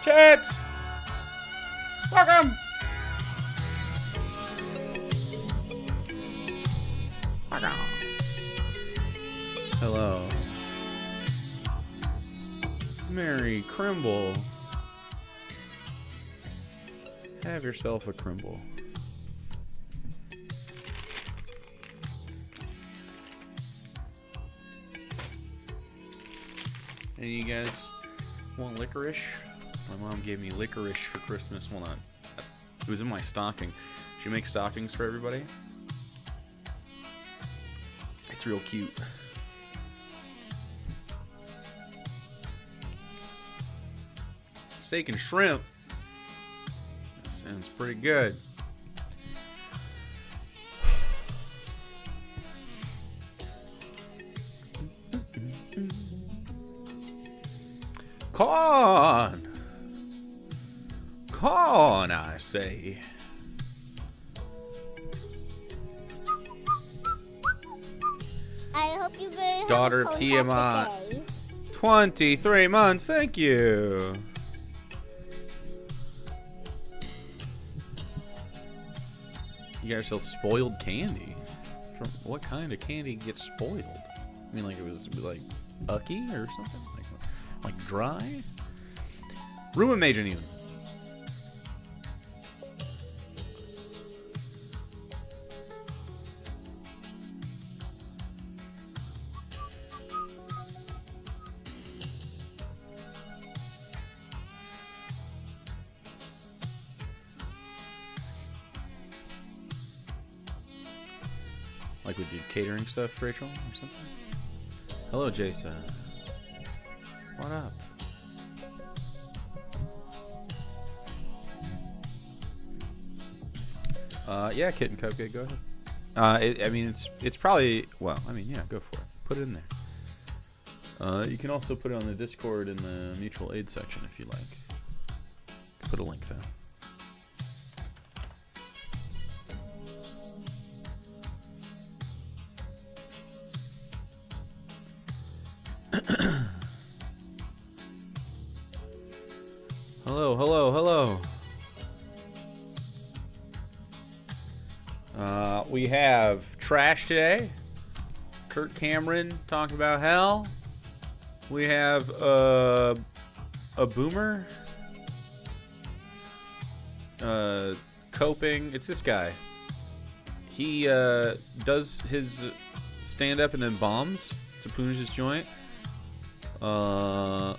Chat! Welcome! Hello. Merry Crimble. Have yourself a Crimble. Any of you guys want licorice? My mom gave me licorice for Christmas. Well, not. It was in my stocking. She makes stockings for everybody. It's real cute. Steak and shrimp. That sounds pretty good. Corn! Corn, I say. I hope you guys Daughter of Tiamat. 23 months, thank you. You got yourself spoiled candy. From what kind of candy gets spoiled? I mean, like it was like ucky or something? Like dry? Ruin Major even. Like we did catering stuff, Rachel, or something? Hello, Jason. What up? Yeah, Kitten Cupcake, go ahead. I mean, it's probably, well, I mean, yeah, go for it. Put it in there. You can also put it on the Discord in the mutual aid section if you like. Put a link there. Hello, hello, hello. We have trash today. Kirk Cameron talking about hell. We have a boomer. Coping. It's this guy. He does his stand-up and then bombs to Poonish's joint. Oh.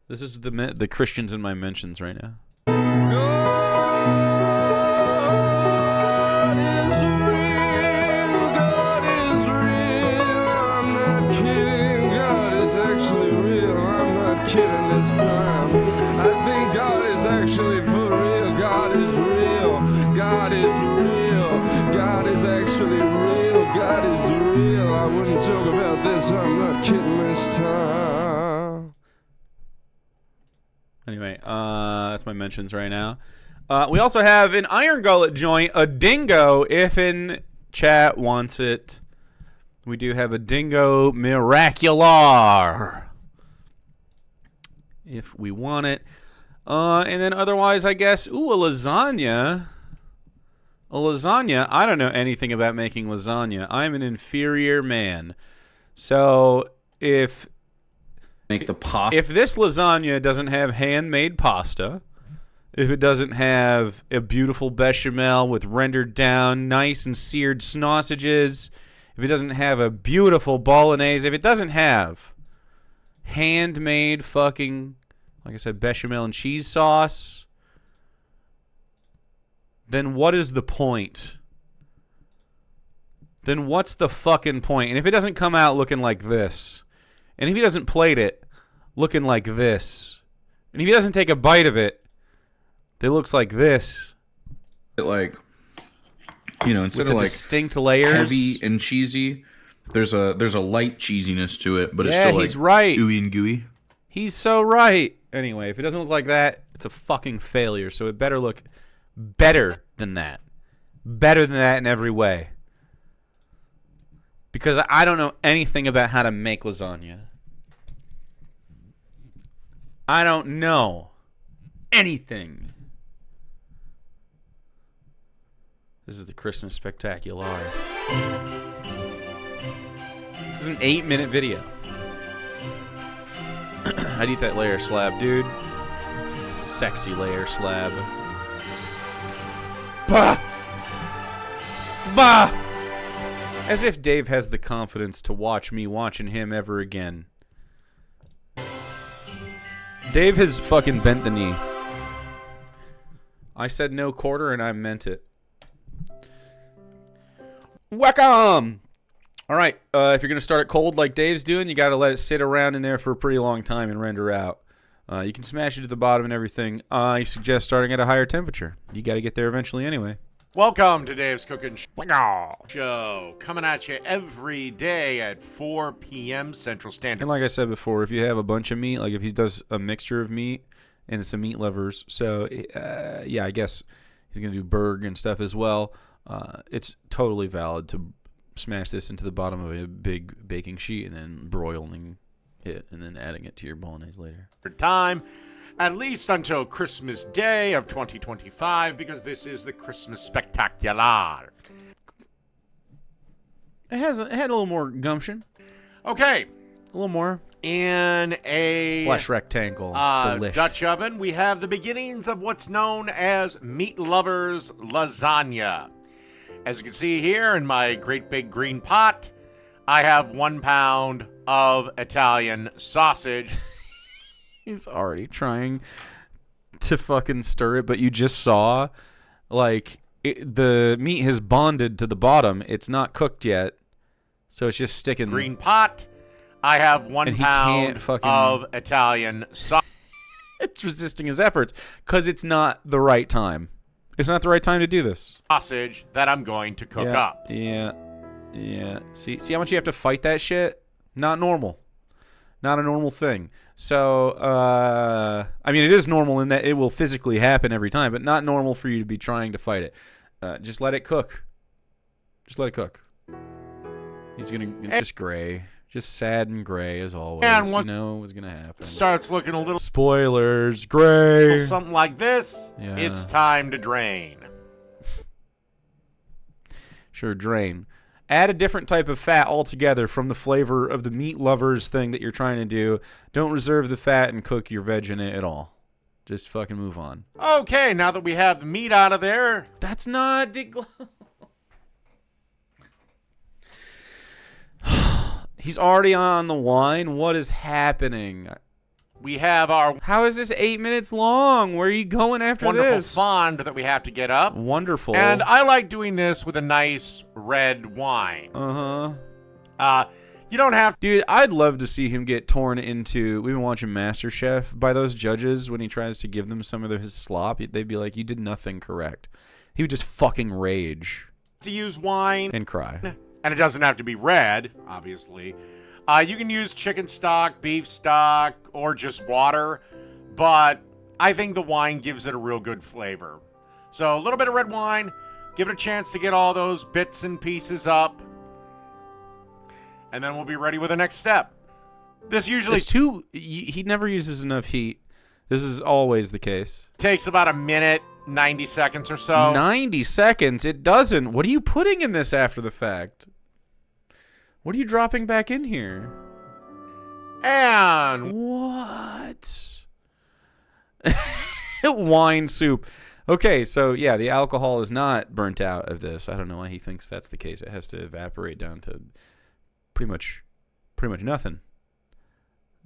This is the Christians in my mentions right now. God is real. God is real. I'm not kidding. God is actually real. I'm not kidding this time. I think God is actually for real. God is real. God is real. God is actually real. God is real. I wouldn't joke about this. I'm not kidding this time. Anyway, that's my mentions right now. We also have an Iron Gullet joint, a Dingo, if in chat wants it. We do have a Dingo Miracularrr, if we want it. And then otherwise, I guess, a lasagna. A lasagna, I don't know anything about making lasagna. I'm an inferior man. So if this lasagna doesn't have handmade pasta, if it doesn't have a beautiful bechamel with rendered down nice and seared sausages, if it doesn't have a beautiful bolognese, if it doesn't have handmade fucking, like I said, bechamel and cheese sauce, then what is the point? Then what's the fucking point? And if it doesn't come out looking like this, and if he doesn't plate it looking like this, and if he doesn't take a bite of it that looks like this, like, you know, instead with of like distinct layers, heavy and cheesy, there's a light cheesiness to it, but it's yeah, still like he's right. Gooey and gooey. He's so right. Anyway, if it doesn't look like that, it's a fucking failure. So it better look better than that. Better than that in every way. Because I don't know anything about how to make lasagna. I don't know anything. This is the Christmas Spectacular. This is an 8-minute video. I'd eat that layer slab, dude. It's a sexy layer slab. Bah! Bah! As if Dave has the confidence to watch me watching him ever again. Dave has fucking bent the knee. I said no quarter and I meant it. Welcome! Alright, if you're going to start it cold like Dave's doing, you got to let it sit around in there for a pretty long time and render out. You can smash it to the bottom and everything. I suggest starting at a higher temperature. You got to get there eventually anyway. Welcome to Dave's Cooking Show, coming at you every day at 4 p.m. Central Standard. And like I said before, if you have a bunch of meat, like if he does a mixture of meat, and it's a meat lovers, so yeah, I guess he's going to do burg and stuff as well. It's totally valid to smash this into the bottom of a big baking sheet and then broiling it and then adding it to your bolognese later. Time, at least until Christmas Day of 2025, because this is the Christmas Spectacular. It had a little more gumption. Okay. A little more. In a flesh rectangle. Delish. Dutch oven, we have the beginnings of what's known as Meat Lovers Lasagna. As you can see here in my great big green pot, I have 1 pound of Italian sausage. He's already trying to fucking stir it, but you just saw, like, the meat has bonded to the bottom. It's not cooked yet, so it's just sticking. Green pot, I have 1 pound of Italian sausage. It's resisting his efforts because it's not the right time. It's not the right time to do this. Sausage that I'm going to cook up. Yeah. See how much you have to fight that shit? Not normal. Not a normal thing. So, I mean, it is normal in that it will physically happen every time, but not normal for you to be trying to fight it. Just let it cook. Just let it cook. It's just gray. Just sad and gray as always. And you know what's going to happen. Starts looking a little... Spoilers. Gray. Something like this. Yeah. It's time to drain. Sure, drain. Add a different type of fat altogether from the flavor of the meat lovers thing that you're trying to do. Don't reserve the fat and cook your veg in it at all. Just fucking move on. Okay, now that we have the meat out of there... That's not... He's already on the wine. What is happening? We have our... How is this 8 minutes long? Where are you going after wonderful this? fond that we have to get up. Wonderful. And I like doing this with a nice red wine. You don't have... Dude, I'd love to see him get torn into... We've been watching MasterChef by those judges when he tries to give them some of his slop. They'd be like, you did nothing correct. He would just fucking rage. To use wine. And cry. And it doesn't have to be red, obviously. You can use chicken stock, beef stock, or just water. But I think the wine gives it a real good flavor. So a little bit of red wine. Give it a chance to get all those bits and pieces up. And then we'll be ready with the next step. This usually... He never uses enough heat. This is always the case. Takes about a minute, 90 seconds or so. 90 seconds? It doesn't. What are you putting in this after the fact? What are you dropping back in here? And... What? Wine soup. Okay, so yeah, the alcohol is not burnt out of this. I don't know why he thinks that's the case. It has to evaporate down to pretty much nothing.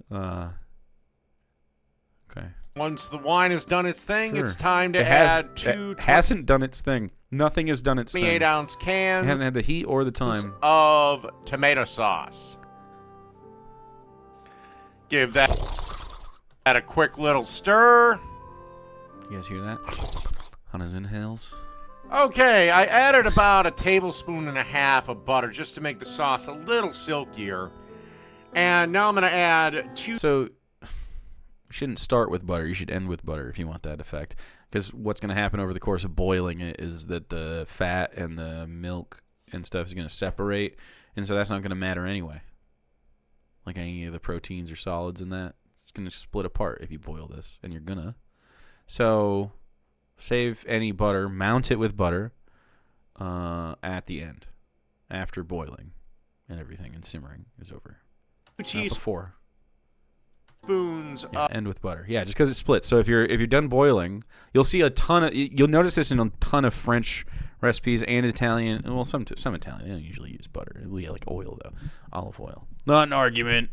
Okay. Once the wine has done its thing, Sure. it's time to add two... It hasn't done its thing. Nothing has done its thing. 28-ounce cans. It hasn't had the heat or the time. Of tomato sauce. Give that a quick little stir. You guys hear that? On his inhales. Okay, I added about 1.5 tablespoons of butter just to make the sauce a little silkier. And now I'm going to add 2... So... You shouldn't start with butter. You should end with butter if you want that effect. Because what's going to happen over the course of boiling it is that the fat and the milk and stuff is going to separate. And so that's not going to matter anyway. Like any of the proteins or solids in that. It's going to split apart if you boil this, and you're going to. So save any butter, mount it with butter at the end, after boiling and everything and simmering is over. Not before. Spoons. End with butter. Yeah, just because it splits. So if you're done boiling, you'll see you'll notice this in a ton of French recipes and Italian. Well, some Italian, they don't usually use butter. We like oil though, olive oil. Not an argument.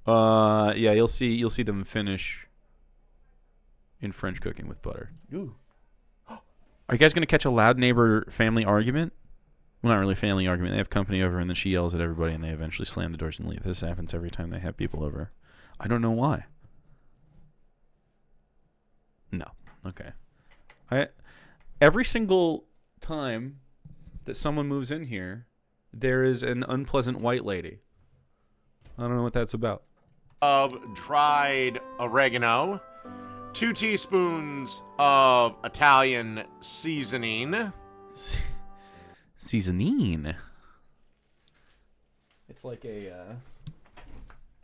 Yeah, you'll see them finish in French cooking with butter. Ooh. Are you guys gonna catch a loud neighbor family argument? Well, not really family argument. They have company over, and then she yells at everybody, and they eventually slam the doors and leave. This happens every time they have people over. I don't know why. No. Okay. Every single time that someone moves in here, there is an unpleasant white lady. I don't know what that's about. Of dried oregano, 2 teaspoons of Italian seasoning. Seasoning. It's like a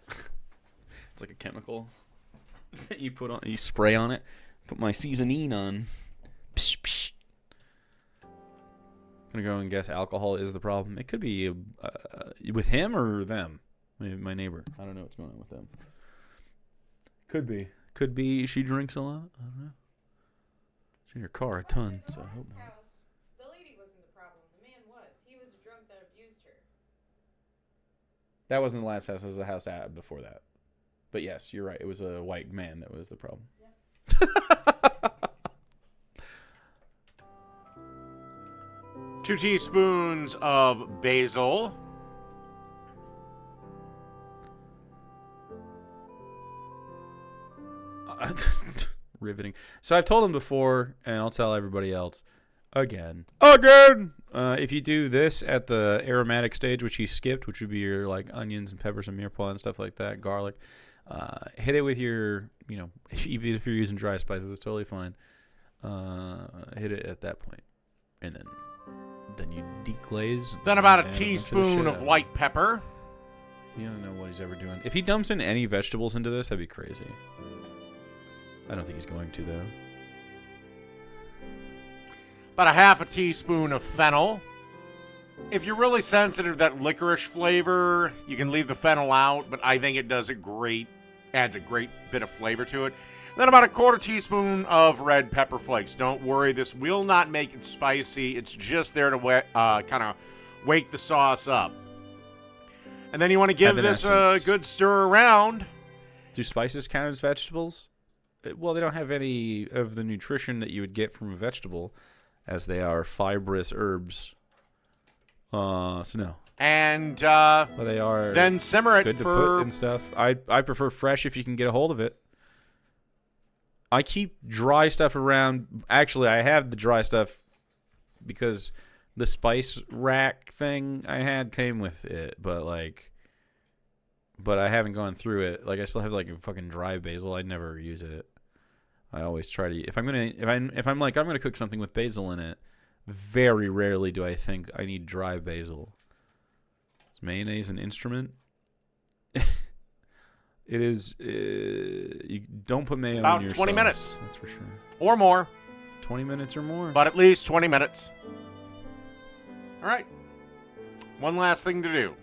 it's like a chemical that you put on, you spray on it. Put my seasoning on. Psh, psh. Gonna go and guess alcohol is the problem. It could be with him or them. Maybe my neighbor. I don't know what's going on with them. Could be. Could be she drinks a lot. I don't know. She's in her car a ton. So I hope not. The lady wasn't the problem. The man was. He was a drunk that abused her. That wasn't the last house. It was the house before that. But yes, you're right. It was a white man that was the problem. Yeah. 2 teaspoons of basil. Riveting. So I've told him before, and I'll tell everybody else again. If you do this at the aromatic stage, which he skipped, which would be your like onions and peppers and mirepoix and stuff like that, garlic, hit it with your, even if you're using dry spices, it's totally fine. Hit it at that point, and then you deglaze. Then about a teaspoon of white pepper. He doesn't know what he's ever doing. If he dumps in any vegetables into this, that'd be crazy. I don't think he's going to, though. About a half a teaspoon of fennel. If you're really sensitive to that licorice flavor, you can leave the fennel out, but I think it adds a great bit of flavor to it. Then about a quarter teaspoon of red pepper flakes. Don't worry, this will not make it spicy. It's just there to kind of wake the sauce up. And then you want to give this a good stir around. Do spices count as vegetables? Well, they don't have any of the nutrition that you would get from a vegetable, as they are fibrous herbs. So no. And but they are then simmer it good to put and stuff. I prefer fresh if you can get a hold of it. I keep dry stuff around. Actually, I have the dry stuff because the spice rack thing I had came with it, but I haven't gone through it. Like I still have like a fucking dry basil. I never use it. I always try to. If I'm gonna cook something with basil in it, very rarely do I think I need dry basil. Is mayonnaise an instrument? It is. You don't put mayo about in your 20 sauce, minutes. That's for sure. Or more. 20 minutes or more. But at least 20 minutes. All right. One last thing to do.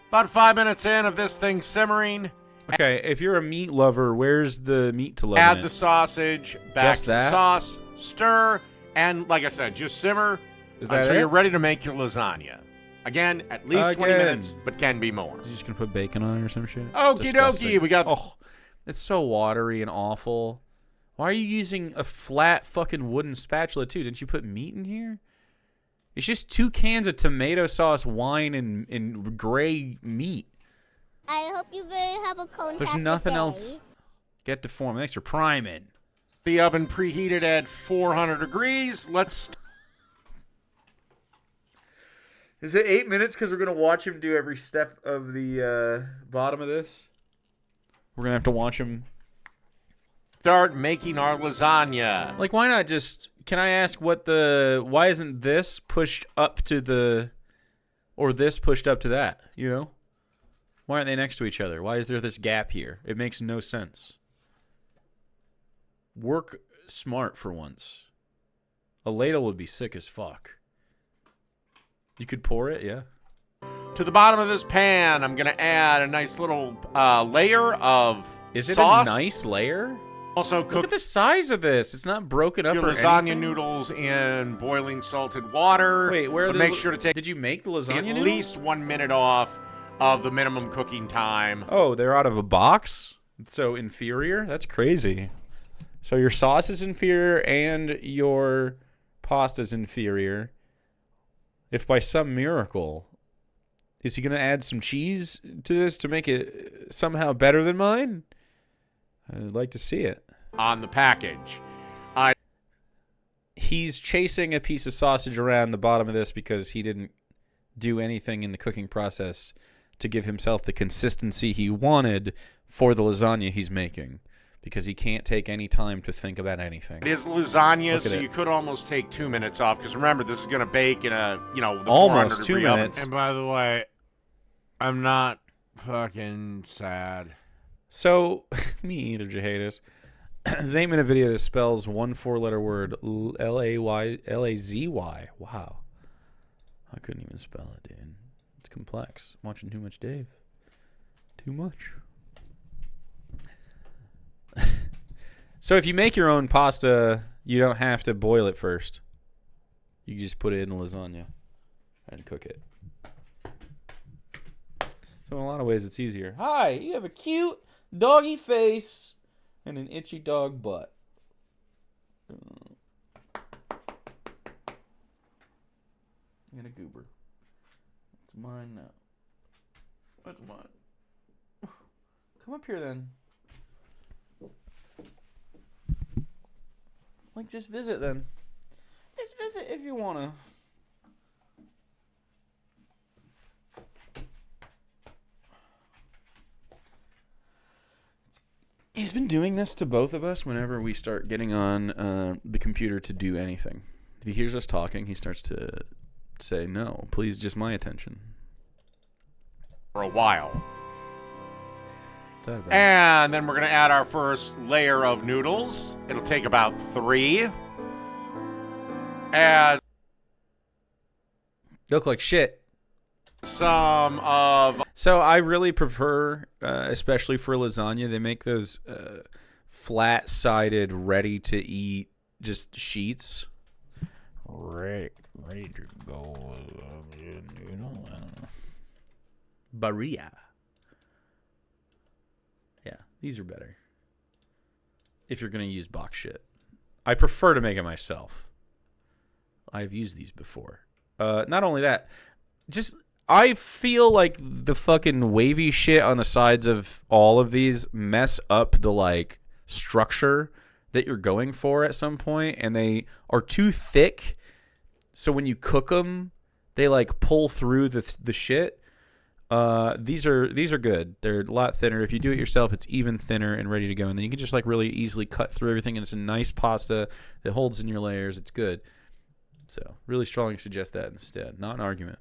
About 5 minutes in of this thing simmering. Okay, if you're a meat lover, where's the meat to love? Add the sausage back Just to the that? sauce. Stir. And like I said, just simmer until you're ready to make your lasagna. Again, at least 20 minutes, but can be more. Is he just going to put bacon on it or some shit? Okie Disgusting. dokie. We got... Oh, it's so watery and awful. Why are you using a flat fucking wooden spatula, too? Didn't you put meat in here? It's just 2 cans of tomato sauce, wine, and gray meat. I hope you will have a cone. There's nothing else. Get to form. Thanks for priming. The oven preheated at 400 degrees. Let's... Is it 8 minutes because we're going to watch him do every step of the bottom of this? We're going to have to watch him. Start making our lasagna. Like, why not just... Can I ask why isn't this pushed up to the... Or this pushed up to that, you know? Why aren't they next to each other? Why is there this gap here? It makes no sense. Work smart for once. A ladle would be sick as fuck. You could pour it, yeah. To the bottom of this pan, I'm going to add a nice little layer of sauce. Is it a nice layer? Also, Look cook at the size of this. It's not broken up your or lasagna anything. noodles in boiling salted water. Wait, where are but the... make sure to take Did you make the lasagna at noodles? least 1 minute off of the minimum cooking time. Oh, they're out of a box? So inferior? That's crazy. So your sauce is inferior and your pasta's inferior. If by some miracle, is he going to add some cheese to this to make it somehow better than mine? I'd like to see it. On the package. He's chasing a piece of sausage around the bottom of this because he didn't do anything in the cooking process to give himself the consistency he wanted for the lasagna he's making, because he can't take any time to think about anything. It is lasagna, Look at so it. you could almost take 2 minutes off, because remember, this is going to bake in a, the Almost 400 2 degree oven. minutes. And by the way, I'm not fucking sad. So, me either, Jahatis. Zame in a video that spells one 4-letter word, L-A-Z-Y. Wow. I couldn't even spell it, dude. It's complex. I'm watching too much Dave. Too much. So if you make your own pasta, you don't have to boil it first. You can just put it in the lasagna and cook it. So in a lot of ways, it's easier. Hi, you have a cute doggy face and an itchy dog butt. And a goober. It's mine now. That's mine. Come up here then. Like, just visit then. Just visit if you wanna. He's been doing this to both of us whenever we start getting on the computer to do anything. If he hears us talking, he starts to say, no, please, just my attention. For a while. What's that about? And then we're going to add our first layer of noodles. It'll take about 3. Add They look like shit. some of So I really prefer, especially for lasagna, they make those flat-sided, ready-to-eat just sheets. Ready to go. Barilla. Yeah, these are better. If you're going to use box shit. I prefer to make it myself. I've used these before. Not only that, just I feel like the fucking wavy shit on the sides of all of these mess up the like structure that you're going for at some point, and they are too thick. So when you cook them, they like pull through the shit. These are good. They're a lot thinner. If you do it yourself, it's even thinner and ready to go. And then you can just like really easily cut through everything, and it's a nice pasta that holds in your layers. It's good. So really strongly suggest that instead. Not an argument.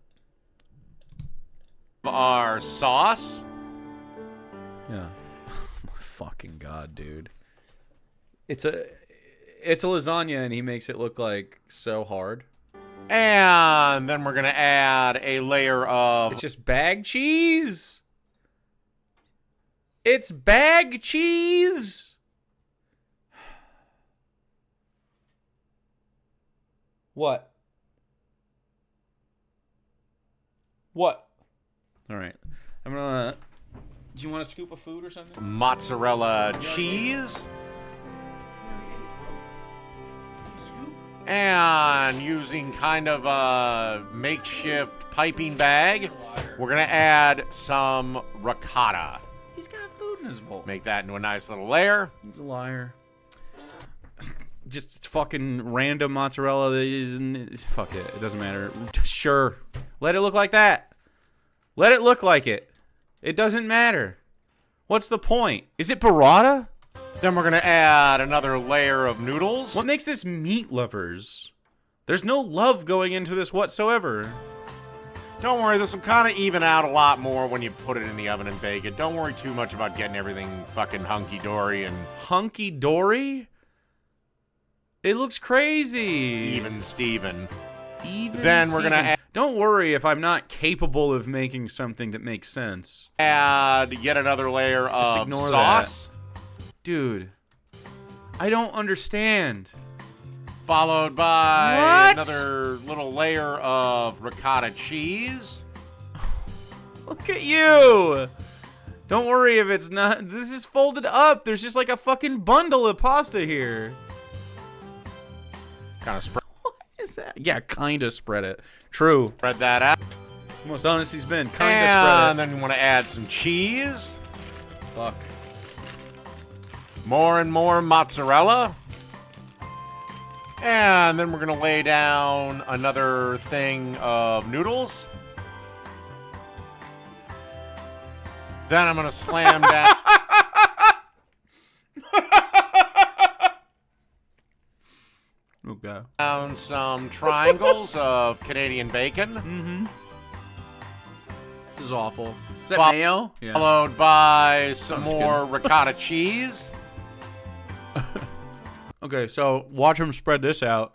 our sauce. Yeah. Oh my fucking god, dude. It's a lasagna, and he makes it look like so hard. And then we're going to add a layer of... It's just bag cheese. It's bag cheese. What? What? All right. I'm gonna... Do you want a scoop of food or something? mozzarella cheese. And using kind of a makeshift piping bag, we're going to add some ricotta. He's got food in his bowl. Make that into a nice little layer. He's a liar. Just fucking random mozzarella that isn't... Fuck it. It doesn't matter. Sure. Let it look like that. Let it look like it. It doesn't matter. What's the point? Is it burrata? Then we're going to add another layer of noodles. What makes this meat lovers? There's no love going into this whatsoever. Don't worry, this will kind of even out a lot more when you put it in the oven and bake it. Don't worry too much about getting everything fucking hunky-dory and Hunky-dory? It looks crazy. even Steven. Even Then we're Steven. gonna Don't worry if I'm not capable of making something that makes sense. add yet another layer Just of ignore sauce. Dude, I don't understand. Followed by What? another little layer of ricotta cheese. Look at you. Don't worry if it's not. This is folded up. There's just like a fucking bundle of pasta here. Kind of spread What is that? Yeah, kinda spread it. True. that out. Most honest he's been. Kinda And spread it. then you want to add some cheese. Fuck. More and more mozzarella. And then we're going to lay down another thing of noodles. Then I'm going to slam down. Okay. Down some triangles of Canadian bacon. Mm-hmm. This is awful. Is that Fo- mayo? Yeah. Followed by some I'm just more ricotta cheese. Okay, so watch him spread this out.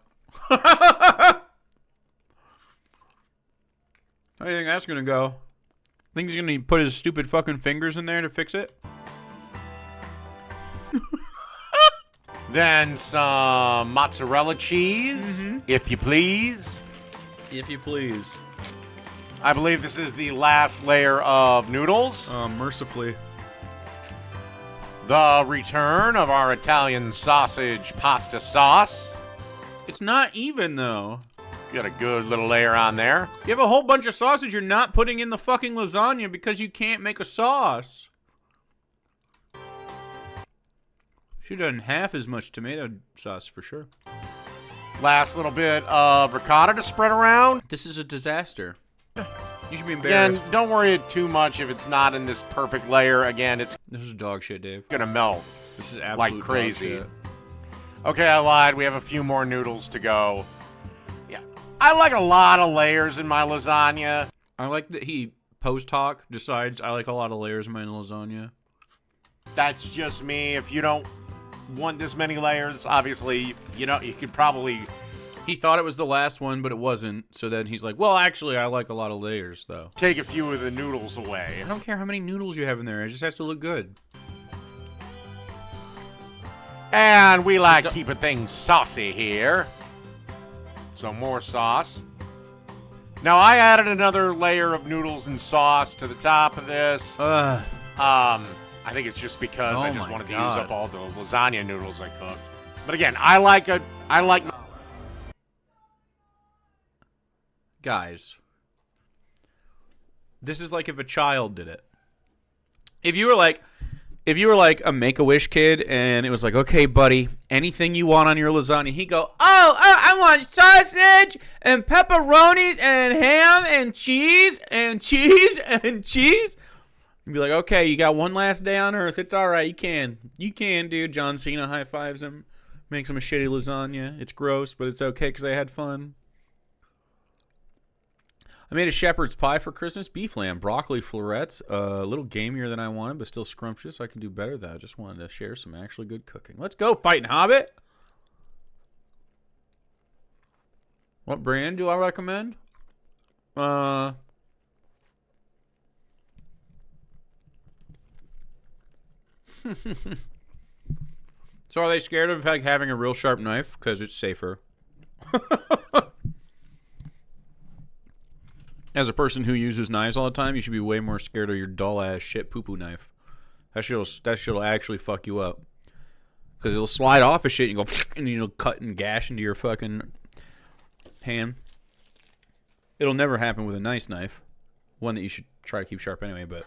How do you think that's gonna go? Think he's gonna put his stupid fucking fingers in there to fix it? Then some mozzarella cheese, if you please. If you please. I believe this is the last layer of noodles. Mercifully. The return of our Italian sausage pasta sauce. It's not even though. Got a good little layer on there. You have a whole bunch of sausage you're not putting in the fucking lasagna because you can't make a sauce. Should have done half as much tomato sauce for sure. Last little bit of ricotta to spread around. This is a disaster. You should be Again, embarrassed. don't worry too much if it's not in this perfect layer. Again, it's This is dog shit, Dave. gonna melt. This is absolute Like dog crazy. shit. Okay, I lied. We have a few more noodles to go. Yeah, I like a lot of layers in my lasagna. I like that he post-hoc decides I like a lot of layers in my lasagna. That's just me. If you don't want this many layers, obviously, you know, you could probably... He thought it was the last one, but it wasn't. So then he's like, well, actually, I like a lot of layers, though. take a few of the noodles away. I don't care how many noodles you have in there. It just has to look good. And we like keeping things saucy here. So more sauce. Now I added another layer of noodles and sauce to the top of this. I think it's just because Oh I just my wanted to use God. up all the lasagna noodles I cooked. But again, I like Guys, this is like if a child did it. If you were like a Make-A-Wish kid and it was like, okay, buddy, anything you want on your lasagna, he'd go, I want sausage and pepperonis and ham and cheese and cheese and cheese. You'd be like, okay, you got one last day on Earth. It's all right. You can, dude. John Cena high fives him, makes him a shitty lasagna. It's gross, but it's okay because they had fun. I made a shepherd's pie for Christmas. Beef lamb, broccoli florets. A little gamier than I wanted, but still scrumptious. I can do better, though. I just wanted to share some actually good cooking. Let's go, Fighting Hobbit. What brand do I recommend? So are they scared of like having a real sharp knife? Because it's safer. As a person who uses knives all the time, you should be way more scared of your dull ass shit poo poo knife. That shit'll actually fuck you up. Because it'll slide off of shit and go and you'll cut and gash into your fucking hand. It'll never happen with a nice knife. One that you should try to keep sharp anyway, but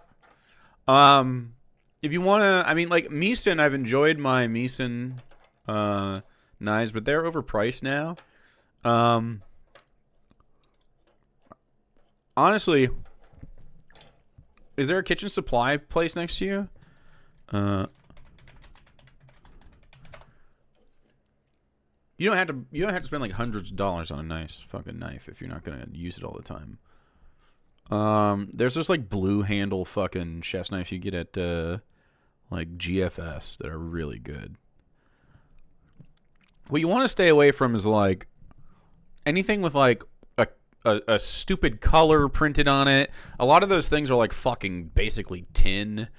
if you wanna, I mean, like Meeson, I've enjoyed my Meeson knives, but they're overpriced now. Honestly, is there a kitchen supply place next to you? You don't have to spend like hundreds of dollars on a nice fucking knife if you're not gonna use it all the time. There's those like blue handle fucking chef's knives you get at like GFS that are really good. What you want to stay away from is like anything with like a stupid color printed on it. A lot of those things are like fucking basically tin.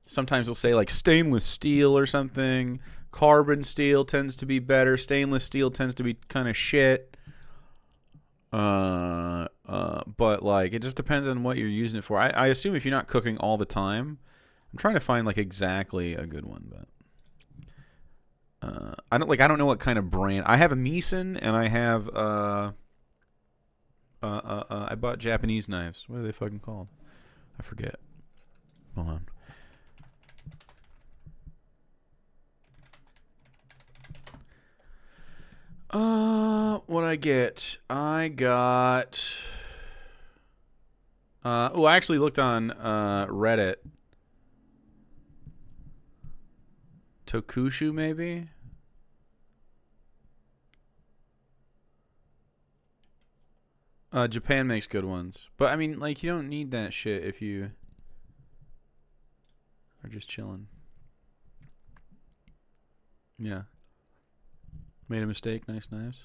Sometimes they'll say like stainless steel or something. Carbon steel tends to be better. Stainless steel tends to be kind of shit. But like it just depends on what you're using it for. I assume if you're not cooking all the time, I'm trying to find like exactly a good one, but I don't know what kind of brand. I have a Meeson and I have I bought Japanese knives. What are they fucking called? I forget. Hold on. What I get? I got. I actually looked on Reddit. Tokushu, maybe. Japan makes good ones, but I mean, like, you don't need that shit if you are just chilling. Yeah. Made a mistake. Nice knives.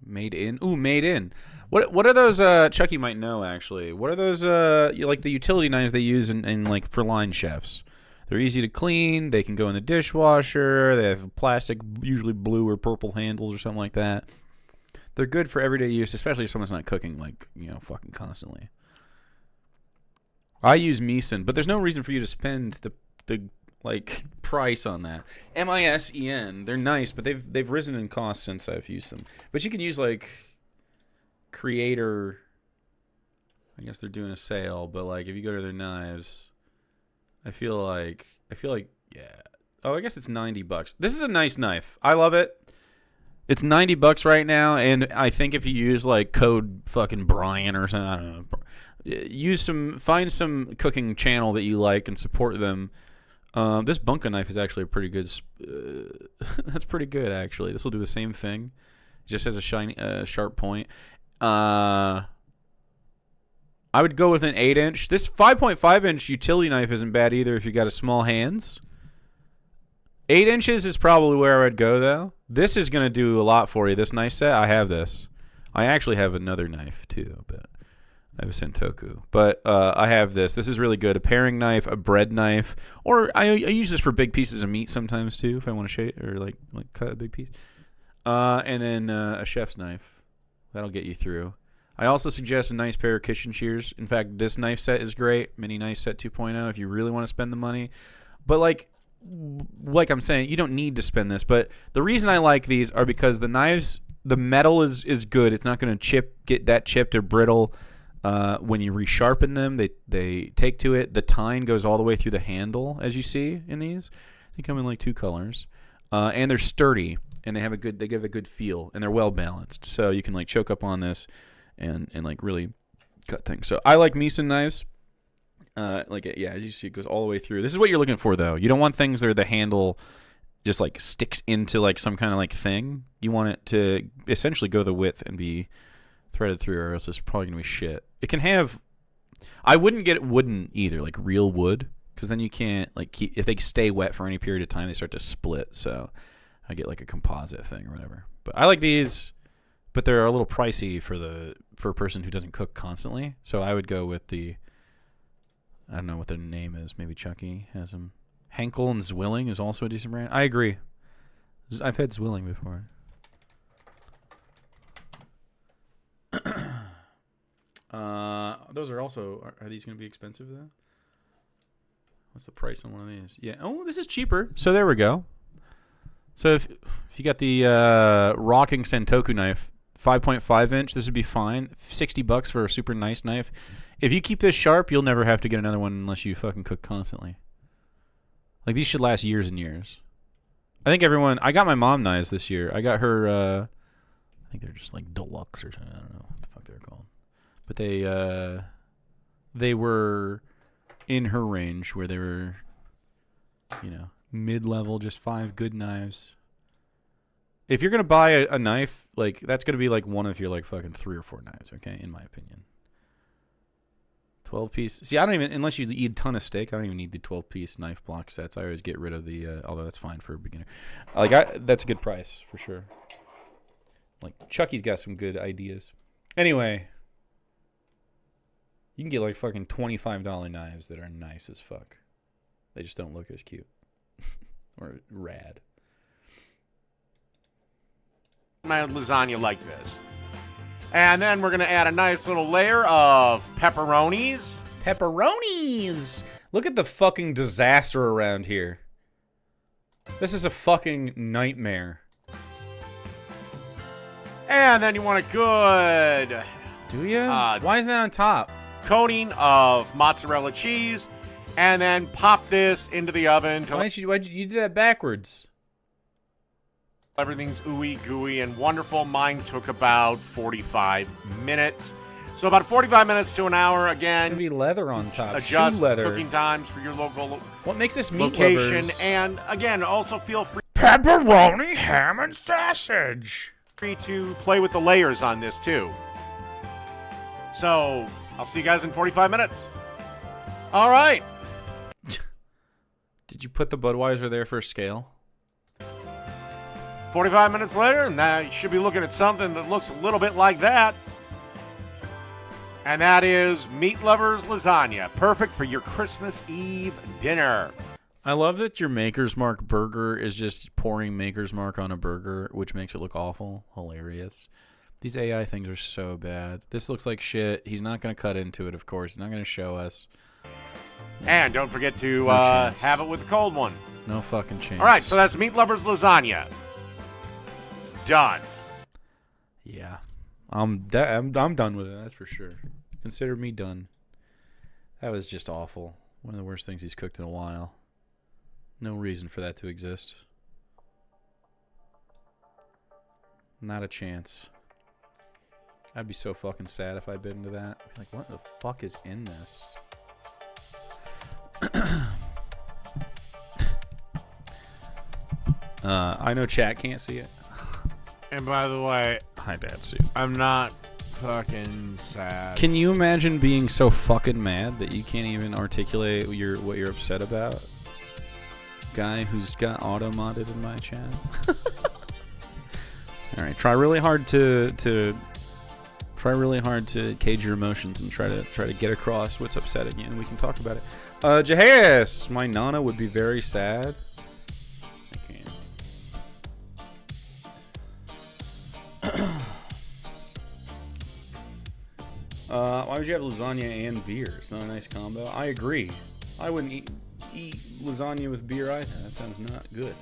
Made in. Ooh, made in. What are those? Chucky might know actually. What are those? Like the utility knives they use in like for line chefs. They're easy to clean. They can go in the dishwasher. They have plastic, usually blue or purple handles or something like that. They're good for everyday use, especially if someone's not cooking like fucking constantly. I use Meeson, but there's no reason for you to spend the like price on that. Misen, they're nice, but they've risen in cost since I've used them. But you can use like Creator. I guess they're doing a sale, but like if you go to their knives, I feel like yeah. Oh, I guess it's $90. This is a nice knife. I love it. It's $90 right now, and I think if you use like code fucking Brian or something, I don't know. Find some cooking channel that you like and support them. This Bunka knife is actually a pretty good. That's pretty good actually. This will do the same thing, just has a shiny, sharp point. I would go with an 8-inch. This 5.5-inch utility knife isn't bad either if you got a small hands. 8 inches is probably where I would go though. This is gonna do a lot for you. This knife set. I have this. I actually have another knife too, but I have a Sentoku. But I have this. This is really good. A paring knife, a bread knife, or I use this for big pieces of meat sometimes too, if I want to shape or like cut a big piece. And then a chef's knife. That'll get you through. I also suggest a nice pair of kitchen shears. In fact, this knife set is great. Mini knife set 2.0 if you really want to spend the money. But like I'm saying, you don't need to spend this. But the reason I like these are because the knives, the metal is good. It's not going to get that chipped or brittle. When you resharpen them, they take to it. The tine goes all the way through the handle, as you see in these. They come in like 2 colors, and they're sturdy, and they give a good feel, and they're well balanced. So you can like choke up on this, and like really cut things. So I like Meeson knives. As you see, it goes all the way through. This is what you're looking for, though. You don't want things where the handle just like sticks into like some kind of like thing. You want it to essentially go the width and be threaded through, or else it's probably gonna be shit. It can have. I wouldn't get it wooden either, like real wood, because then you can't like keep. If they stay wet for any period of time, they start to split. So I get like a composite thing or whatever. But I like these, but they're a little pricey for a person who doesn't cook constantly. So I would go with the. I don't know what their name is. Maybe Chucky has them. Henkel and Zwilling is also a decent brand. I agree. I've had Zwilling before. Those are also. Are these going to be expensive though? What's the price on one of these? Yeah. Oh, this is cheaper. So there we go. So if you got the rocking Sentoku knife, 5.5 inch, this would be fine. $60 for a super nice knife. If you keep this sharp, you'll never have to get another one unless you fucking cook constantly. Like, these should last years and years. I got my mom knives this year. I got her, I think they're just like deluxe or something. I don't know what the fuck they're called. But they were in her range where they were, mid-level, just 5 good knives. If you're gonna buy a knife, like that's gonna be like one of your like fucking 3 or 4 knives, okay? In my opinion. 12-piece. See, I don't even, unless you eat a ton of steak, I don't even need the 12-piece knife block sets. I always get rid of the, although that's fine for a beginner. Like, that's a good price, for sure. Like, Chucky's got some good ideas. Anyway, you can get, like, fucking $25 knives that are nice as fuck. They just don't look as cute. Or rad. My lasagna like this. And then we're going to add a nice little layer of pepperonis. Pepperonis! Look at the fucking disaster around here. This is a fucking nightmare. And then you want a good... Do you? Why isn't that on top? Coating of mozzarella cheese. And then pop this into the oven. Why'd you do that backwards? Everything's ooey gooey and wonderful. Mine took about 45 minutes. So about 45 minutes to an hour again. Gonna be leather on top. Adjust Shoe leather. cooking times for your local What makes this meat location. lovers? And again, also feel free Pepperoni, ham, and sausage. to play with the layers on this too. So I'll see you guys in 45 minutes. All right. Did you put the Budweiser there for scale? 45 minutes later, and now you should be looking at something that looks a little bit like that. And that is Meat Lovers Lasagna. Perfect for your Christmas Eve dinner. I love that your Maker's Mark burger is just pouring Maker's Mark on a burger, which makes it look awful. Hilarious. These AI things are so bad. This looks like shit. He's not going to cut into it, of course. He's not going to show us. And don't forget to No have it with the cold one. No fucking chance. All right, so that's Meat Lovers Lasagna. Done. Yeah. I'm done with it, that's for sure. Consider me done. That was just awful. One of the worst things he's cooked in a while. No reason for that to exist. Not a chance. I'd be so fucking sad if I bit into that. I'd be like, what the fuck is in this? I know chat can't see it. And by the way, Hi, Dad. See. I'm not fucking sad. Can you imagine being so fucking mad that you can't even articulate what you're upset about? Guy who's got auto modded in my chat. All right, try really hard to cage your emotions and try to get across what's upsetting you, and we can talk about it. Jahas, my Nana would be very sad. I can't. Why would you have lasagna and beer? It's not a nice combo. I agree. I wouldn't eat lasagna with beer either. That sounds not good.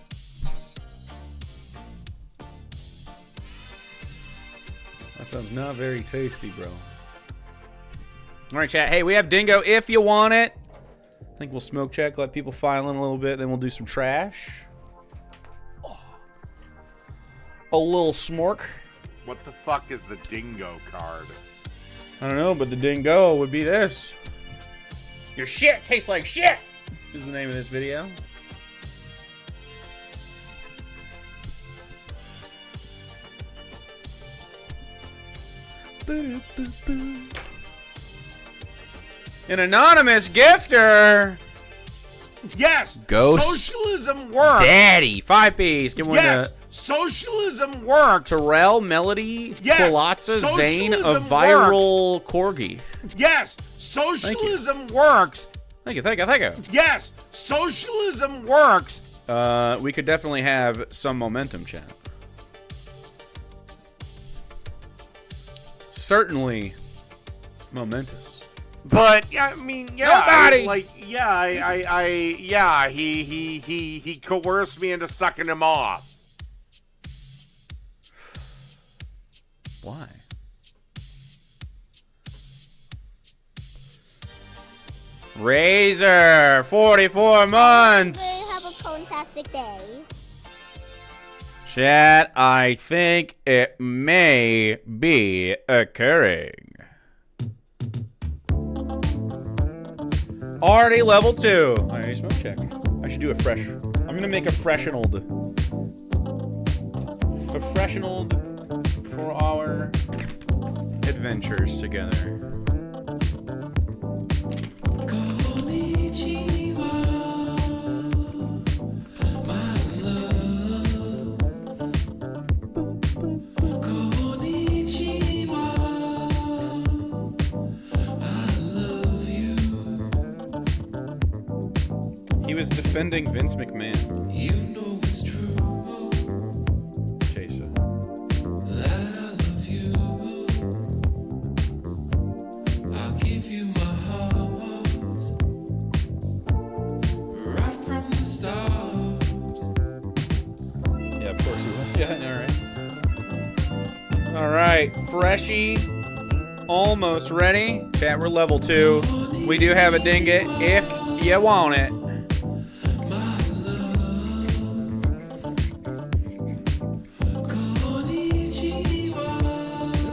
That sounds not very tasty, bro. All right, chat. Hey, we have Dingo if you want it. I think we'll smoke check, let people file in a little bit, then we'll do some trash. Oh. A little smork. What the fuck is the Dingo card? I don't know, but the Dingo would be this. Your shit tastes like shit is the name of this video. Boo, boo, boo. An anonymous gifter. Yes. Ghost. Socialism works. Daddy, 5 Ps. Give one Yes. to Socialism works. Terrell, Melody, Yes. Palazza, Zane, a Socialism viral corgi. Yes. Socialism works. Thank you. Yes. Socialism works. We could definitely have some momentum, chat. Certainly momentous. But yeah, I mean, yeah, Nobody! he coerced me into sucking him off. Why? Razor, 44 months. Have a fantastic day. Chat, I think it may be occurring. Already level 2. Alright, smoke check. I should do a fresh. I'm gonna make a fresh and old. professional for our adventures together. He was defending Vince McMahon. You know it's true Jason. that I love you. I'll give you my heart right from the start. Yeah, of course he was. Yeah, all right. Freshie, almost ready. Chat, we're level 2. We do have a dingo if you want it.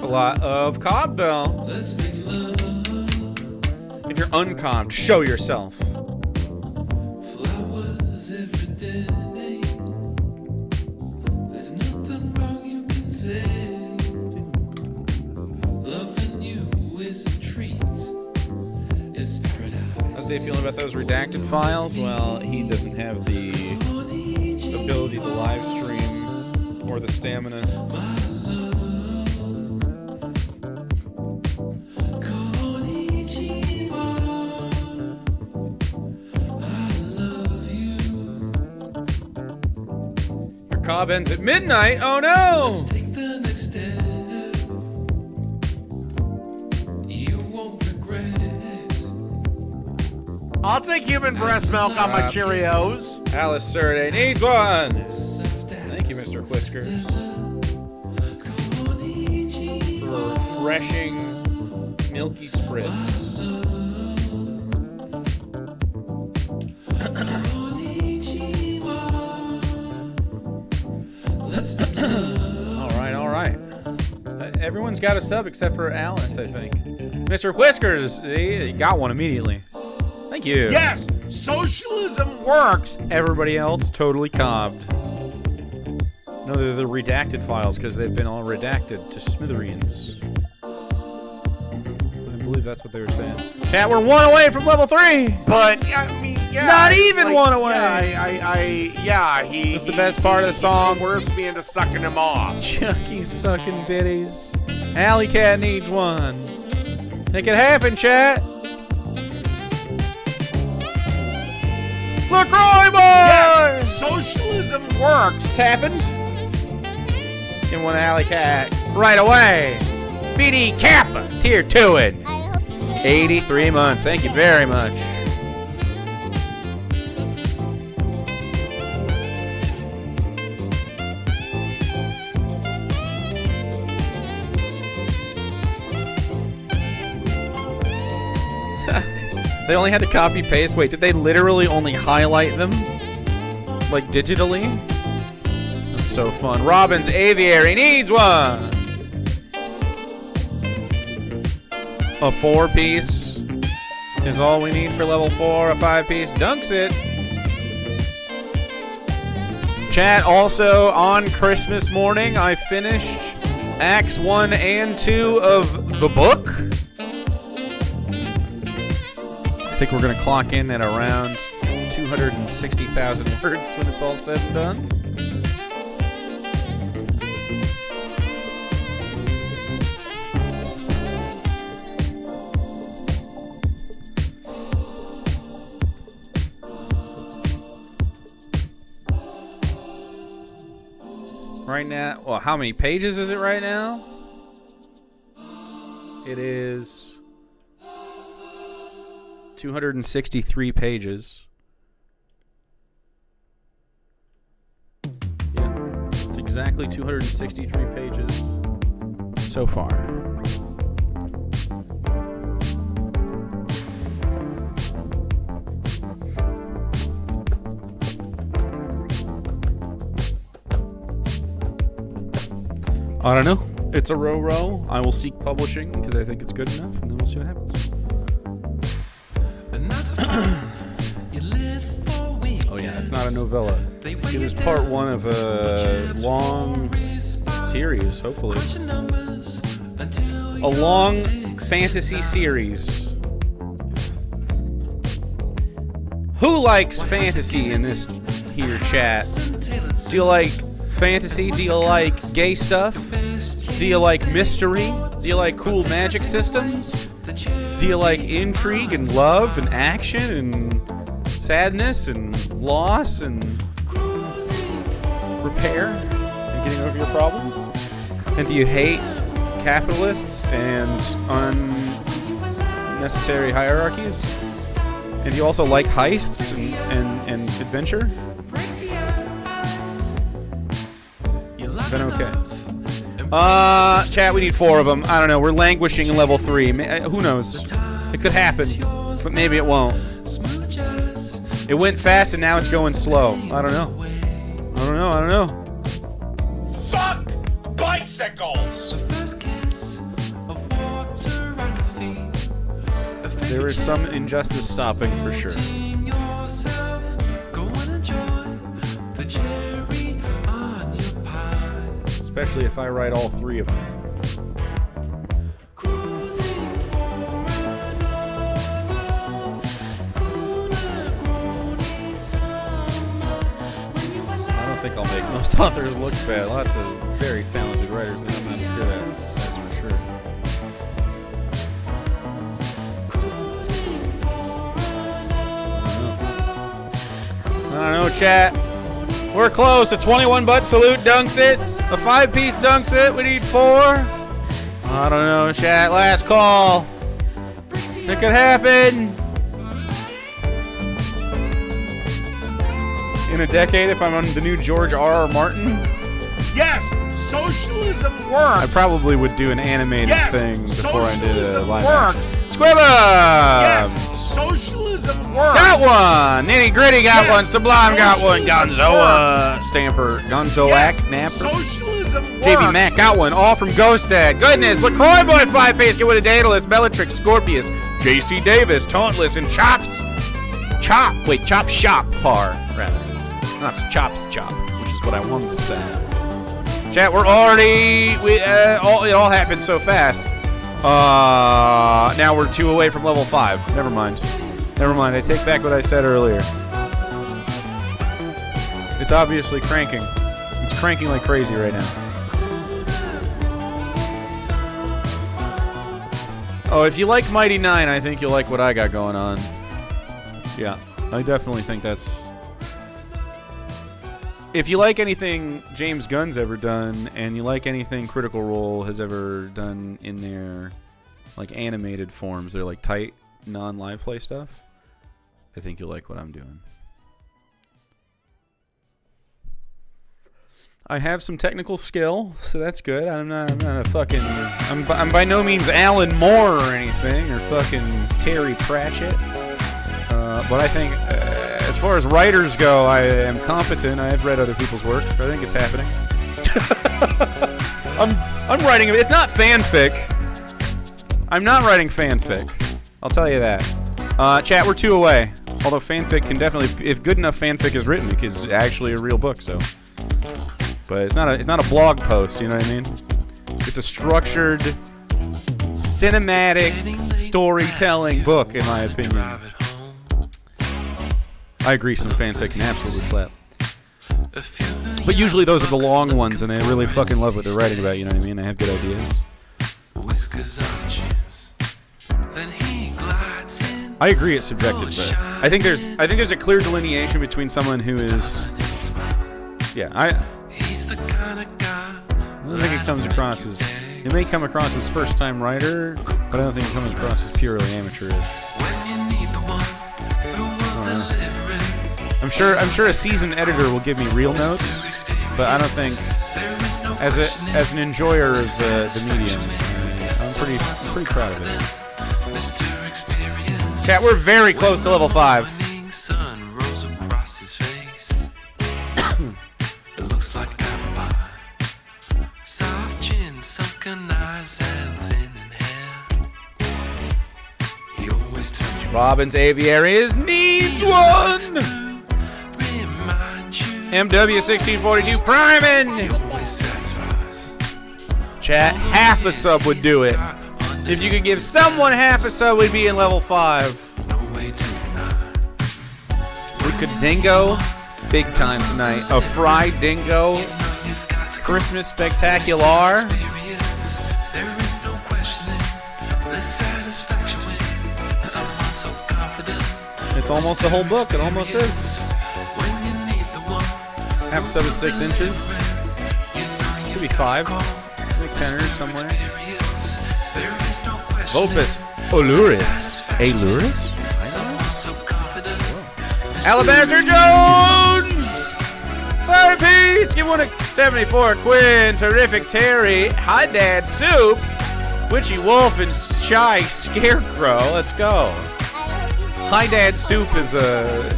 A lot of cob though. If you're uncobbed, show yourself. Flowers every day. There's nothing wrong you can say. Loving you is a treat. It's paradise. How's Dave feeling about those redacted files? Well, he doesn't have the ability to live stream or the stamina. Your cob ends at midnight. Oh no! Take the next step. You won't regret. I'll take human breast milk on my Cheerios. Alice Surde needs one. Thank you, Mr. Whiskers, for a refreshing milky spritz. All right. Everyone's got a sub except for Alice, I think. Mr. Whiskers, he got one immediately. Thank you. Yes, socialism works. Everybody else totally cobbed. No, they're the redacted files because they've been all redacted to smithereens. I believe that's what they were saying. Chat, we're 1 away from level 3. But I mean, yeah, Not even like, 1 away. Yeah, he. That's the best part of the song. Worst me into sucking him off. Chucky sucking bitties. Alley Cat needs one. Make it happen, chat. LaCroix boy! Yeah, socialism works. Tapping. Get one Alley Cat right away. BD Kappa, tier 2 it. I hope you will. 83 months. Thank you very much. They only had to copy paste. Wait, did they literally only highlight them? Like digitally? That's so fun. Robin's aviary needs one. A 4-piece is all we need for level 4. A 5-piece dunks it. Chat, also on Christmas morning, I finished Acts 1 and 2 of the book. I think we're going to clock in at around 260,000 words when it's all said and done. Right now, well, how many pages is it right now? It is 263 pages. Yeah, it's exactly 263 pages so far. I don't know. It's a row. I will seek publishing because I think it's good enough, and then we'll see what happens. Oh yeah, it's not a novella. It is part 1 of a long series, hopefully. A long fantasy series. Who likes fantasy in this here chat? Do you like fantasy? Do you like gay stuff? Do you like mystery? Do you like cool magic systems? Do you like intrigue and love and action and sadness and loss and repair and getting over your problems? And do you hate capitalists and unnecessary hierarchies? And do you also like heists and adventure? Then okay. Chat, we need 4 of them. I don't know. We're languishing in level 3. Who knows? It could happen, but maybe it won't. It went fast and now it's going slow. I don't know. I don't know. Fuck bicycles! There is some injustice stopping for sure. Especially if I write all 3 of them. I don't think I'll make most authors look bad. Lots of very talented writers that I'm not as good at. That's for sure. I don't know, chat. We're close. A 21 butt salute dunks it. A 5-piece dunks it. We need 4. I don't know, chat. Last call. It could happen. In a decade, if I'm on the new George R. Martin. Yes, socialism works. I probably would do an animated thing before I did a live action. Squibums! Yes, socialism works. Got one! Nitty Gritty got one. Sublime got one. Gonzoa Stamper. Gonzoac Napper. Socialism works. JB Mac got one. All from Ghost Dad. Goodness. LaCroix Boy 5-piece. Get with a Daedalus. Bellatrix. Scorpius. JC Davis. Tauntless. And Chops. Chop Shop Par, rather. Not Chops Chop, which is what I wanted to say. Chat, we're already... it all happened so fast. Now we're 2 away from level 5. Never mind. I take back what I said earlier. It's obviously cranking. It's cranking like crazy right now. Oh, if you like Mighty 9, I think you'll like what I got going on. Yeah, I definitely think that's... If you like anything James Gunn's ever done, and you like anything Critical Role has ever done in their, like, animated forms, they're like tight, non-live play stuff, I think you'll like what I'm doing. I have some technical skill, so that's good. I'm not a fucking... I'm by no means Alan Moore or anything, or fucking Terry Pratchett. But I think, as far as writers go, I am competent. I have read other people's work. I think it's happening. I'm writing it. It's not fanfic. I'm not writing fanfic. I'll tell you that. Chat, we're 2 away. Although fanfic can definitely, if good enough fanfic is written, it's actually a real book. So, but it's not a blog post. You know what I mean? It's a structured, cinematic storytelling book, in my opinion. I agree, some fanfic can absolutely slap. But usually those are the long ones, and they really fucking love what they're writing about, you know what I mean? They have good ideas. I agree it's subjective, but I think there's a clear delineation between someone who is... Yeah, I don't think it comes across as... It may come across as first-time writer, but I don't think it comes across as purely amateurish. I'm sure a seasoned editor will give me real notes, but I don't think, as an enjoyer of the medium, I'm pretty proud of it. Chat, we're very close to level 5. Robin's Aviaries needs one! MW1642 priming! Chat, half a sub would do it. If you could give someone half a sub, we'd be in level 5. We could dingo big time tonight. A fried dingo. Christmas spectacular. It's almost a whole book. It almost is. Half a sub is 6 inches. Could be 5. Maybe 10 or somewhere. Opus Oluris. Aluris? Alabaster Jones! 5 piece! Give one a 74 Quinn. Terrific Terry. Hi Dad Soup. Witchy Wolf and Shy Scarecrow. Let's go. Hi Dad Soup is a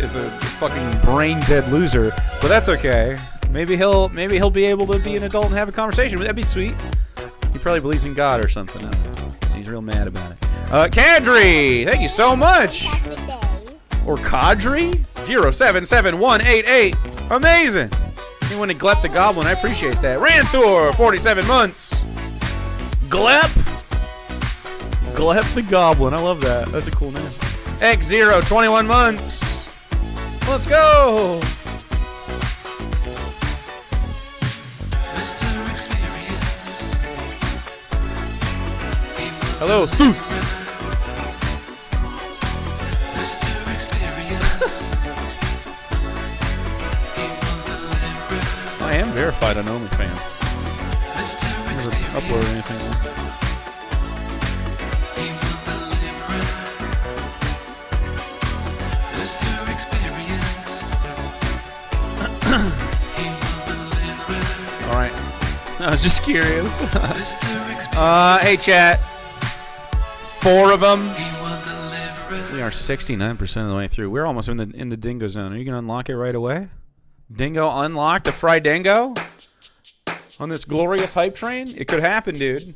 fucking brain dead loser, but that's okay. Maybe he'll be able to be an adult and have a conversation. That'd be sweet. He probably believes in God or something. I don't know. He's real mad about it. Kadri, thank you so much. Or Kadri 077188. Amazing. Anyone neglect the goblin? I appreciate that. Ranthor 47 months. Glep the goblin. I love that. That's a cool name. X0 21 months. Let's go. Hello, Thoos. I am verified on OnlyFans. Never uploaded anything. All right. I was just curious. Hey, chat. 4 of them. We are 69% of the way through. We're almost in the dingo zone. Are you gonna unlock it right away? Dingo unlocked, a fried dingo on this glorious hype train. It could happen, dude.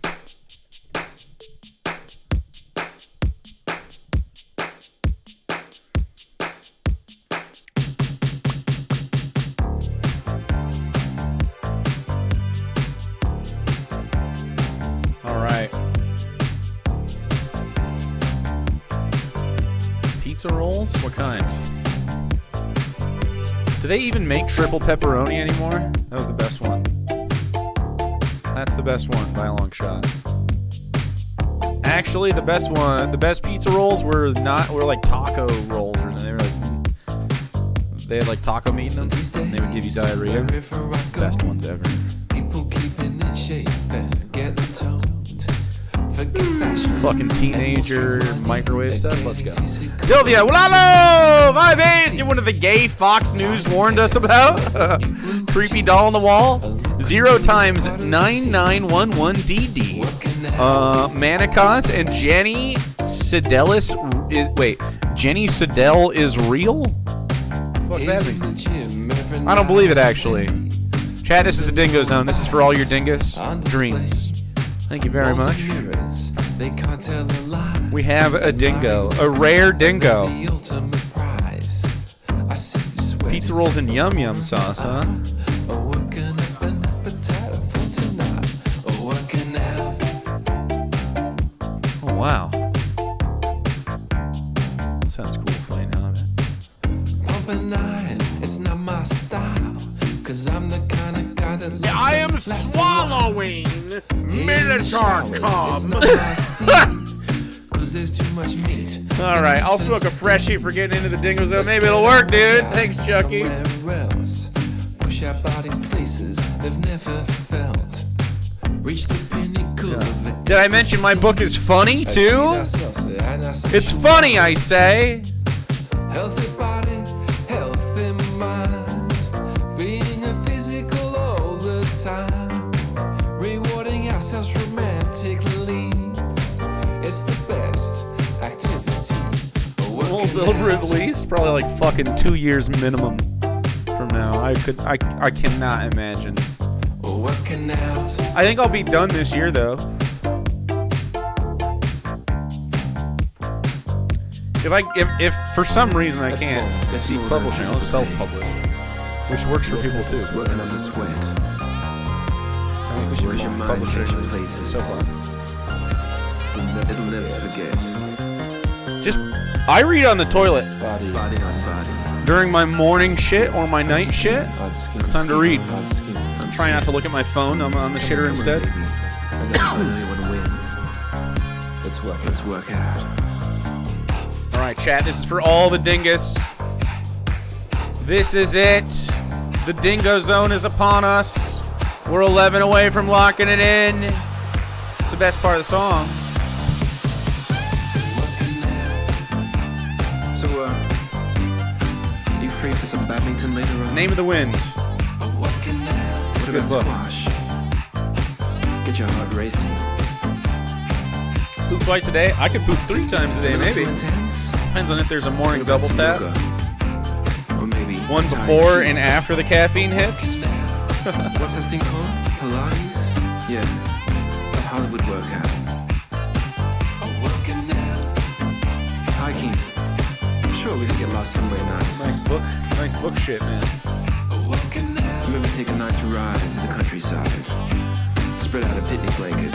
All right. Pizza rolls? What kind? Do they even make triple pepperoni anymore? That was the best one. That's the best one by a long shot. Actually, the best pizza rolls were like taco rolls or something. They had like taco meat in them, and they would give you diarrhea. Best ones ever. Fucking teenager microwave stuff. Let's go. Dilvia, Walalo! 5 A's! You're one of the gay Fox News warned us about. Creepy doll on the wall. 0 times 9911DD. Manicos and Jenny Sedelis. Jenny Sedell is real? What's that mean? I don't believe it, actually. Chat, this is the Dingo Zone. This is for all your dingus dreams. Thank you very much. We have a dingo, a rare dingo. Pizza rolls and yum yum sauce, huh? Oh wow. That sounds cool playing out of it. It's not my style, 'cause I'm the kind of guy that I am swallowing Minotaur cum. All right, I'll smoke a freshie for getting into the dingo zone. Maybe it'll work, dude. Thanks, Chucky. Push our bodies places they've never felt. Reach the pinnacle of it. Did I mention my book is funny too? It's funny, I say. Healthy body, healthy mind. Being a physical all the time. Rewarding ourselves romantically. It's the best activity. We'll build release probably like fucking 2 years minimum from now. I cannot imagine. Working out. I think I'll be done this year though. If for some reason I can't seek publishing, I'll self-publish, which works for people too. Push your mind to places. So far. It'll never forget. I read on the toilet Body on body. during my morning shit or my night shit. On skin, It's time to read. on skin, on Try not to look at my phone. I'm on the shitter instead. I know you want to win. Let's work out. All right, chat. This is for all the dingus. This is it. The dingo zone is upon us. We're 11 away from locking it in. It's the best part of the song. So, you free for some badminton later on? Name of the Wind. It's a good book. Squash. Get your heart racing. Poop twice a day. I could poop 3 times a day, maybe. Intense. Depends on if there's a morning double tap. Or maybe One before and after the caffeine hits. What's that thing called? Pilates? Yeah. A Hollywood workout. Hiking. I'm sure we could get lost somewhere nice. Nice book shit, man. Maybe take a nice ride to the countryside. Spread out a picnic blanket.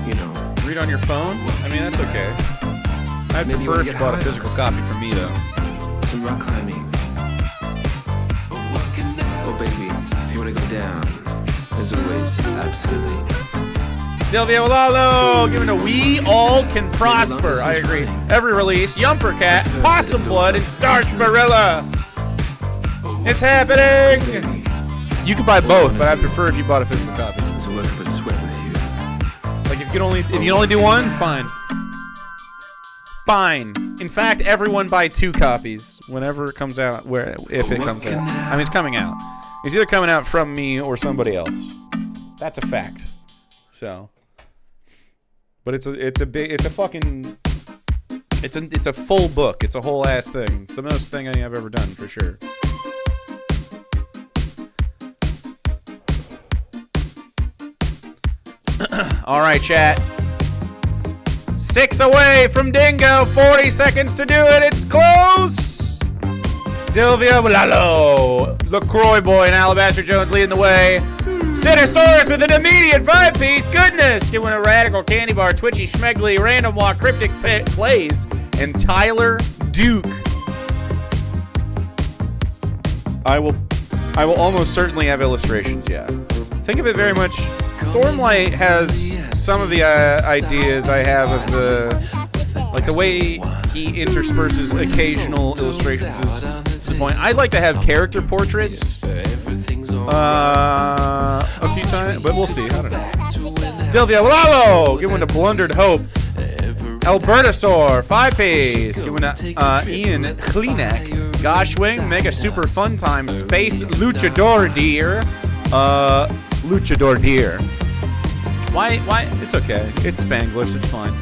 You know. Read on your phone? I mean, that's okay. I'd Maybe you prefer wanna if you get bought a high. physical copy from me, though. Some rock climbing. Oh, baby, if you want to go down, there's always absolutely. Delvio Lalo, giving a We All Can Prosper. I agree. Every release, Yumper Cat, Possum Blood, and Starshbarilla. It's happening! You could buy both, but I'd prefer if you bought a physical copy. It's a work of a sweat with you. Like, if you can only do one, fine. Fine. In fact, everyone buy 2 copies whenever it comes out, if it comes out. I mean, it's coming out. It's either coming out from me or somebody else. That's a fact. So, but it's a full book. It's a whole ass thing. It's the most thing I've ever done for sure. All right, chat. 6 away from Dingo. 40 seconds to do it. It's close. Dilvio Lalo. LaCroix Boy and Alabaster Jones leading the way. Citosaurus with an immediate 5-piece. Goodness. Giving a radical candy bar. Twitchy Schmegley. Random Walk. Cryptic Plays. And Tyler Duke. I will almost certainly have illustrations, yeah. Think of it very much. Stormlight has some of the ideas I have of the way he intersperses occasional illustrations is to the point. I'd like to have character portraits a few times, but we'll see. I don't know. Delvia Lalo, give one to Blundered Hope. Albertosaur, 5-piece. Give one to Ian Kleeneck. Goshwing, Mega Super Fun Time. Space Luchador Deer. Luchador Deer. Why? It's okay. It's Spanglish. It's fine.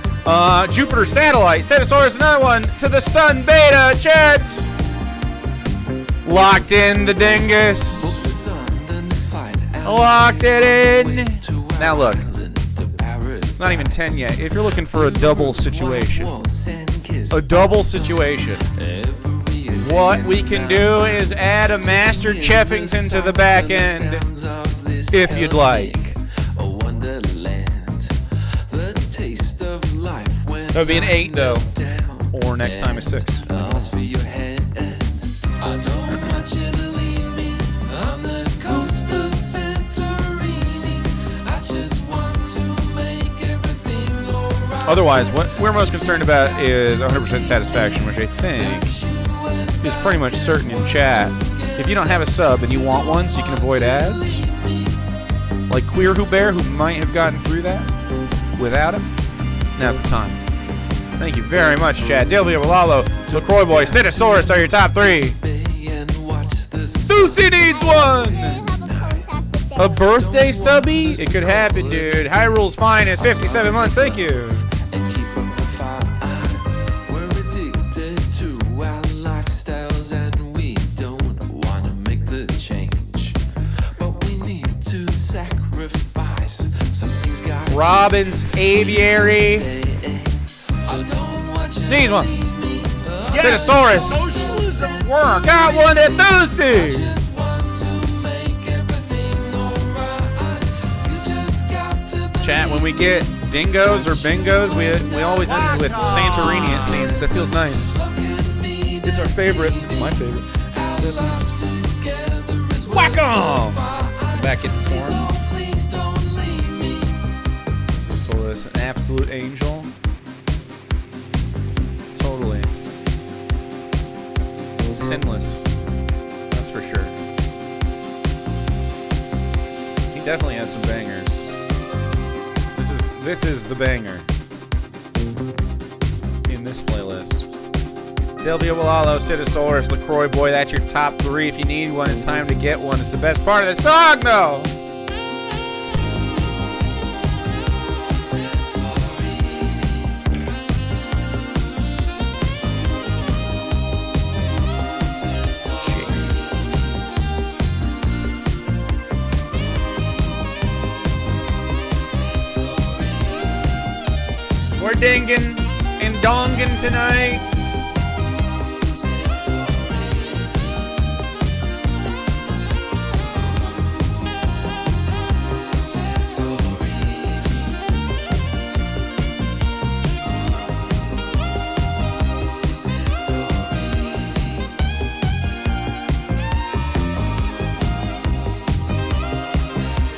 Jupiter Satellite. Cetosaurus, another one. To the Sun Beta. Jet. Locked in the dingus. Locked it in. Now look. It's not even 10 yet. If you're looking for a double situation. What we can do is add a Master Cheffington to the back end. If you'd like. That would be an 8, though. Or next time a 6. Otherwise, what we're most concerned about is 100% satisfaction, which I think is pretty much certain in chat. If you don't have a sub and you want one so you can avoid ads, like Queer Hubert, who might have gotten through that without him, now's the time. Thank you very much, chat. Delvia Lalo, LaCroix Boy, Citosaurus are your top 3. Lucy needs one! A birthday subby? It could happen, dude. Hyrule's Finest, 57 months. Thank you. Robbins Aviary. Needs one. Citosaurus. Got one at Thursday. Chat, when we get dingos or bingos, we always end with Santorini, it seems. That feels nice. It's our favorite. It's my favorite. Whack 'em! Back into form. Solace, an absolute angel. Totally. Sinless. That's for sure. He definitely has some bangers. This is the banger in this playlist. Delvio Balalo, Citisaurus, LaCroix Boy, that's your top 3. If you need one, it's time to get one. It's the best part of the song, though. We're dinging and donging tonight.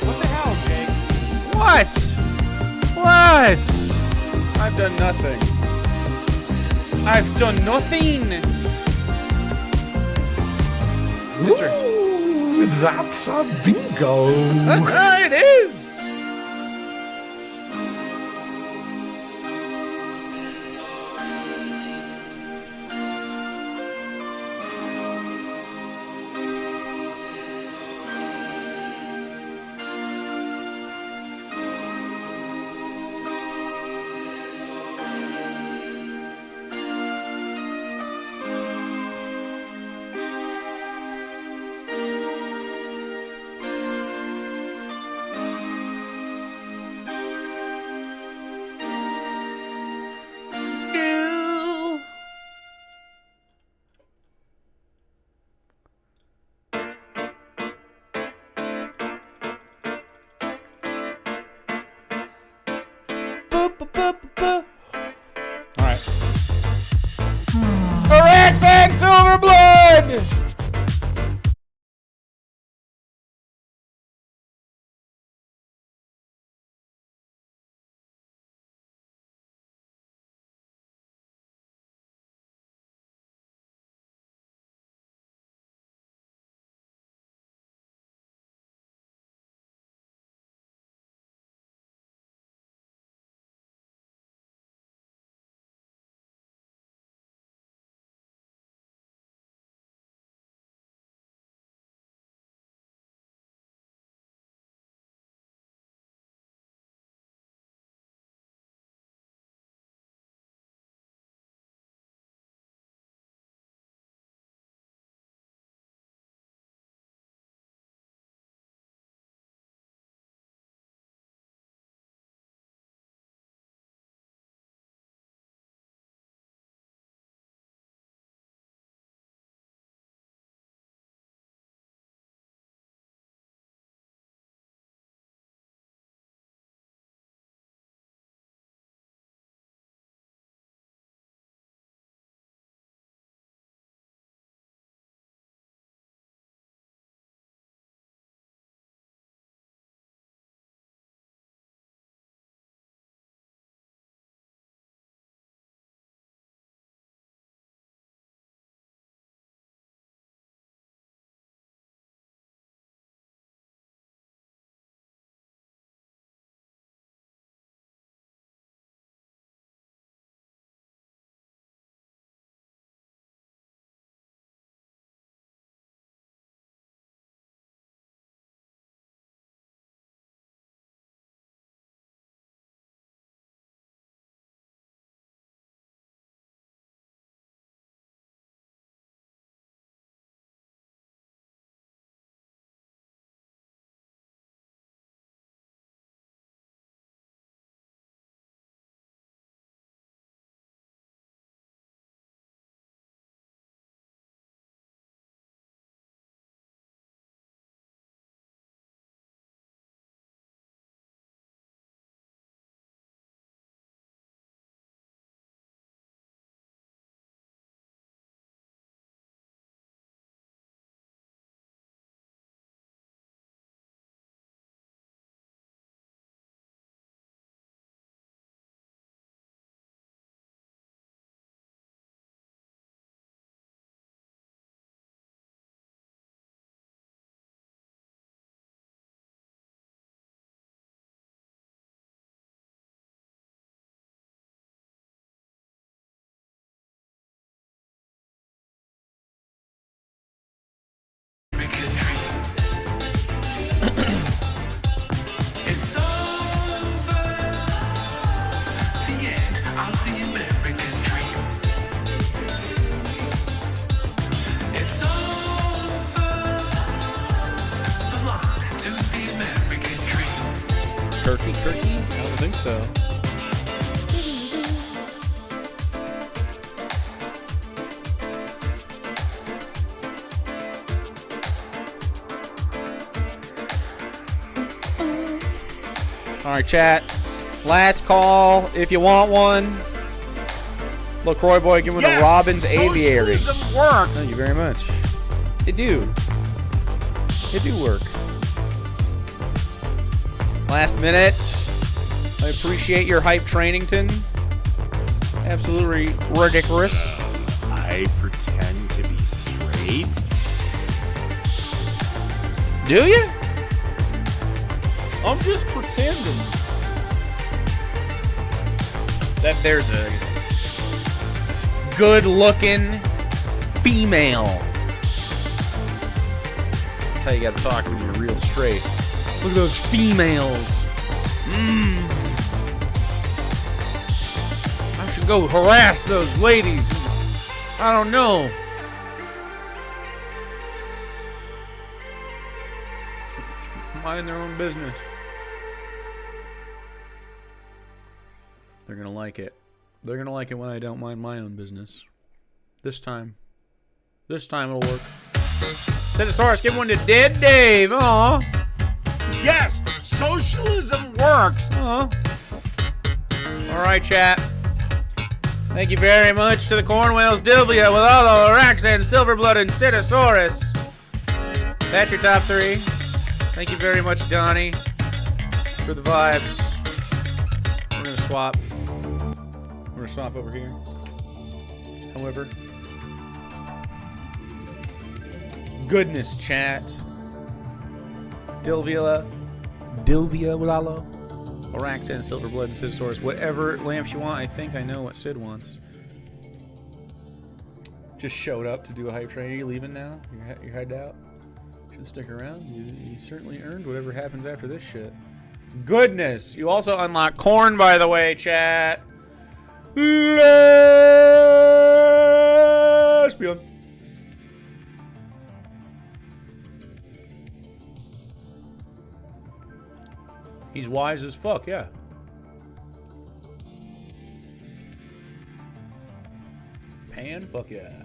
What the hell, Jake? What? What? I've done nothing. I've done nothing. Mister. Ooh, that's a bingo. It is. Alright. Rex and Silverblood! so. All right, chat. Last call if you want one. LaCroix boy, give me the Robbins Aviary. Socialism works. Thank you very much. It do. It do work. Last minute. I appreciate your hype, Trainington. Absolutely ridiculous. I pretend to be straight. Do you? I'm just pretending that there's a good-looking female. That's how you gotta talk when you're real straight. Look at those females. I should go harass those ladies. I don't know. Mind their own business. They're gonna like it. They're gonna like it when I don't mind my own business. This time it'll work. Tenosaurus, give one to Dead Dave. Aw. Yes, socialism works. Aw. All right, chat. Thank you very much to the Cornwhales, Dilvia, with all the Raxan, Silverblood, and Citosaurus. That's your top 3. Thank you very much, Donnie, for the vibes. We're gonna swap. We're gonna swap over here. However, goodness, chat. Dilvia, Lalo, Araxan, Silverblood, and Citosaurus. Whatever lamps you want. I think I know what Sid wants. Just showed up to do a hype train. Are you leaving now? You're headed out? Should stick around. You certainly earned whatever happens after this shit. Goodness. You also unlock corn, by the way, chat. Lesbian. He's wise as fuck, yeah. Pan? Fuck yeah.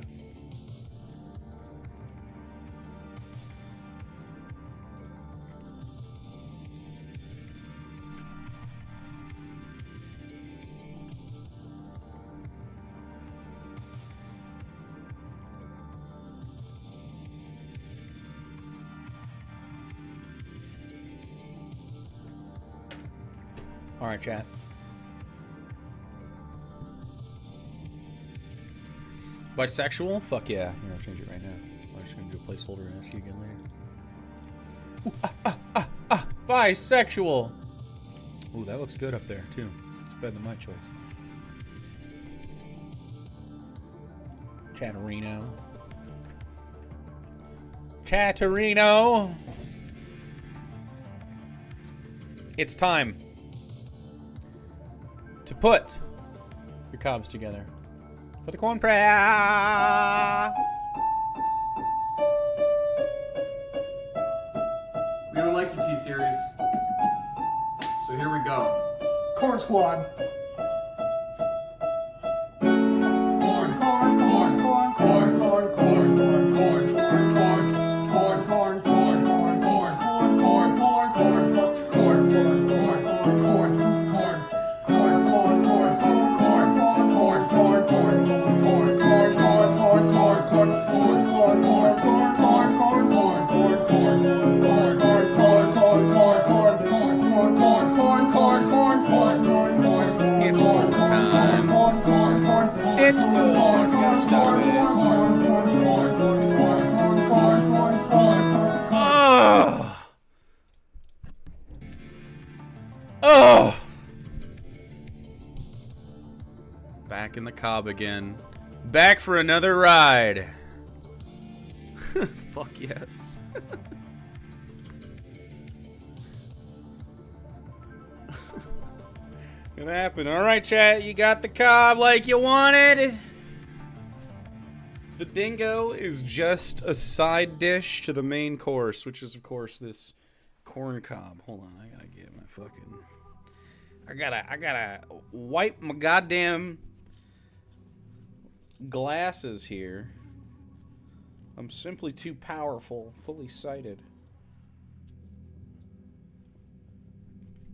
All right, chat. Bisexual? Fuck yeah. Here, I'll change it right now. I'm just going to do a placeholder and ask you again later. Ooh, bisexual. Ooh, that looks good up there, too. It's better than my choice. Chatterino. Chatterino. It's time to put your cobs together for the corn prayer. We don't like the T-Series. So here we go. Corn Squad. Corn, corn, corn, corn, corn, corn, corn, corn, corn, corn, corn, corn, corn, corn, corn, corn, corn, corn, corn, corn, It's corn time. It's corn. Stop it. Oh. Back in the cob again. Back for another ride. Fuck yes. Gonna happen. All right, chat. You got the cob like you wanted. The dingo is just a side dish to the main course, which is, of course, this corn cob. Hold on, I gotta get my fucking I gotta wipe my goddamn glasses here. I'm simply too powerful, fully sighted.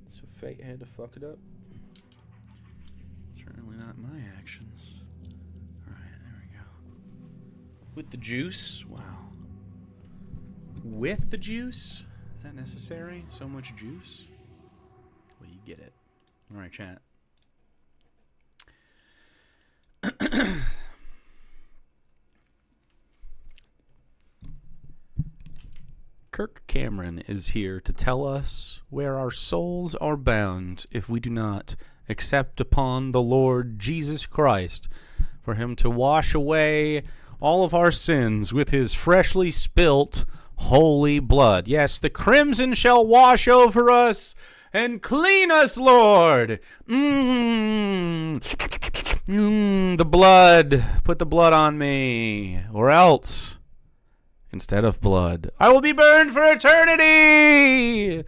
So fate had to fuck it up. Certainly not my actions. Alright, there we go. With the juice? Wow. With the juice? Is that necessary? So much juice? Well, you get it. Alright, chat. Kirk Cameron is here to tell us where our souls are bound if we do not accept upon the Lord Jesus Christ for him to wash away all of our sins with his freshly spilt holy blood. Yes, the crimson shall wash over us and clean us, Lord. The blood. Put the blood on me. Or else, instead of blood, I will be burned for eternity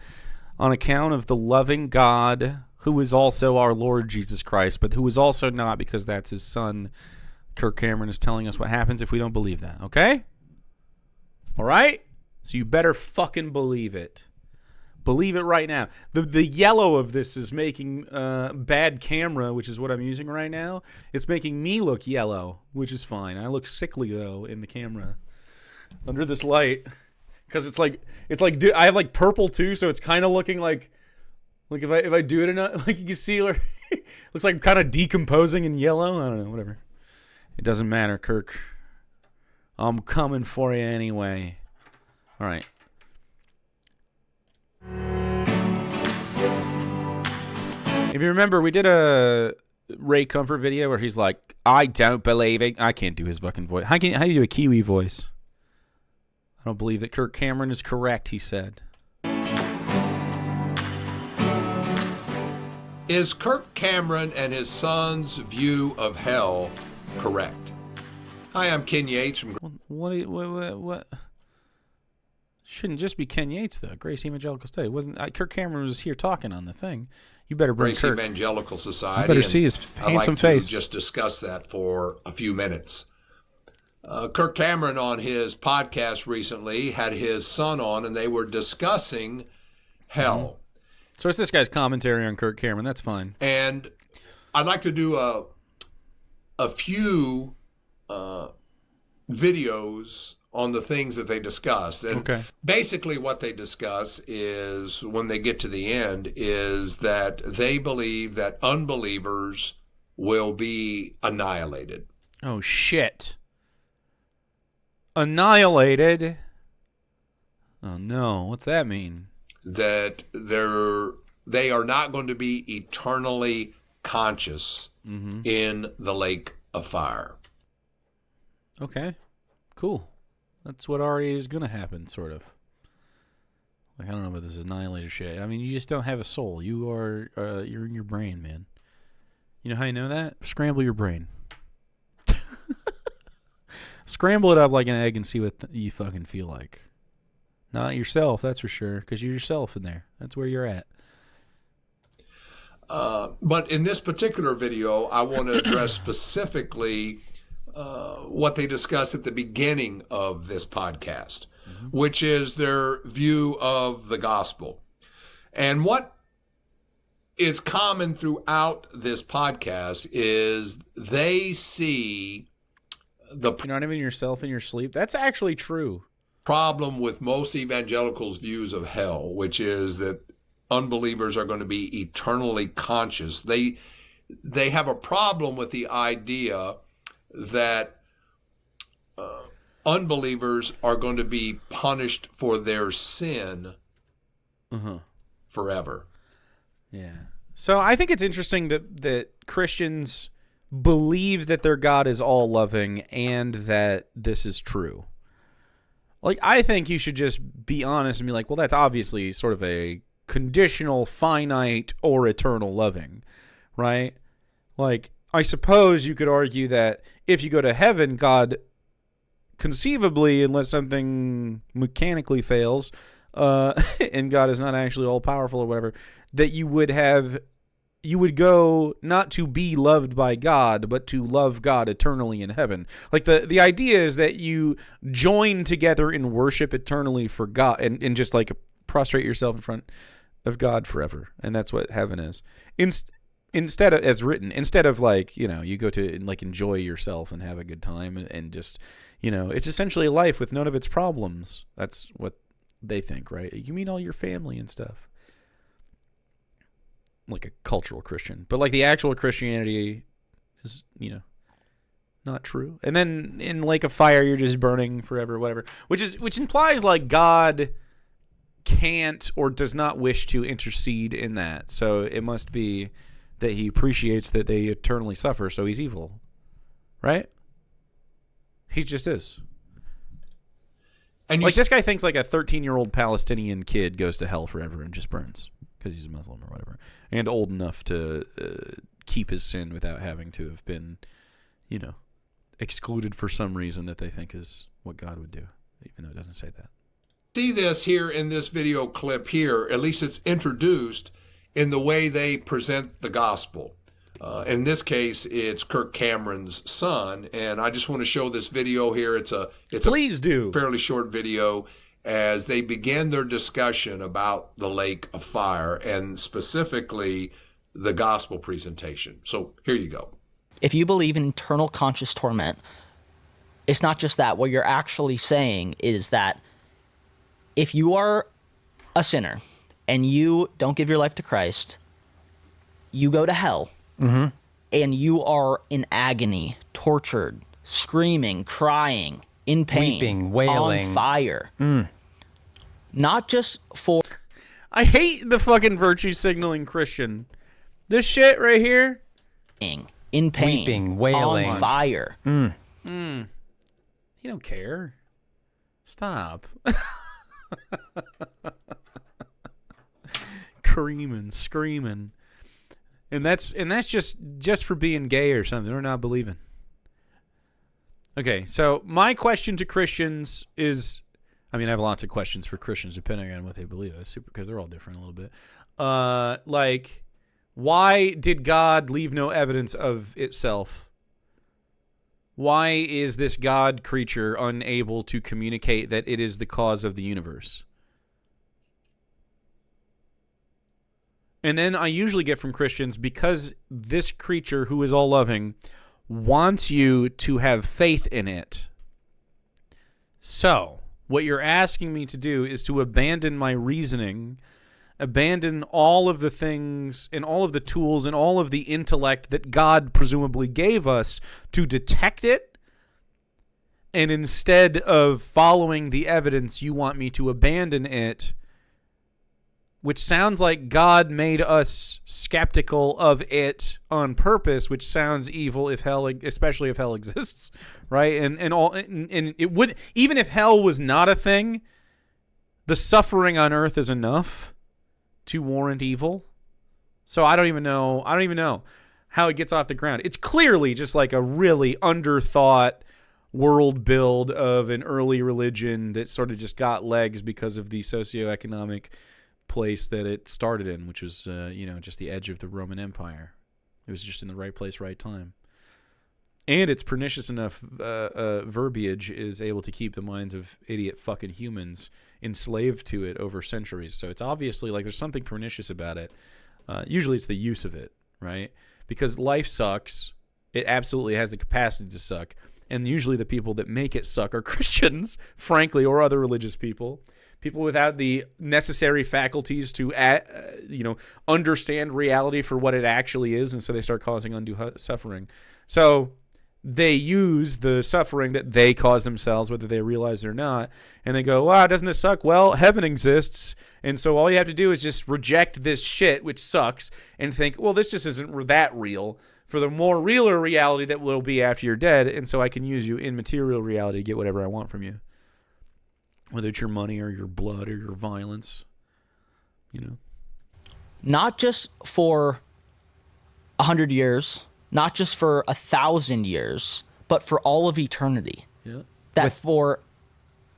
on account of the loving God who is also our Lord Jesus Christ, but who is also not, because that's his son. Kirk Cameron is telling us what happens if we don't believe that, okay? All right? So you better fucking believe it. Believe it right now. The yellow of this is making bad camera, which is what I'm using right now. It's making me look yellow, which is fine. I look sickly, though, in the camera under this light, because it's like dude, I have like purple too, so it's kind of looking like if I do it enough, like you can see, or looks like I'm kind of decomposing in yellow. I don't know, whatever. It doesn't matter, Kirk. I'm coming for you anyway. All right. If you remember, we did a Ray Comfort video where he's like, "I don't believe it." I can't do his fucking voice. How do you do a Kiwi voice? I don't believe that Kirk Cameron is correct, he said. Is Kirk Cameron and his son's view of hell correct? Hi, I'm Ken Yates from... What? Shouldn't just be Ken Yates, though. Grace Evangelical Study. Kirk Cameron was here talking on the thing. You better bring Grace Kirk. Evangelical Society. You better see his handsome face. I'd like to just discuss that for a few minutes. Kirk Cameron on his podcast recently had his son on, and they were discussing hell. Mm-hmm. So it's this guy's commentary on Kirk Cameron. That's fine. And I'd like to do a few videos on the things that they discussed. And basically what they discuss is, when they get to the end, is that they believe that unbelievers will be annihilated. Oh, shit. Annihilated? Oh, no. What's that mean? That they are not going to be eternally conscious in the lake of fire. Okay. Cool. That's what already is going to happen, sort of. Like, I don't know about this annihilated shit. I mean, you just don't have a soul. You're in your brain, man. You know how you know that? Scramble your brain. Scramble it up like an egg and see what you fucking feel like. Not yourself, that's for sure, because you're yourself in there. That's where you're at. But in this particular video, I want to address specifically what they discussed at the beginning of this podcast, which is their view of the gospel. And what is common throughout this podcast is they see the... You're not even yourself in your sleep? That's actually true. Problem with most evangelicals' views of hell, which is that unbelievers are going to be eternally conscious. They have a problem with the idea that unbelievers are going to be punished for their sin forever. Yeah. So I think it's interesting that Christians believe that their God is all loving and that this is true. Like, I think you should just be honest and be like, well, that's obviously sort of a conditional, finite, or eternal loving, right? Like, I suppose you could argue that if you go to heaven, God conceivably, unless something mechanically fails, and God is not actually all-powerful or whatever, that you would have you would go not to be loved by God, but to love God eternally in heaven. Like the idea is that you join together in worship eternally for God and just like prostrate yourself in front of God forever. And that's what heaven is. Instead of, as written, instead of like, you go to like enjoy yourself and have a good time and just, it's essentially a life with none of its problems. That's what they think, right? You meet all your family and stuff. Like a cultural Christian, but like the actual Christianity is, not true. And then in lake of fire, you're just burning forever, whatever, which implies like God can't or does not wish to intercede in that. So it must be that he appreciates that they eternally suffer. So he's evil, right? He just is. And like this guy thinks like a 13-year-old Palestinian kid goes to hell forever and just burns because he's a Muslim or whatever, and old enough to keep his sin without having to have been, excluded for some reason that they think is what God would do, even though it doesn't say that. See this here in this video clip here, at least it's introduced in the way they present the gospel. In this case, it's Kirk Cameron's son, and I just want to show this video here. It's a fairly short video as they begin their discussion about the lake of fire and specifically the gospel presentation. So here you go. If you believe in eternal conscious torment, it's not just that. What you're actually saying is that if you are a sinner and you don't give your life to Christ, you go to hell. Mm-hmm. And you are in agony, tortured, screaming, crying, in pain, weeping, wailing, on fire. Not just for... I hate the fucking virtue signaling Christian. This shit right here. In pain, weeping, wailing, on fire. You don't care. Stop. Screaming. And that's just for being gay or something. They're not believing. Okay, so my question to Christians is, I mean, I have lots of questions for Christians depending on what they believe. That's super because they're all different a little bit. Like, why did God leave no evidence of itself? Why is this God creature unable to communicate that it is the cause of the universe? And then I usually get from Christians, because this creature who is all loving wants you to have faith in it. So, what you're asking me to do is to abandon my reasoning, abandon all of the things and all of the tools and all of the intellect that God presumably gave us to detect it. And instead of following the evidence, you want me to abandon it, which sounds like God made us skeptical of it on purpose, which sounds evil if hell, especially if hell exists, right? And it would, even if hell was not a thing, the suffering on earth is enough to warrant evil. So I don't even know how it gets off the ground. It's clearly just like a really underthought world build of an early religion that sort of just got legs because of the socioeconomic place that it started in, which was just the edge of the Roman Empire. It was just in the right place, right time. And its pernicious enough verbiage is able to keep the minds of idiot fucking humans enslaved to it over centuries. So it's obviously like there's something pernicious about it. Usually it's the use of it, right? Because life sucks. It absolutely has the capacity to suck. And usually the people that make it suck are Christians, frankly, or other religious people. People without the necessary faculties to, understand reality for what it actually is, and so they start causing undue suffering. So they use the suffering that they cause themselves, whether they realize it or not, and they go, wow, doesn't this suck? Well, heaven exists, and so all you have to do is just reject this shit, which sucks, and think, well, this just isn't that real, for the more realer reality that will be after you're dead, and so I can use you in material reality to get whatever I want from you. Whether it's your money or your blood or your violence, Not just for 100 years, not just for 1,000 years, but for all of eternity. Yeah. That for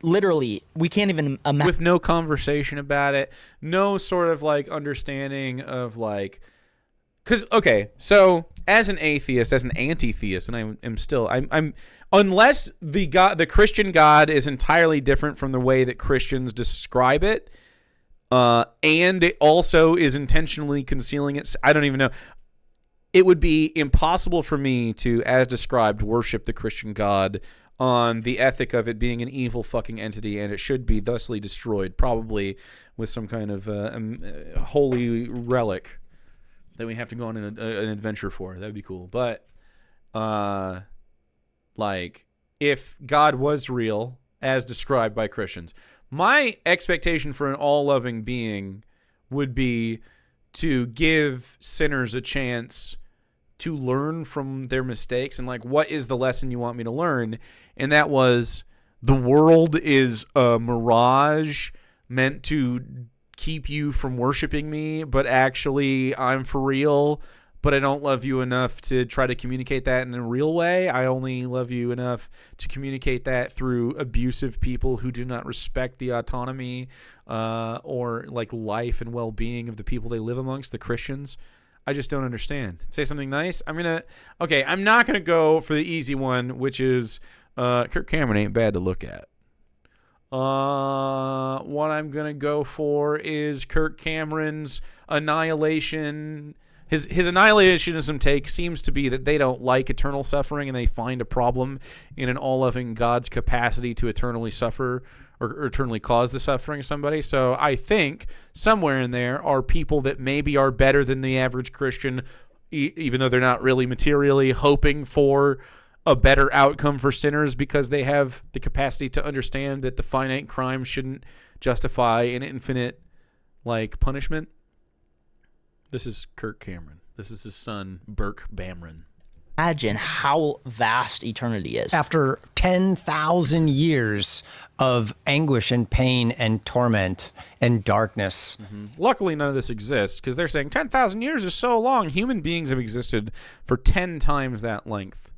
literally, we can't even imagine. With no conversation about it, no sort of like understanding of like, Because okay, so as an atheist, as an anti-theist, and I'm unless the Christian God is entirely different from the way that Christians describe it, and it also is intentionally concealing it. I don't even know. It would be impossible for me to, as described, worship the Christian God on the ethic of it being an evil fucking entity, and it should be thusly destroyed, probably with some kind of holy relic that we have to go on an adventure for. That'd be cool. But, like, if God was real, as described by Christians, my expectation for an all-loving being would be to give sinners a chance to learn from their mistakes. And, like, what is the lesson you want me to learn? And that was, the world is a mirage meant to keep you from worshiping me, but actually I'm for real, but I don't love you enough to try to communicate that in a real way. I only love you enough to communicate that through abusive people who do not respect the autonomy or like life and well-being of the people they live amongst, the Christians. I just don't understand. Say something nice. I'm not gonna go for the easy one, which is Kirk Cameron ain't bad to look at. What I'm gonna go for is Kirk Cameron's annihilation. His annihilationism take seems to be that they don't like eternal suffering, and they find a problem in an all-loving God's capacity to eternally suffer or eternally cause the suffering of somebody. So I think somewhere in there are people that maybe are better than the average Christian, even though they're not really materially hoping for a better outcome for sinners, because they have the capacity to understand that the finite crime shouldn't justify an infinite, like, punishment. This is Kirk Cameron. This is his son, Burke Bamron. Imagine how vast eternity is. After 10,000 years of anguish and pain and torment and darkness. Luckily, none of this exists, because they're saying 10,000 years is so long. Human beings have existed for 10 times that length.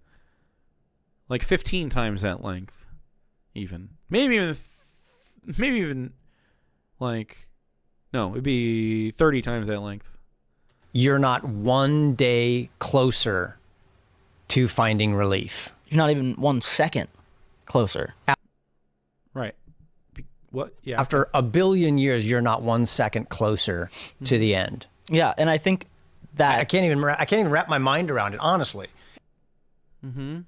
Like 15 times that length, even. Maybe even, like, no, it'd be 30 times that length. You're not one day closer to finding relief. You're not even 1 second closer. Right. What? Yeah. After a billion years, you're not 1 second closer to the end. Yeah, and I think that I can't even wrap my mind around it, honestly. Mm-hmm.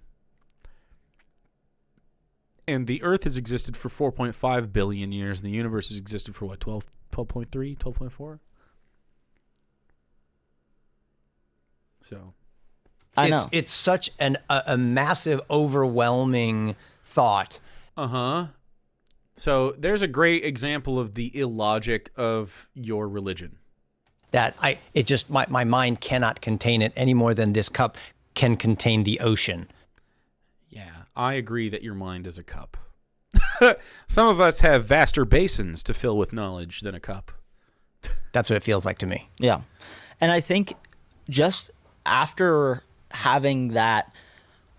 And the Earth has existed for 4.5 billion years, and the universe has existed for what, 12.3, 12.4? So, I know. It's such a massive, overwhelming thought. Uh-huh. So there's a great example of the illogic of your religion. That my mind cannot contain it any more than this cup can contain the ocean. Yeah, I agree that your mind is a cup. Some of us have vaster basins to fill with knowledge than a cup. That's what it feels like to me. Yeah. And I think just after having that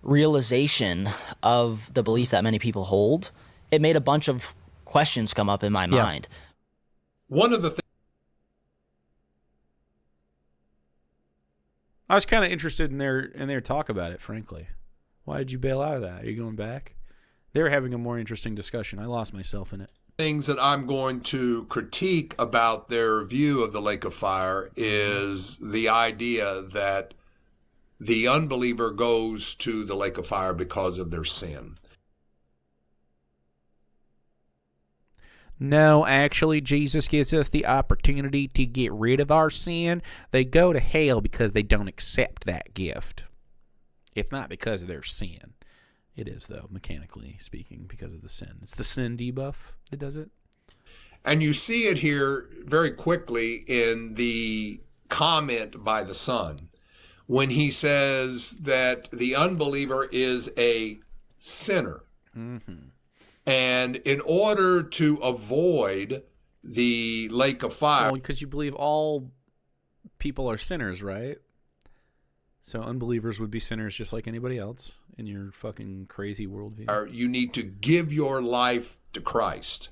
realization of the belief that many people hold, it made a bunch of questions come up in my mind. One of the things I was kind of interested in their talk about it, frankly. Why did you bail out of that? Are you going back? They were having a more interesting discussion. I lost myself in it. things that I'm going to critique about their view of the lake of fire is the idea that the unbeliever goes to the lake of fire because of their sin. No, actually, Jesus gives us the opportunity to get rid of our sin. They go to hell because they don't accept that gift. It's not because of their sin. It is, though, mechanically speaking, because of the sin. It's the sin debuff that does it. And you see it here very quickly in the comment by the Son when he says that the unbeliever is a sinner. Mm-hmm. And in order to avoid the lake of fire... Well, because you believe all people are sinners, right? So unbelievers would be sinners just like anybody else in your fucking crazy worldview. You need to give your life to Christ.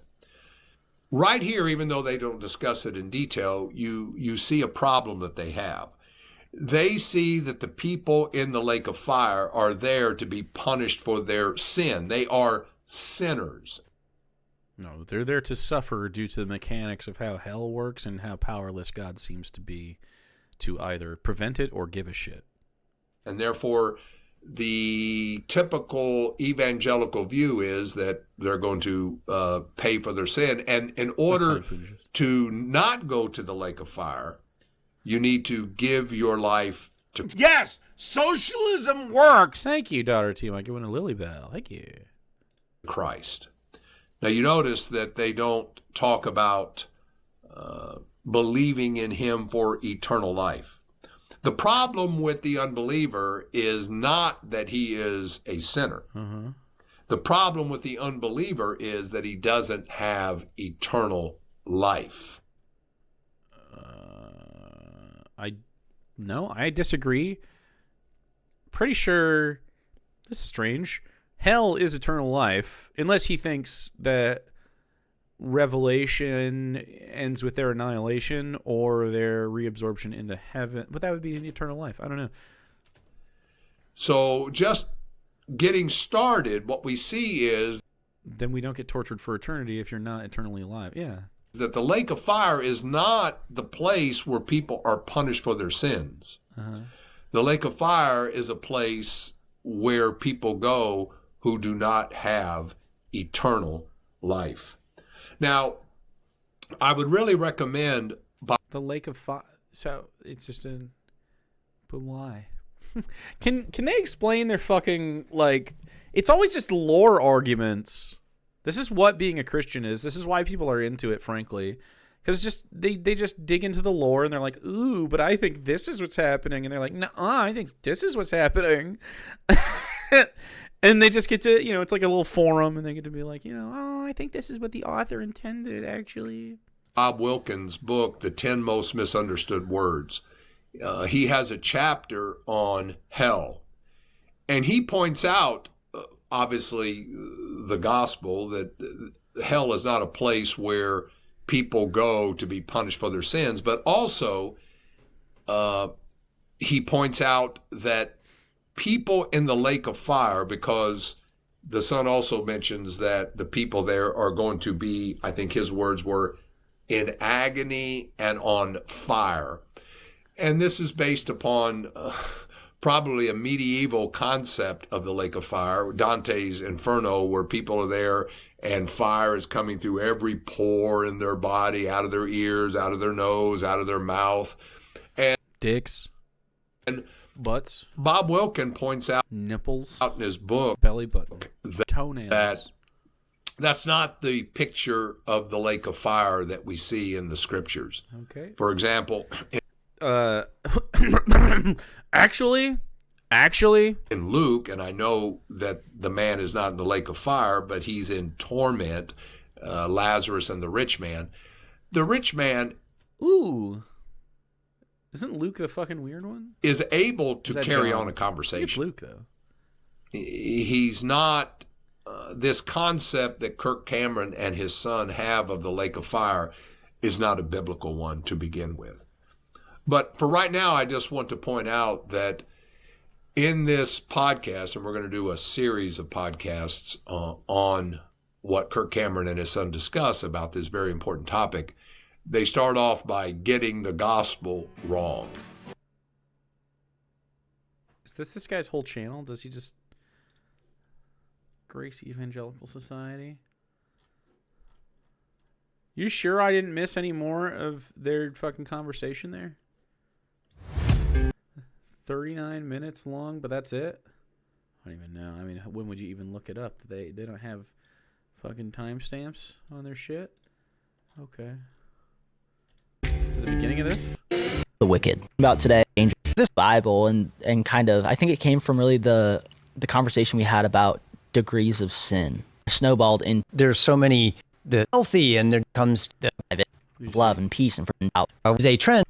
Right here, even though they don't discuss it in detail, you see a problem that they have. They see that the people in the lake of fire are there to be punished for their sin. They are sinners. No, they're there to suffer due to the mechanics of how hell works and how powerless God seems to be to either prevent it or give a shit. And therefore, the typical evangelical view is that they're going to pay for their sin. And in order to not go to the lake of fire, you need to give your life to Yes, socialism works. Thank you, daughter team. I give one a Lily Bell. Thank you. Christ. Now, you notice that they don't talk about believing in him for eternal life. The problem with the unbeliever is not that he is a sinner. Mm-hmm. The problem with the unbeliever is that he doesn't have eternal life. I disagree. Pretty sure this is strange. Hell is eternal life, unless he thinks that Revelation ends with their annihilation or their reabsorption into heaven. But that would be an eternal life. I don't know. So just getting started, what we see is then we don't get tortured for eternity if you're not eternally alive. Yeah. That the lake of fire is not the place where people are punished for their sins. Uh-huh. The lake of fire is a place where people go who do not have eternal life. Now, I would really recommend the lake of fire. So it's just a. But why? Can they explain their fucking like? It's always just lore arguments. This is what being a Christian is. This is why people are into it, frankly. Because just they just dig into the lore and they're like, ooh, but I think this is what's happening. And they're like, no, I think this is what's happening. And they just get to, it's like a little forum and they get to be like, oh, I think this is what the author intended, actually. Bob Wilkins' book, The 10 Most Misunderstood Words. He has a chapter on hell. And he points out, obviously, the gospel, that hell is not a place where people go to be punished for their sins, but also he points out that people in the lake of fire, because the Son also mentions that the people there are going to be, I think his words were, in agony and on fire. And this is based upon probably a medieval concept of the lake of fire, Dante's Inferno, where people are there and fire is coming through every pore in their body, out of their ears, out of their nose, out of their mouth. And dicks. And butts. Bob Wilkin points out nipples out in his book, belly button, toenails. That's not the picture of the lake of fire that we see in the scriptures. Okay. For example, actually, in Luke, and I know that the man is not in the lake of fire, but he's in torment, Lazarus and the rich man. The rich man, isn't Luke the fucking weird one? Is able to carry John? on a conversation. It's Luke, though. He's not this concept that Kirk Cameron and his son have of the lake of fire is not a biblical one to begin with. But for right now, I just want to point out that in this podcast, and we're going to do a series of podcasts on what Kirk Cameron and his son discuss about this very important topic, they start off by getting the gospel wrong. Is this guy's whole channel? Does he just Grace Evangelical Society? You sure I didn't miss any more of their fucking conversation there? 39 minutes long, but that's it? I don't even know. I mean, when would you even look it up? They don't have fucking timestamps on their shit? Okay. Is it the beginning of this? The wicked. About today, this Bible, and kind of, I think it came from really the conversation we had about degrees of sin. Snowballed in. There's so many, the healthy, and there comes the love and peace and out. It was a trend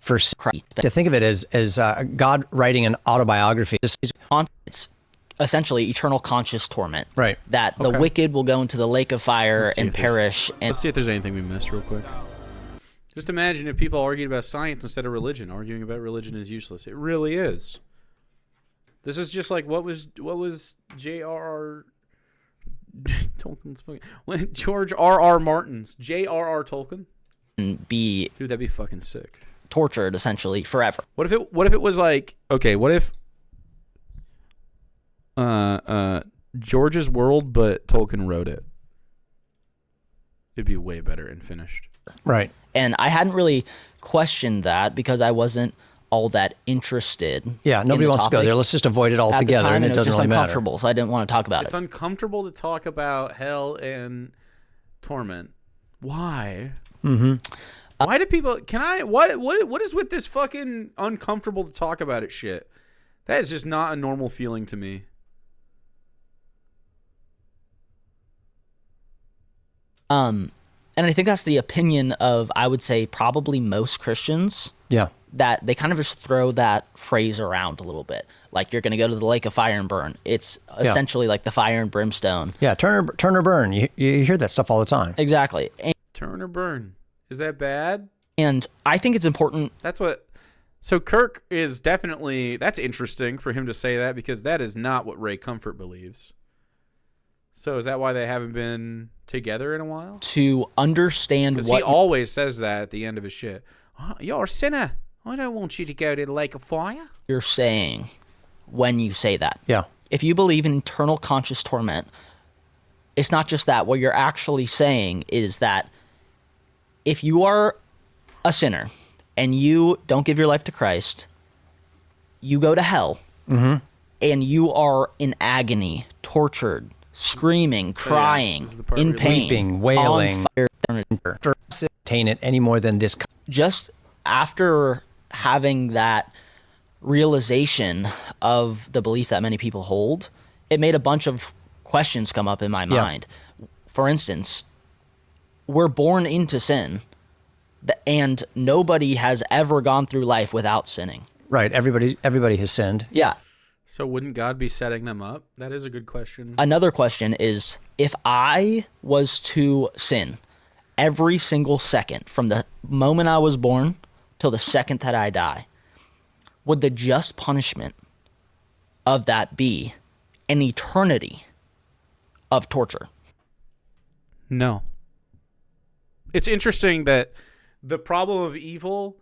for Christ. To think of it as God writing an autobiography. It's essentially eternal conscious torment. Right. That the wicked will go into the lake of fire and perish. And let's see if there's anything we missed real quick. Just imagine if people argued about science instead of religion. Arguing about religion is useless. It really is. This is just like what was J.R.R. Tolkien's fucking George R.R. Martin's J.R.R. Tolkien. Be Dude, that'd be fucking sick. tortured essentially forever. What if it was like, okay, what if George's World, but Tolkien wrote it? It'd be way better and finished. Right. And I hadn't really questioned that because I wasn't all that interested. Yeah, nobody wants to go there. Let's just avoid it At the altogether, time, and it was doesn't just really matter. uncomfortable, so I didn't want to talk about It's it. uncomfortable to talk about hell and torment. Why? Mm-hmm. Why do people? What is with this fucking uncomfortable to talk about it shit? That is just not a normal feeling to me. And I think that's the opinion of, I would say, probably most Christians. Yeah. That they kind of just throw that phrase around a little bit. Like, you're going to go to the lake of fire and burn. It's essentially like the fire and brimstone. Yeah, turn or burn. You hear that stuff all the time. Exactly. Turn or burn. Is that bad? And I think it's important. That's what. So Kirk is definitely. That's interesting for him to say that, because that is not what Ray Comfort believes. So is that why they haven't been together in a while? To understand what he always says that at the end of his shit. Oh, you're a sinner. I don't want you to go to the lake of fire. You're saying when you say that. Yeah. If you believe in eternal conscious torment, it's not just that. What you're actually saying is that if you are a sinner and you don't give your life to Christ, you go to hell, and you are in agony, tortured, screaming, crying, in pain, weeping, wailing, on fire. Attain it any more than this. Just after having that realization of the belief that many people hold, it made a bunch of questions come up in my mind. For instance, we're born into sin, and nobody has ever gone through life without sinning. Right. Everybody has sinned. Yeah. So wouldn't God be setting them up? That is a good question. Another question is, if I was to sin every single second from the moment I was born till the second that I die, would the just punishment of that be an eternity of torture? No. It's interesting that the problem of evil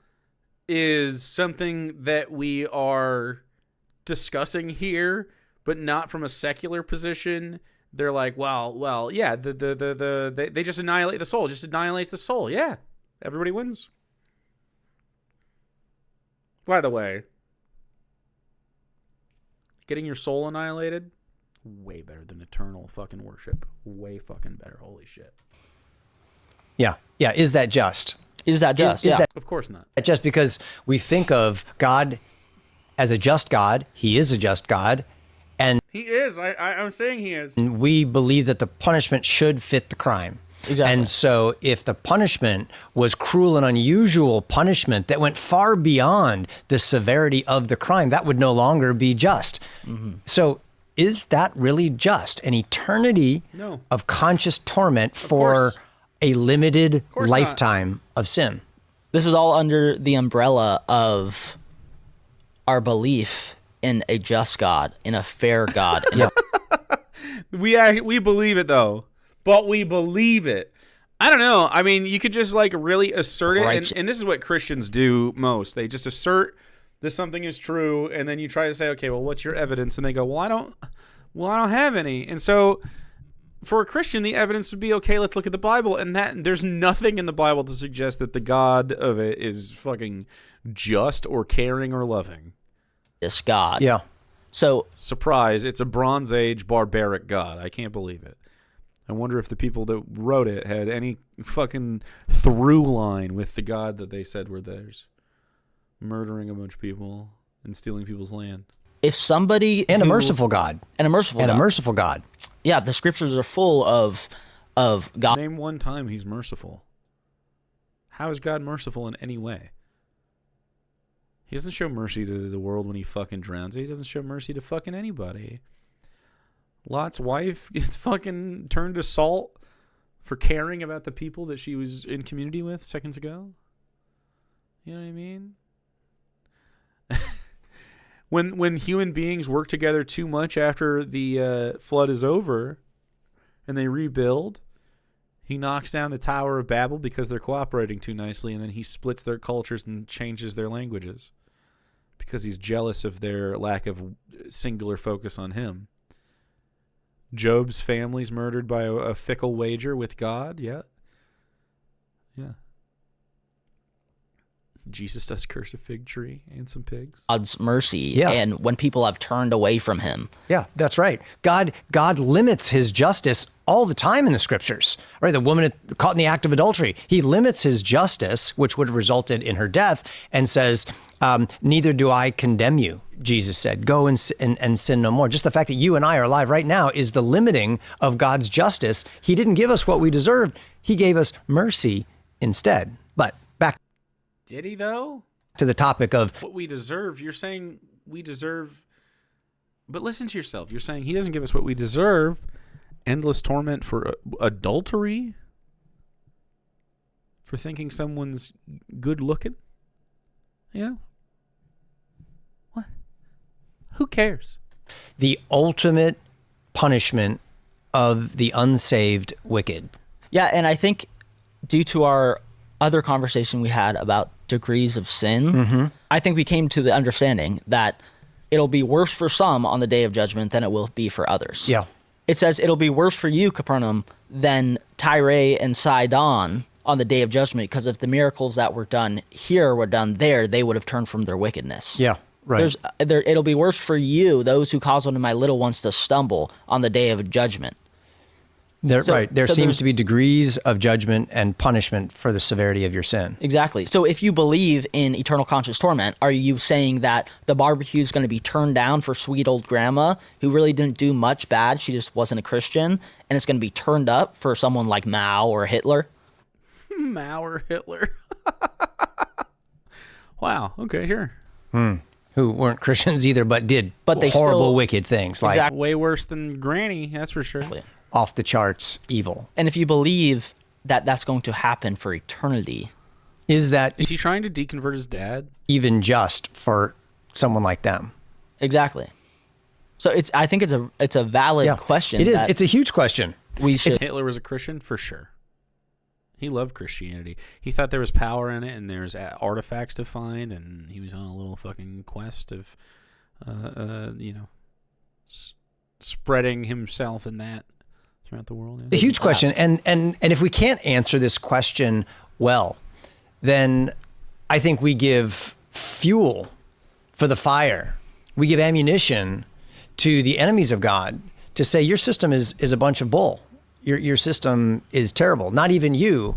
is something that we are discussing here, but not from a secular position. They're like, well, yeah, they just annihilate the soul. Just annihilates the soul. Yeah, everybody wins. By the way, getting your soul annihilated, way better than eternal fucking worship. Way fucking better. Holy shit. Yeah. Yeah. Is that just? Is that just? Is that Of course not. just because we think of God as a just God? He is a just God. And He is. I'm saying he is. we believe that the punishment should fit the crime. Exactly. And so if the punishment was cruel and unusual punishment that went far beyond the severity of the crime, that would no longer be just. So is that really just? An eternity No. of conscious torment for course. a limited course not. lifetime of sin? This is all under the umbrella of our belief in a just God, in a fair God. We believe it though, but we believe it. I don't know. I mean, you could just like really assert it, and this is what Christians do most. They just assert that something is true, and then you try to say, okay, well, what's your evidence? And they go, well, I don't have any. And so, for a Christian, the evidence would be, okay, let's look at the Bible, and there's nothing in the Bible to suggest that the God of it is fucking just or caring or loving. This God. Yeah. So Surprise, it's a Bronze Age barbaric God. I can't believe it. I wonder if the people that wrote it had any fucking through line with the God that they said were theirs. Murdering a bunch of people and stealing people's land. if somebody And a merciful God. And a merciful God. And a merciful God. Yeah, the scriptures are full of God. Name one time he's merciful. How is God merciful in any way? He doesn't show mercy to the world when he fucking drowns. He doesn't show mercy to fucking anybody. Lot's wife gets fucking turned to salt for caring about the people that she was in community with seconds ago. You know what I mean? When human beings work together too much after the flood is over and they rebuild, he knocks down the Tower of Babel because they're cooperating too nicely, and then he splits their cultures and changes their languages because he's jealous of their lack of singular focus on him. Job's family's murdered by a fickle wager with God. Yeah. Jesus does curse a fig tree and some pigs. God's mercy, Yeah. and when people have turned away from him. Yeah, that's right. God limits his justice all the time in the scriptures. Right, the woman caught in the act of adultery, he limits his justice, which would have resulted in her death, and says, "Neither do I condemn you." Jesus said, "Go and sin no more." Just the fact that you and I are alive right now is the limiting of God's justice. He didn't give us what we deserved; He gave us mercy instead. But back Did he, though? to the topic of What we deserve. You're saying we deserve... But listen to yourself. You're saying he doesn't give us what we deserve. Endless torment for adultery? For thinking someone's good looking? You know? What? Who cares? the ultimate punishment of the unsaved wicked. Yeah, and I think due to our other conversation we had about degrees of sin, I think we came to the understanding that it'll be worse for some on the day of judgment than it will be for others. Yeah. It says it'll be worse for you, Capernaum, than Tyre and Sidon on the day of judgment, because if the miracles that were done here were done there, they would have turned from their wickedness. Yeah, right. It'll be worse for you, those who cause one of my little ones to stumble on the day of judgment. There So seems to be degrees of judgment and punishment for the severity of your sin. Exactly. So if you believe in eternal conscious torment, are you saying that the barbecue is going to be turned down for sweet old grandma who really didn't do much bad? She just wasn't a Christian. And it's going to be turned up for someone like Mao or Hitler? Mao or Hitler. Wow. Okay, sure. Who weren't Christians either, but did they horrible, still- wicked things like Exactly. Way worse than Granny, that's for sure. off the charts evil. And if you believe that that's going to happen for eternity, Is that Is he trying to deconvert his dad? even just for someone like them? exactly. So I think it's a valid question. It is. that It's a huge question. we should. Hitler was a Christian? For sure. He loved Christianity. He thought there was power in it and there's artifacts to find, and he was on a little fucking quest of, spreading himself in that throughout the world. A huge question. And if we can't answer this question well, then I think we give fuel for the fire. We give ammunition to the enemies of God to say your system is a bunch of bull. Your system is terrible. Not even you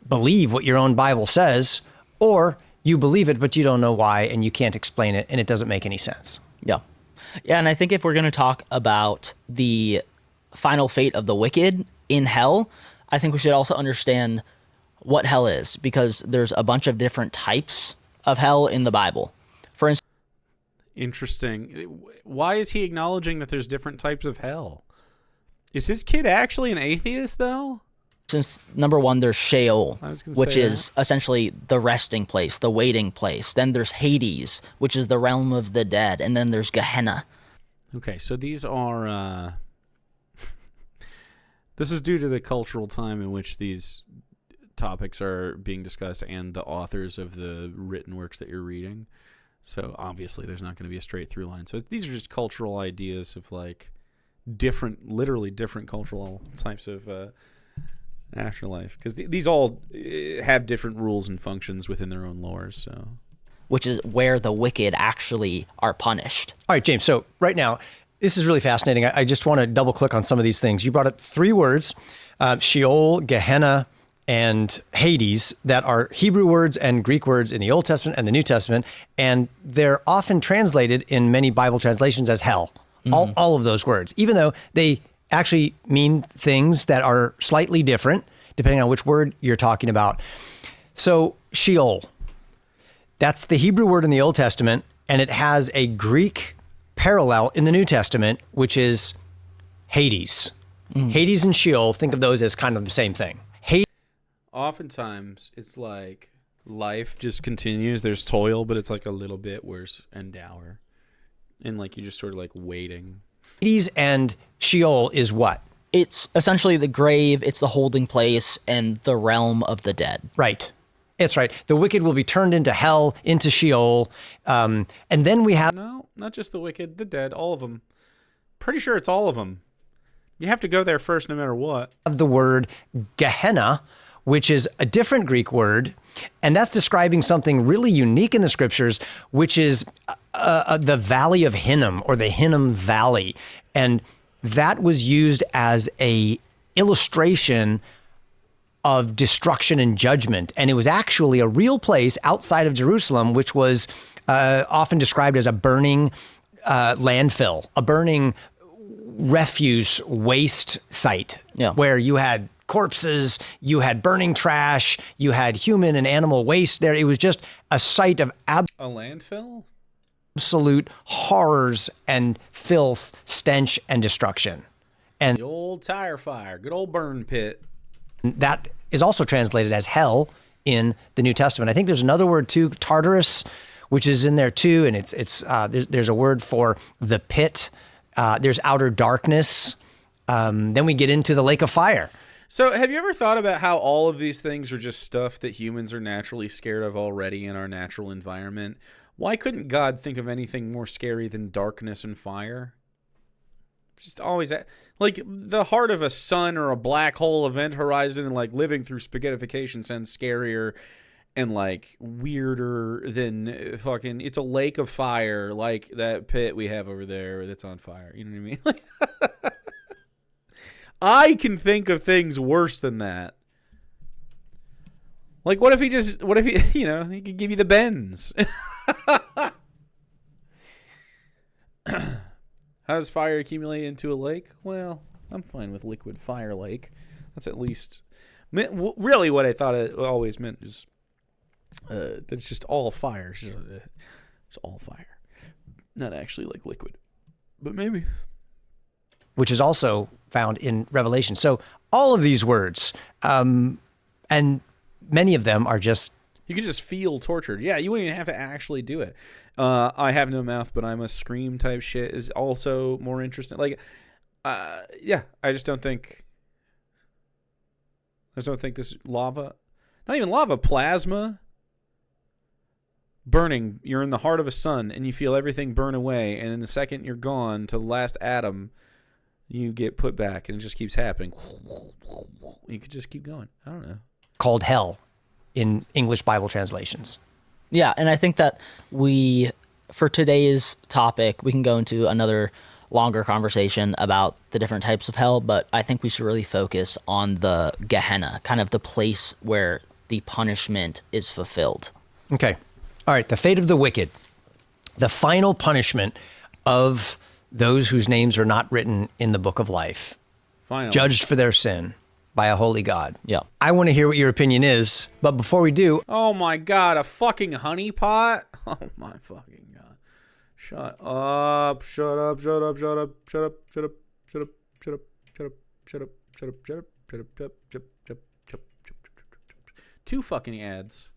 believe what your own Bible says, or you believe it, but you don't know why, and you can't explain it, and it doesn't make any sense. Yeah. Yeah, and I think if we're going to talk about the final fate of the wicked in hell, I think we should also understand what hell is, because there's a bunch of different types of hell in the Bible. For instance, Interesting. Why is he acknowledging that there's different types of hell? Is his kid actually an atheist, though? since number one, there's Sheol, I was gonna which say is essentially the resting place, the waiting place. Then there's Hades, which is the realm of the dead. And then there's Gehenna. Okay, so these are... this is due to the cultural time in which these topics are being discussed and the authors of the written works that you're reading. So obviously there's not going to be a straight through line. So these are just cultural ideas of like literally different cultural types of afterlife. Because these all have different rules and functions within their own lores. So, which is where the wicked actually are punished. All right, James. So right now, this is really fascinating. I just want to double click on some of these things. You brought up three words, Sheol, Gehenna, and Hades, that are Hebrew words and Greek words in the Old Testament and the New Testament, and they're often translated in many Bible translations as hell. All of those words, even though they actually mean things that are slightly different depending on which word you're talking about. So Sheol, that's the Hebrew word in the Old Testament, and it has a Greek parallel in the New Testament, which is Hades. Hades and Sheol, think of those as kind of the same thing. oftentimes it's like life just continues. There's toil, but it's like a little bit worse and dour. And like you're just sort of like waiting. Hades and Sheol is what? It's essentially the grave, it's the holding place, and the realm of the dead. Right. It's right. The wicked will be turned into hell, into Sheol. And then we have... No, not just the wicked, the dead, all of them. Pretty sure it's all of them. You have to go there first no matter what. The word Gehenna, which is a different Greek word, and that's describing something really unique in the scriptures, which is the Valley of Hinnom, or the Hinnom Valley. And that was used as a illustration of destruction and judgment. And it was actually a real place outside of Jerusalem, which was often described as a burning landfill, a burning refuse waste site, where you had corpses, you had burning trash, you had human and animal waste there. It was just a site of a landfill? Absolute horrors and filth, stench and destruction. And the old tire fire, good old burn pit. That is also translated as hell in the New Testament. I think there's another word too, Tartarus, which is in there too, and there's a word for the pit. There's outer darkness. Then we get into the lake of fire. So have you ever thought about how all of these things are just stuff that humans are naturally scared of already in our natural environment? Why couldn't God think of anything more scary than darkness and fire? Just always like the heart of a sun or a black hole event horizon, and like living through spaghettification sounds scarier and like weirder than fucking it's a lake of fire, like that pit we have over there that's on fire. You know what I mean? I can think of things worse than that. Like what if he he could give you the bends? How does fire accumulate into a lake? Well, I'm fine with liquid fire lake. That's at least really what I thought it always meant is that's just all fire. It's all fire. Not actually like liquid, but maybe. Which is also found in Revelation. So all of these words, and many of them are just... You can just feel tortured. Yeah, you wouldn't even have to actually do it. I have no mouth, but I must scream type shit is also more interesting. Like, yeah, I just don't think this lava, not even lava, plasma, burning. You're in the heart of a sun, and you feel everything burn away, and in the second you're gone to the last atom, you get put back, and it just keeps happening. You could just keep going. I don't know. Called hell in English Bible translations. Yeah, and I think that for today's topic, we can go into another longer conversation about the different types of hell, but I think we should really focus on the Gehenna, kind of the place where the punishment is fulfilled. Okay. All right, the fate of the wicked. The final punishment of those whose names are not written in the book of life. Finally. Judged for their sin by a holy God. Yeah. I want to hear what your opinion is, but before we do... Oh my God, a fucking honeypot? Oh my fucking God. Shut up, shut up, shut up, shut up, shut up, shut up, shut up, shut up, shut up, shut up, shut up, shut up, shut up, shut up, two fucking ads.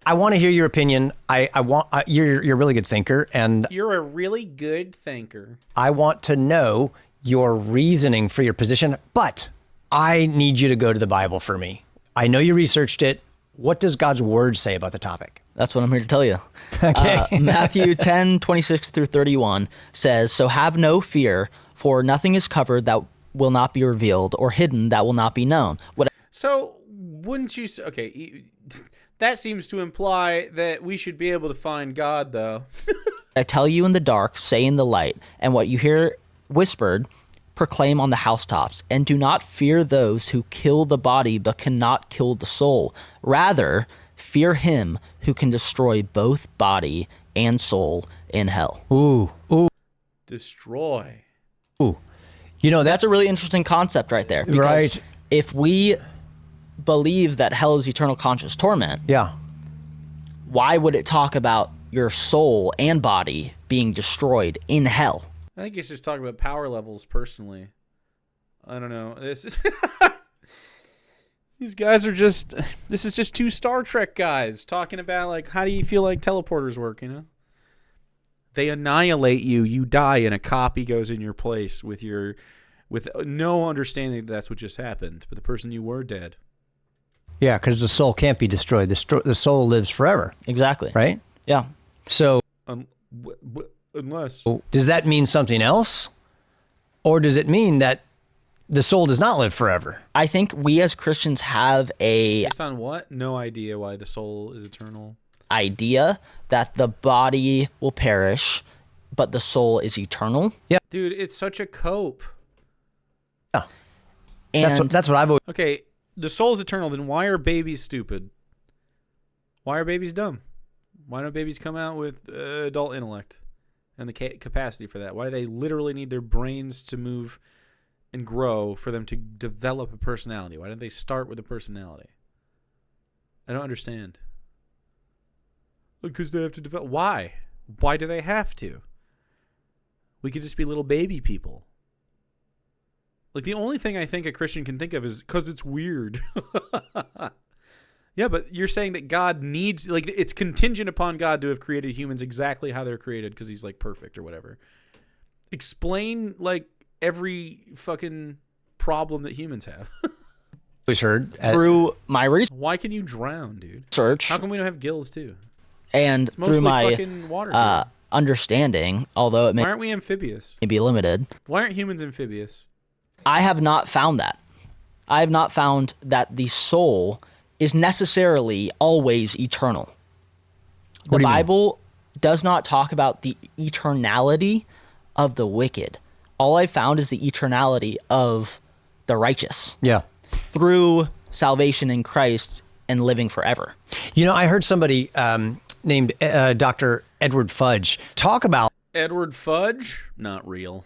I want to hear your opinion. You're a really good thinker, and you're a really good thinker. I want to know your reasoning for your position, but I need you to go to the Bible for me. I know you researched it. What does God's word say about the topic? That's what I'm here to tell you. Okay. Matthew 10:26-31 says, "So have no fear, for nothing is covered that will not be revealed, or hidden that will not be known." So wouldn't you... Okay, that seems to imply that we should be able to find God, though. I tell you in the dark, say in the light, and what you hear whispered, proclaim on the housetops, and do not fear those who kill the body but cannot kill the soul. Rather, fear him who can destroy both body and soul in hell. Ooh. Destroy. Ooh. You know, that's a really interesting concept right there. Because right. If we believe that hell is eternal conscious torment, yeah, why would it talk about your soul and body being destroyed in hell? I think it's just talking about power levels personally. I don't know. This These guys are just, this is just two Star Trek guys talking about, like, how do you feel like teleporters work, you know? They annihilate you, you die, and a copy goes in your place with no understanding that that's what just happened, but the person you were dead. Yeah, because the soul can't be destroyed. The soul lives forever. Exactly. Right? Yeah. So Unless. does that mean something else? Or does it mean that the soul does not live forever? I think we as Christians have a Based on what? No idea why the soul is eternal. idea that the body will perish, but the soul is eternal. Yeah. Dude, it's such a cope. Yeah. And That's what I've always... Okay, the soul is eternal, then why are babies stupid? Why are babies dumb? Why don't babies come out with adult intellect and the capacity for that? Why do they literally need their brains to move and grow for them to develop a personality? Why don't they start with a personality? I don't understand. Because they have to develop. Why? Why do they have to? We could just be little baby people. Like, the only thing I think a Christian can think of is because it's weird. Yeah, but you're saying that God needs, like, it's contingent upon God to have created humans exactly how they're created because he's, like, perfect or whatever. Explain, like, every fucking problem that humans have. always heard... through my Why can you drown, dude? research How come we don't have gills, too? and It's mostly through my fucking water. Dude. understanding, although it Why may aren't we amphibious? be limited, Why aren't humans amphibious? I have not found that. I have not found that the soul is necessarily always eternal. The What do you mean? Bible does not talk about the eternality of the wicked. All I found is the eternality of the righteous Yeah. through salvation in Christ and living forever. You know, I heard somebody named Dr. Edward Fudge talk about Edward Fudge? Not real.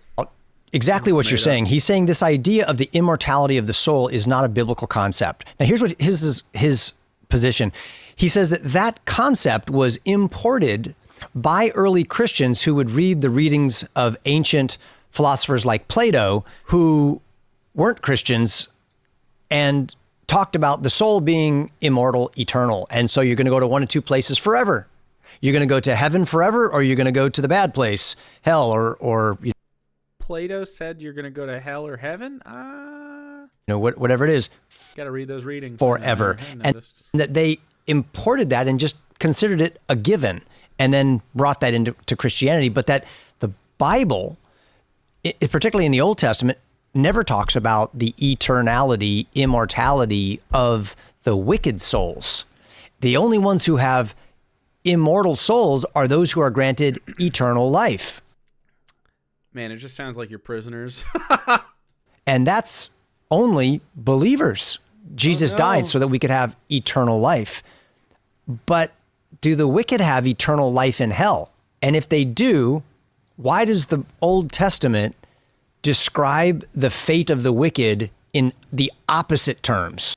exactly what you're made saying. He's saying this idea of the immortality of the soul is not a biblical concept. Now, here's what his position. He says that concept was imported by early Christians who would read the readings of ancient philosophers like Plato, who weren't Christians, and talked about the soul being immortal, eternal. And so you're going to go to one of two places forever. You're going to go to heaven forever, or you're going to go to the bad place, hell, or Plato said you're going to go to hell or heaven? whatever it is, Got to read those readings. forever. I And noticed. that they imported that and just considered it a given and then brought that into Christianity. But that the Bible, particularly in the Old Testament, never talks about the eternality, immortality of the wicked souls. The only ones who have immortal souls are those who are granted eternal life. Man, it just sounds like you're prisoners. And that's only believers. Jesus no. died so that we could have eternal life. But do the wicked have eternal life in hell? And if they do, why does the Old Testament describe the fate of the wicked in the opposite terms?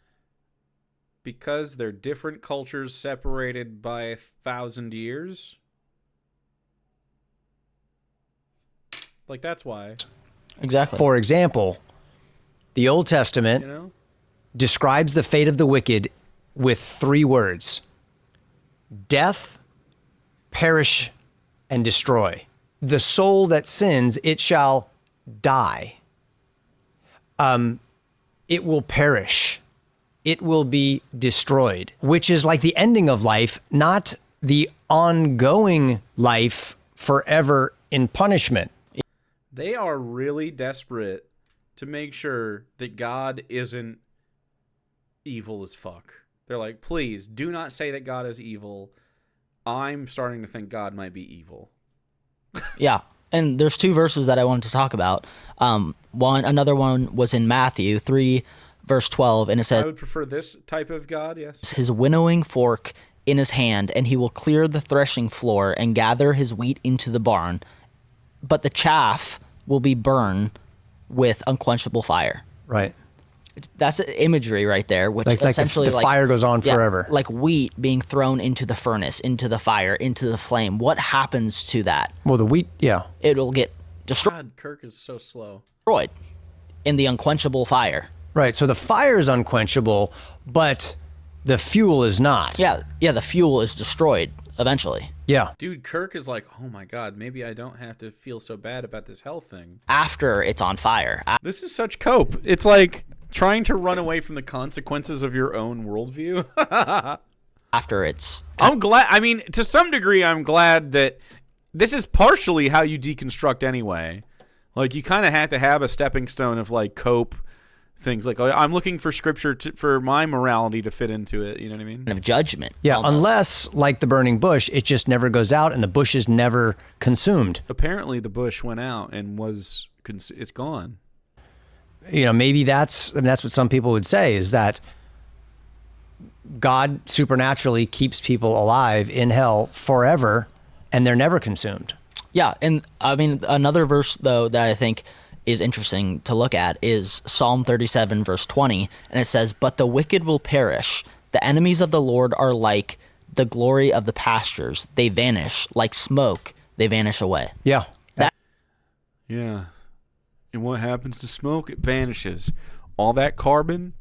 Because they're different cultures separated by 1,000 years. Like, that's why. Exactly. For example, the Old Testament You know? describes the fate of the wicked with 3 words: death, perish, and destroy. The soul that sins, it shall die. It will perish. It will be destroyed, which is like the ending of life, not the ongoing life forever in punishment. They are really desperate to make sure that God isn't evil as fuck. They're like, please do not say that God is evil. I'm starting to think God might be evil. Yeah. And there's 2 verses that I wanted to talk about. Another one was in Matthew 3, verse 12, and it says, I would prefer this type of God, yes. his winnowing fork in his hand, and he will clear the threshing floor and gather his wheat into the barn, but the chaff will be burned with unquenchable fire. Right. That's imagery right there, which Like essentially the fire goes on forever. Like wheat being thrown into the furnace, into the fire, into the flame. What happens to that? Well, the wheat, yeah. It'll get God, Kirk is so slow. destroyed in the unquenchable fire. Right. So the fire is unquenchable, but the fuel is not. Yeah, the fuel is destroyed eventually. Yeah. Dude, Kirk is like, oh my God, maybe I don't have to feel so bad about this hell thing. After it's on fire. This is such cope. It's like trying to run away from the consequences of your own worldview. After it's... I'm glad. I mean, to some degree, I'm glad that this is partially how you deconstruct anyway. Like, you kind of have to have a stepping stone of, like, cope things. Like, oh, I'm looking for scripture for my morality to fit into it. You know what I mean? Of judgment. Yeah, almost. unless, like the burning bush, it just never goes out and the bush is never consumed. Apparently, the bush went out and it's gone. You know, maybe that's what some people would say, is that God supernaturally keeps people alive in hell forever and they're never consumed. Yeah, and I mean, another verse, though, that I think is interesting to look at is Psalm 37, verse 20, and it says, "But the wicked will perish. The enemies of the Lord are like the glory of the pastures. They vanish. Like smoke, they vanish away." Yeah. Yeah. And what happens to smoke? It vanishes. All that carbon,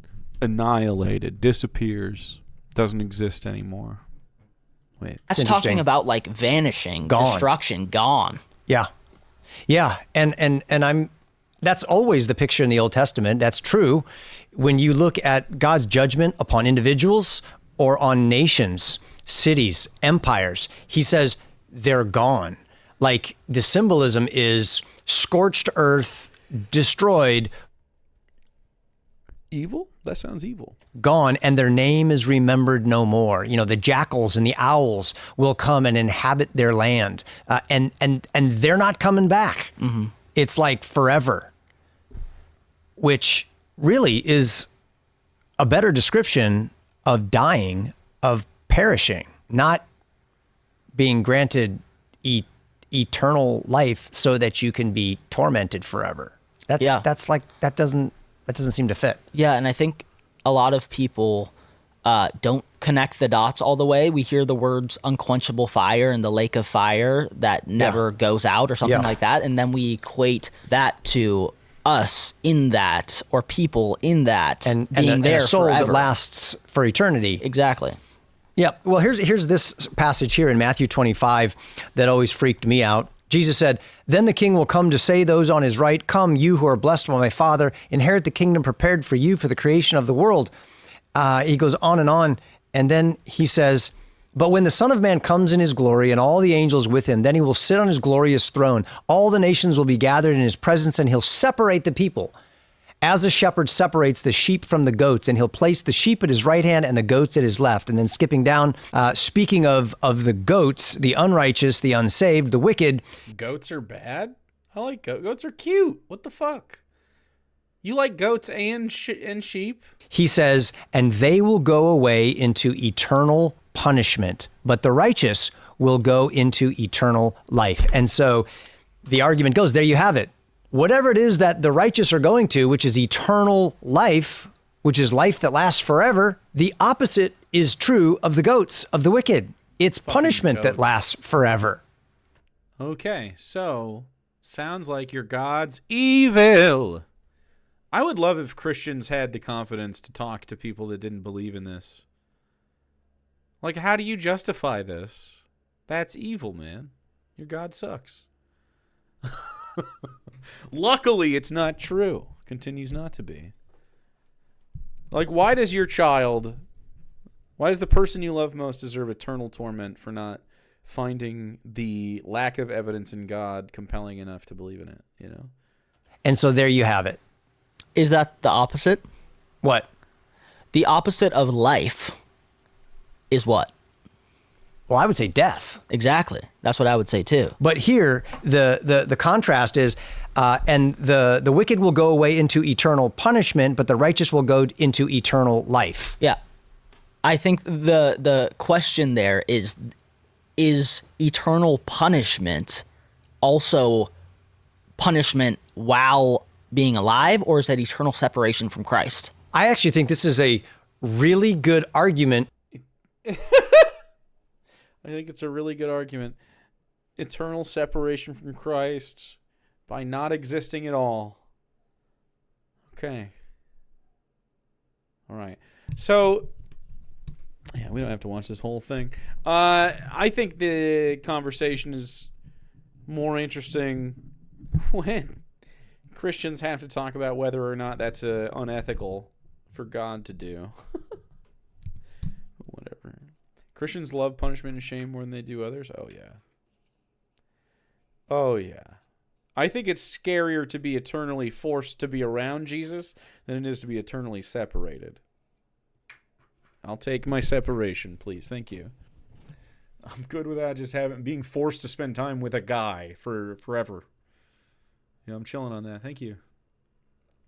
annihilated, disappears, doesn't exist anymore. Wait. That's talking about like vanishing, Gone. destruction, gone. Yeah. Yeah. And that's always the picture in the Old Testament. That's true. When you look at God's judgment upon individuals or on nations, cities, empires, he says they're gone. Like, the symbolism is scorched earth, destroyed, Evil? That sounds evil. gone, and their name is remembered no more. You know, the jackals and the owls will come and inhabit their land, and they're not coming back. Mm-hmm. It's like forever, which really is a better description of dying, of perishing, not being granted eternal life so that you can be tormented forever. That's like, that doesn't seem to fit. Yeah, and I think a lot of people don't connect the dots all the way. We hear the words unquenchable fire and the lake of fire that never goes out or something like that, and then we equate that to us in that, or people in that, and being there a soul forever. that lasts for eternity. Exactly. Yeah. Well, here's this passage here in Matthew 25 that always freaked me out. Jesus said, "Then the king will come to say those on his right, 'Come, you who are blessed by my Father, inherit the kingdom prepared for you for the creation of the world.'" He goes on, and then he says, "But when the Son of Man comes in his glory and all the angels with him, then he will sit on his glorious throne. All the nations will be gathered in his presence, and he'll separate the people as a shepherd separates the sheep from the goats, and he'll place the sheep at his right hand and the goats at his left." And then skipping down, speaking of the goats, the unrighteous, the unsaved, the wicked. Goats are bad? I like goats. Goats are cute. What the fuck? You like goats and sheep? He says, "And they will go away into eternal punishment, but the righteous will go into eternal life." And so the argument goes, there you have it. Whatever it is that the righteous are going to, which is eternal life, which is life that lasts forever, the opposite is true of the goats, of the wicked. It's punishment that lasts forever. Okay, so sounds like your God's evil. I would love if Christians had the confidence to talk to people that didn't believe in this. Like, how do you justify this? That's evil, man. Your God sucks. Luckily, it's not true. Continues not to be. Like, why does the person you love most deserve eternal torment for not finding the lack of evidence in God compelling enough to believe in it, you know? And so there you have it. Is that the opposite? What? The opposite of life is what? Well, I would say death. Exactly. That's what I would say too. But here, the contrast is, and the wicked will go away into eternal punishment, but the righteous will go into eternal life. Yeah. I think the question there is eternal punishment also punishment while being alive, or is that eternal separation from Christ? I actually think this is a really good argument. I think it's a really good argument. Eternal separation from Christ by not existing at all. Okay. All right. So, yeah, we don't have to watch this whole thing. I think the conversation is more interesting when Christians have to talk about whether or not that's unethical for God to do. Whatever. Christians love punishment and shame more than they do others. Oh, yeah. Oh, yeah. I think it's scarier to be eternally forced to be around Jesus than it is to be eternally separated. I'll take my separation, please. Thank you. I'm good without just being forced to spend time with a guy for forever. Yeah, I'm chilling on that. Thank you.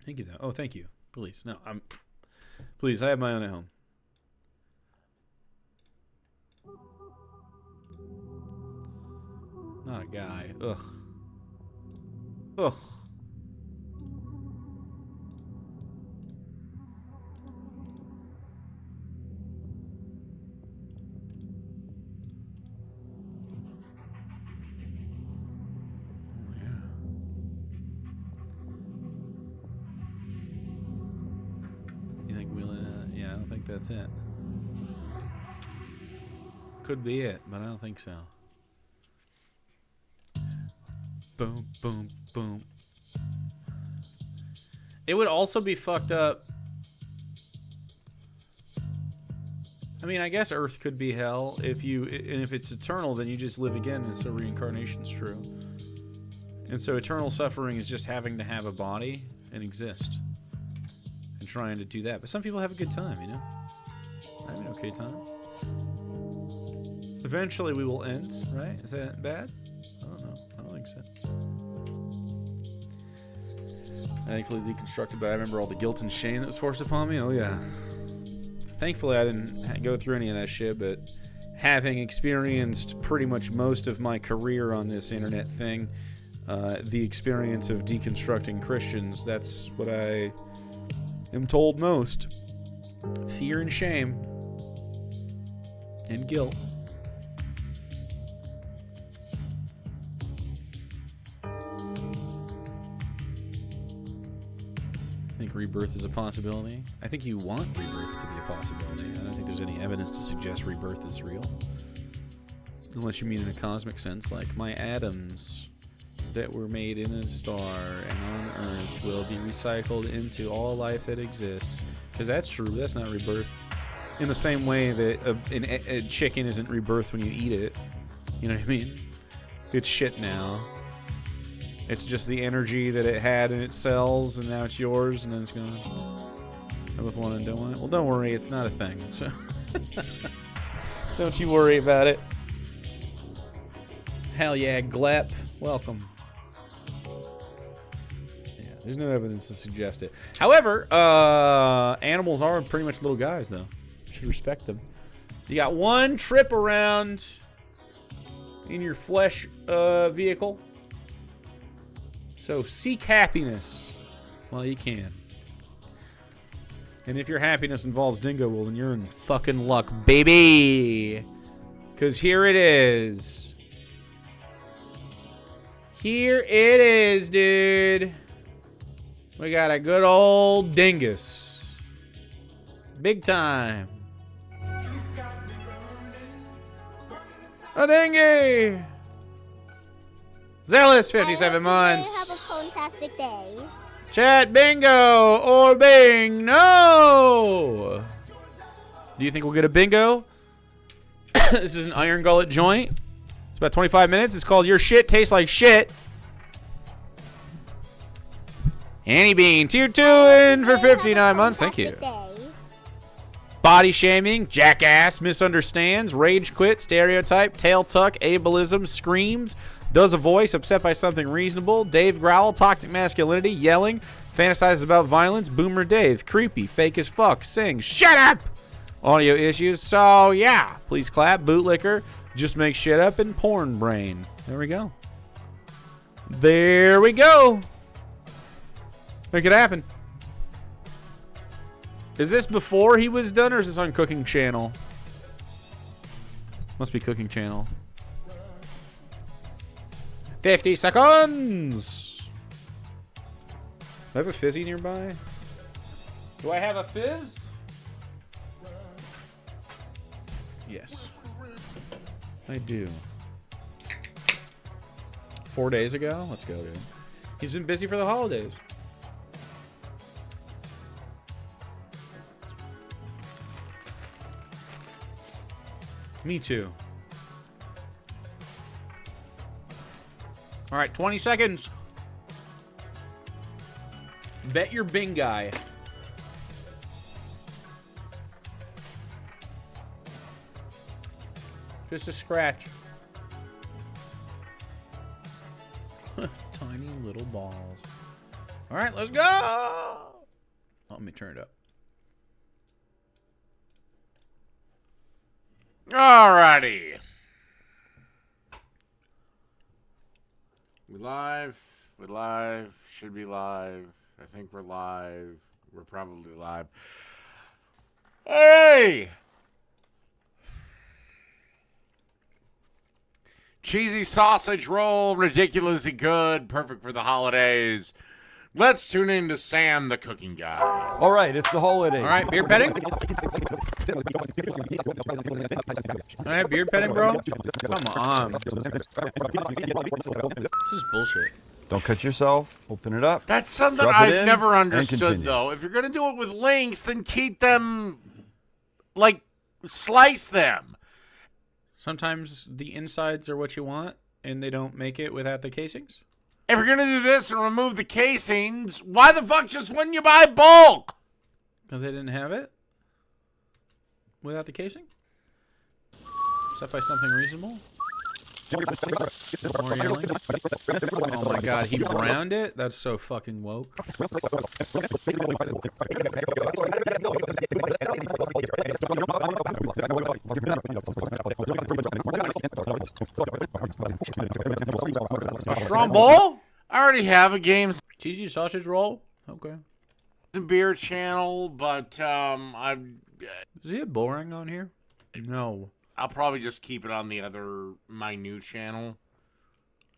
Thank you, though. Oh, thank you. Please. No, please, I have my own at home. Not a guy. Ugh. Ugh. You think we'll? Yeah, I don't think that's it. Could be it, but I don't think so. Boom, boom, boom. It would also be fucked up. I mean, I guess Earth could be hell and if it's eternal, then you just live again, and so reincarnation's true. And so eternal suffering is just having to have a body and exist. And trying to do that. But some people have a good time, you know? I have an okay time. Eventually we will end, right? Is that bad? I don't know. I don't think so. Thankfully deconstructed, but I remember all the guilt and shame that was forced upon me. Oh, yeah. Thankfully, I didn't go through any of that shit, but having experienced pretty much most of my career on this internet thing, the experience of deconstructing Christians, that's what I am told most. Fear and shame. And guilt. I think rebirth is a possibility. I think you want rebirth to be a possibility. I don't think there's any evidence to suggest rebirth is real. Unless you mean in a cosmic sense, like my atoms that were made in a star and on Earth will be recycled into all life that exists. Because that's true, but that's not rebirth. In the same way that a chicken isn't rebirth when you eat it. You know what I mean? It's shit now. It's just the energy that it had in its cells, and now it's yours, and then it's gonna I both want and don't want it. Well, don't worry, it's not a thing. So don't you worry about it. Hell yeah, Glep, welcome. Yeah, there's no evidence to suggest it. However, animals are pretty much little guys, though. You should respect them. You got one trip around in your flesh vehicle. So seek happiness while you can. And if your happiness involves Dingo, well, then you're in fucking luck, baby. Because here it is. Here it is, dude. We got a good old dingus. Big time. A dinghy. Zealous, 57 months. Have a fantastic day. Chat bingo or bing no. Do you think we'll get a bingo? This is an Iron Gullet joint. It's about 25 minutes. It's called Your Shit Tastes Like Shit. Annie Bean, tier 2 in for 59 months. Thank you. Body shaming, jackass, misunderstands, rage quit, stereotype, tail tuck, ableism, screams, does a voice, upset by something reasonable, Dave growl, toxic masculinity, yelling, fantasizes about violence, boomer Dave, creepy, fake as fuck, sings, shut up, audio issues, so yeah, please clap, bootlicker, just make shit up, and porn brain. There we go. There we go. Make it happen. Is this before he was done, or is this on Cooking Channel? Must be Cooking Channel. 50 seconds! Do I have a fizzy nearby? Do I have a fizz? Yes. I do. 4 days ago? Let's go, dude. He's been busy for the holidays. Me too. All right, 20 seconds. Bet your Bing guy. Just a scratch. Tiny little balls. All right, let's go. Let me turn it up. Alrighty. We live. We live. Should be live. I think we're live. We're probably live. Hey! Cheesy sausage roll, ridiculously good, perfect for the holidays. Let's tune in to Sam, the cooking guy. All right, it's the holidays. All right, beard petting? Can I have beard petting, bro? Come on. This is bullshit. Don't cut yourself. Open it up. That's something Drop it I've in, never and understood, continue. though. If you're going to do it with links, then keep them, like, slice them. Sometimes the insides are what you want, and they don't make it without the casings. If you're going to do this and remove the casings, why the fuck just wouldn't you buy bulk? Because they didn't have it without the casing? Is that by something reasonable? More yelling? Oh my god, he browned it? That's so fucking woke. A strong bowl? I already have a games Cheesy sausage roll? Okay. and beer channel, but I've... Is he a boring on here? No. I'll probably just keep it on my new channel.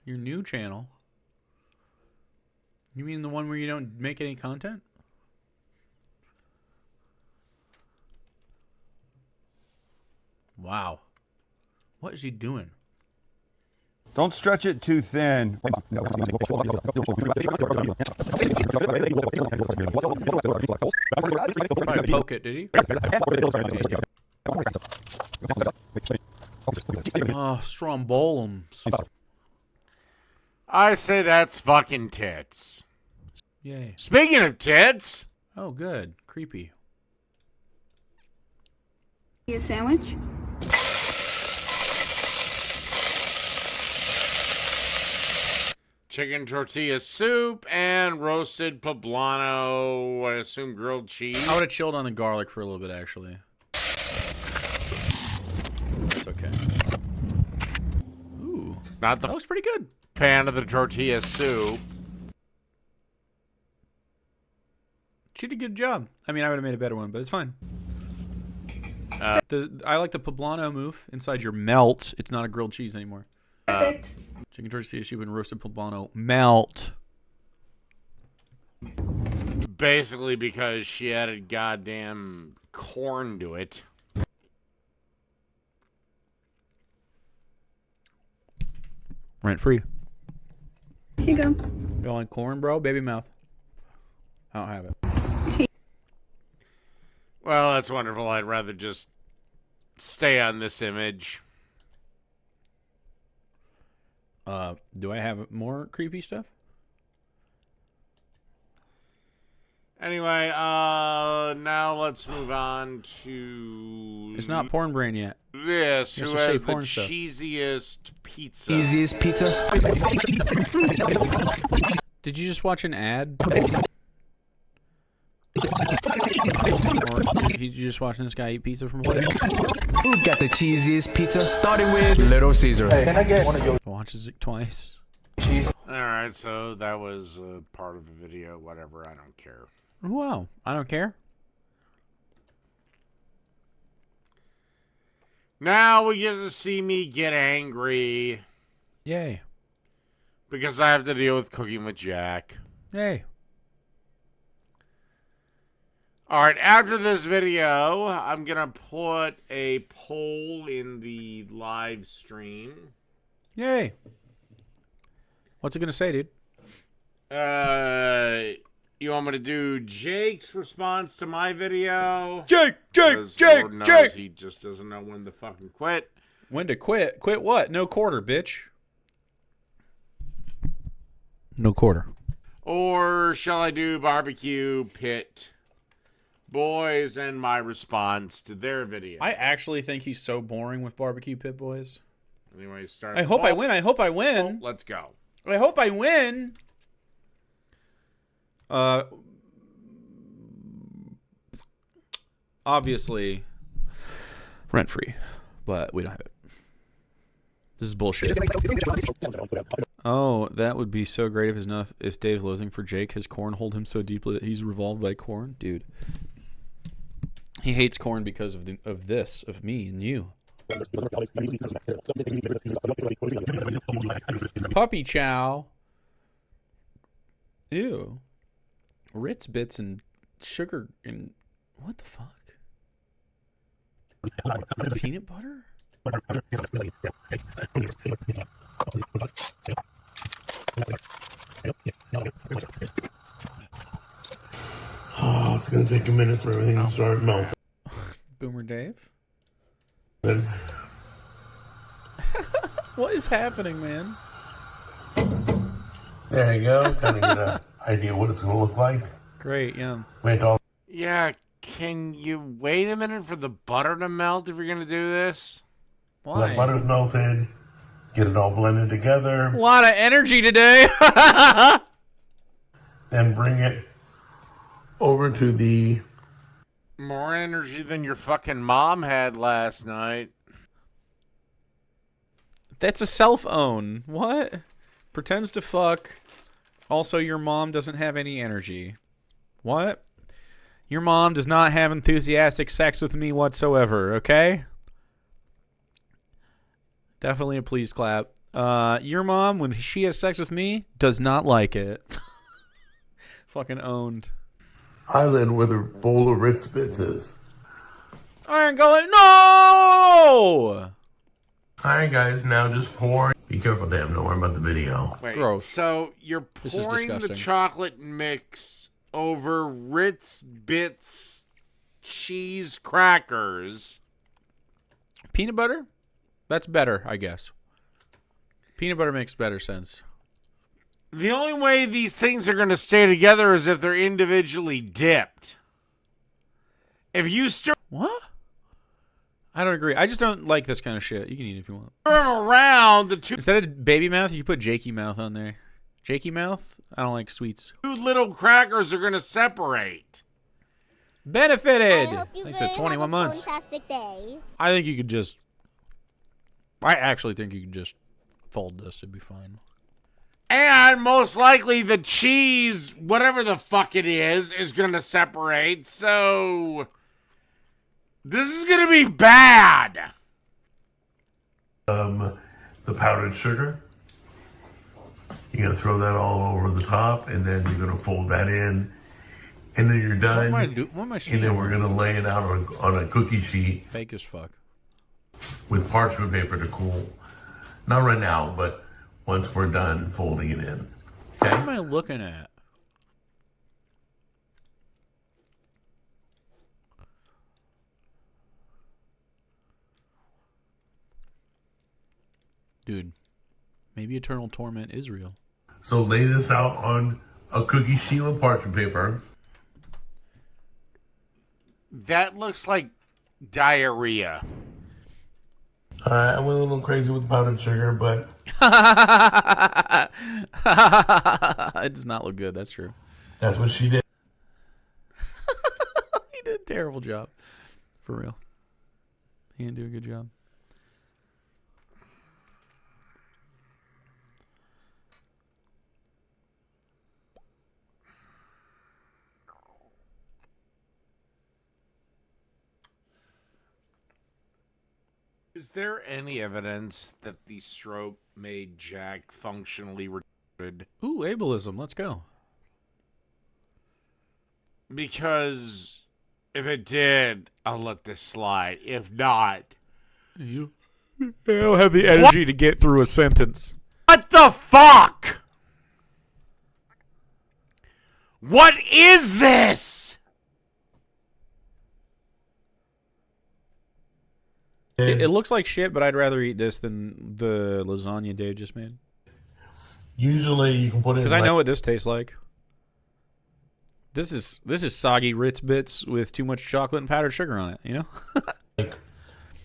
Your new channel? You mean the one where you don't make any content? Wow. What is he doing? Don't stretch it too thin. Probably poke it, did he? Oh, strombolums. I say that's fucking tits. Yay. Speaking of tits... Oh, good. Creepy. A sandwich? Chicken tortilla soup and roasted poblano, I assume grilled cheese. I would have chilled on the garlic for a little bit, actually. It's okay. Ooh. Not the That looks pretty good. fan of the tortilla soup. She did a good job. I mean, I would have made a better one, but it's fine. I like the poblano move inside your melt. It's not a grilled cheese anymore. Perfect. Chicken tortilla soup and roasted poblano melt. Basically because she added goddamn corn to it. Rent free. Here you go. You like corn, bro? Baby mouth. I don't have it. Well, that's wonderful. I'd rather just stay on this image. Do I have more creepy stuff? Anyway, now let's move on to... It's not porn brain yet. This, You who have to say has the porn stuff. cheesiest pizza. Easiest pizza. Did you just watch an ad? Or did you just watching this guy eat pizza from a place? Who got the cheesiest pizza? Starting with Little Caesar. Hey, can I get one of your Watches it twice. cheese? Alright, so that was part of the video. Whatever, I don't care. Wow, I don't care. Now we get to see me get angry Yay. because I have to deal with cooking with Jack. Yay. All right, after this video, I'm going to put a poll in the live stream. Yay. What's it going to say, dude? You want me to do Jake's response to my video? Jake! 'Cause Lord knows he just doesn't know when to fucking quit. When to quit? Quit what? No quarter, bitch. No quarter. Or shall I do barbecue pit boys and my response to their video? I actually think he's so boring with barbecue pit boys. Anyway, start. I hope I win. I hope I win. Let's go. I hope I win. Obviously, rent free, but we don't have it. This is bullshit. Oh, that would be so great if Dave's losing for Jake. His corn hold him so deeply that he's revolved by corn, dude. He hates corn because of me and you. Puppy chow. Ew. Ritz bits and sugar and what the fuck? Peanut butter? Oh, it's gonna take a minute for everything to start melting. Boomer Dave? Then What is happening, man? there you go. Kind of get an idea what it's gonna look like. Great, yeah. Wait all. Yeah, can you wait a minute for the butter to melt if you're going to do this? Why? The butter's melted. Get it all blended together. A lot of energy today. Then bring it over to the. More energy than your fucking mom had last night. That's a self-own. What? Pretends to fuck. Also, your mom doesn't have any energy. What? Your mom does not have enthusiastic sex with me whatsoever, okay? Definitely a please clap. Your mom, when she has sex with me, does not like it. Fucking owned. Island where the bowl of Ritz Bits is. Iron Gullet, no! Alright guys, now just pour. Be careful, damn, don't worry about the video. Wait, Gross. so you're This is pouring the disgusting. chocolate mix over Ritz Bits cheese crackers. Peanut butter? That's better, I guess. Peanut butter makes better sense. The only way these things are going to stay together is if they're individually dipped. If you stir What? I don't agree. I just don't like this kind of shit. You can eat it if you want. them around, the two Instead of baby mouth, you put Jakey mouth on there. Jakey mouth? I don't like sweets. little crackers are going to separate. Benefited! I hope you They guys said have 21 a months. fantastic day. I think you could just... I actually think you could just fold this. It'd be fine. And most likely the cheese, whatever the fuck it is going to separate. So this is going to be bad. The powdered sugar. You're going to throw that all over the top, and then you're going to fold that in, and then you're done. What am I And seeing? then we're going to lay it out on a cookie sheet Fake as fuck. with parchment paper to cool. Not right now, but once we're done folding it in. What Okay? am I looking at? Dude, maybe eternal torment is real. So lay this out on a cookie sheet with parchment paper. That looks like diarrhea. I went a little crazy with powdered sugar, but It does not look good, that's true. that's what she did. He did a terrible job. For real. He didn't do a good job. Is there any evidence that the stroke made Jack functionally retarded? Ooh, ableism. Let's go. Because If it did, I'll let this slide. If not, I don't have the energy to get through a sentence. what the fuck? What is this? It looks like shit, but I'd rather eat this than the lasagna Dave just made. Usually you can put it in Because I know what this tastes like. This is soggy Ritz bits with too much chocolate and powdered sugar on it. You know. like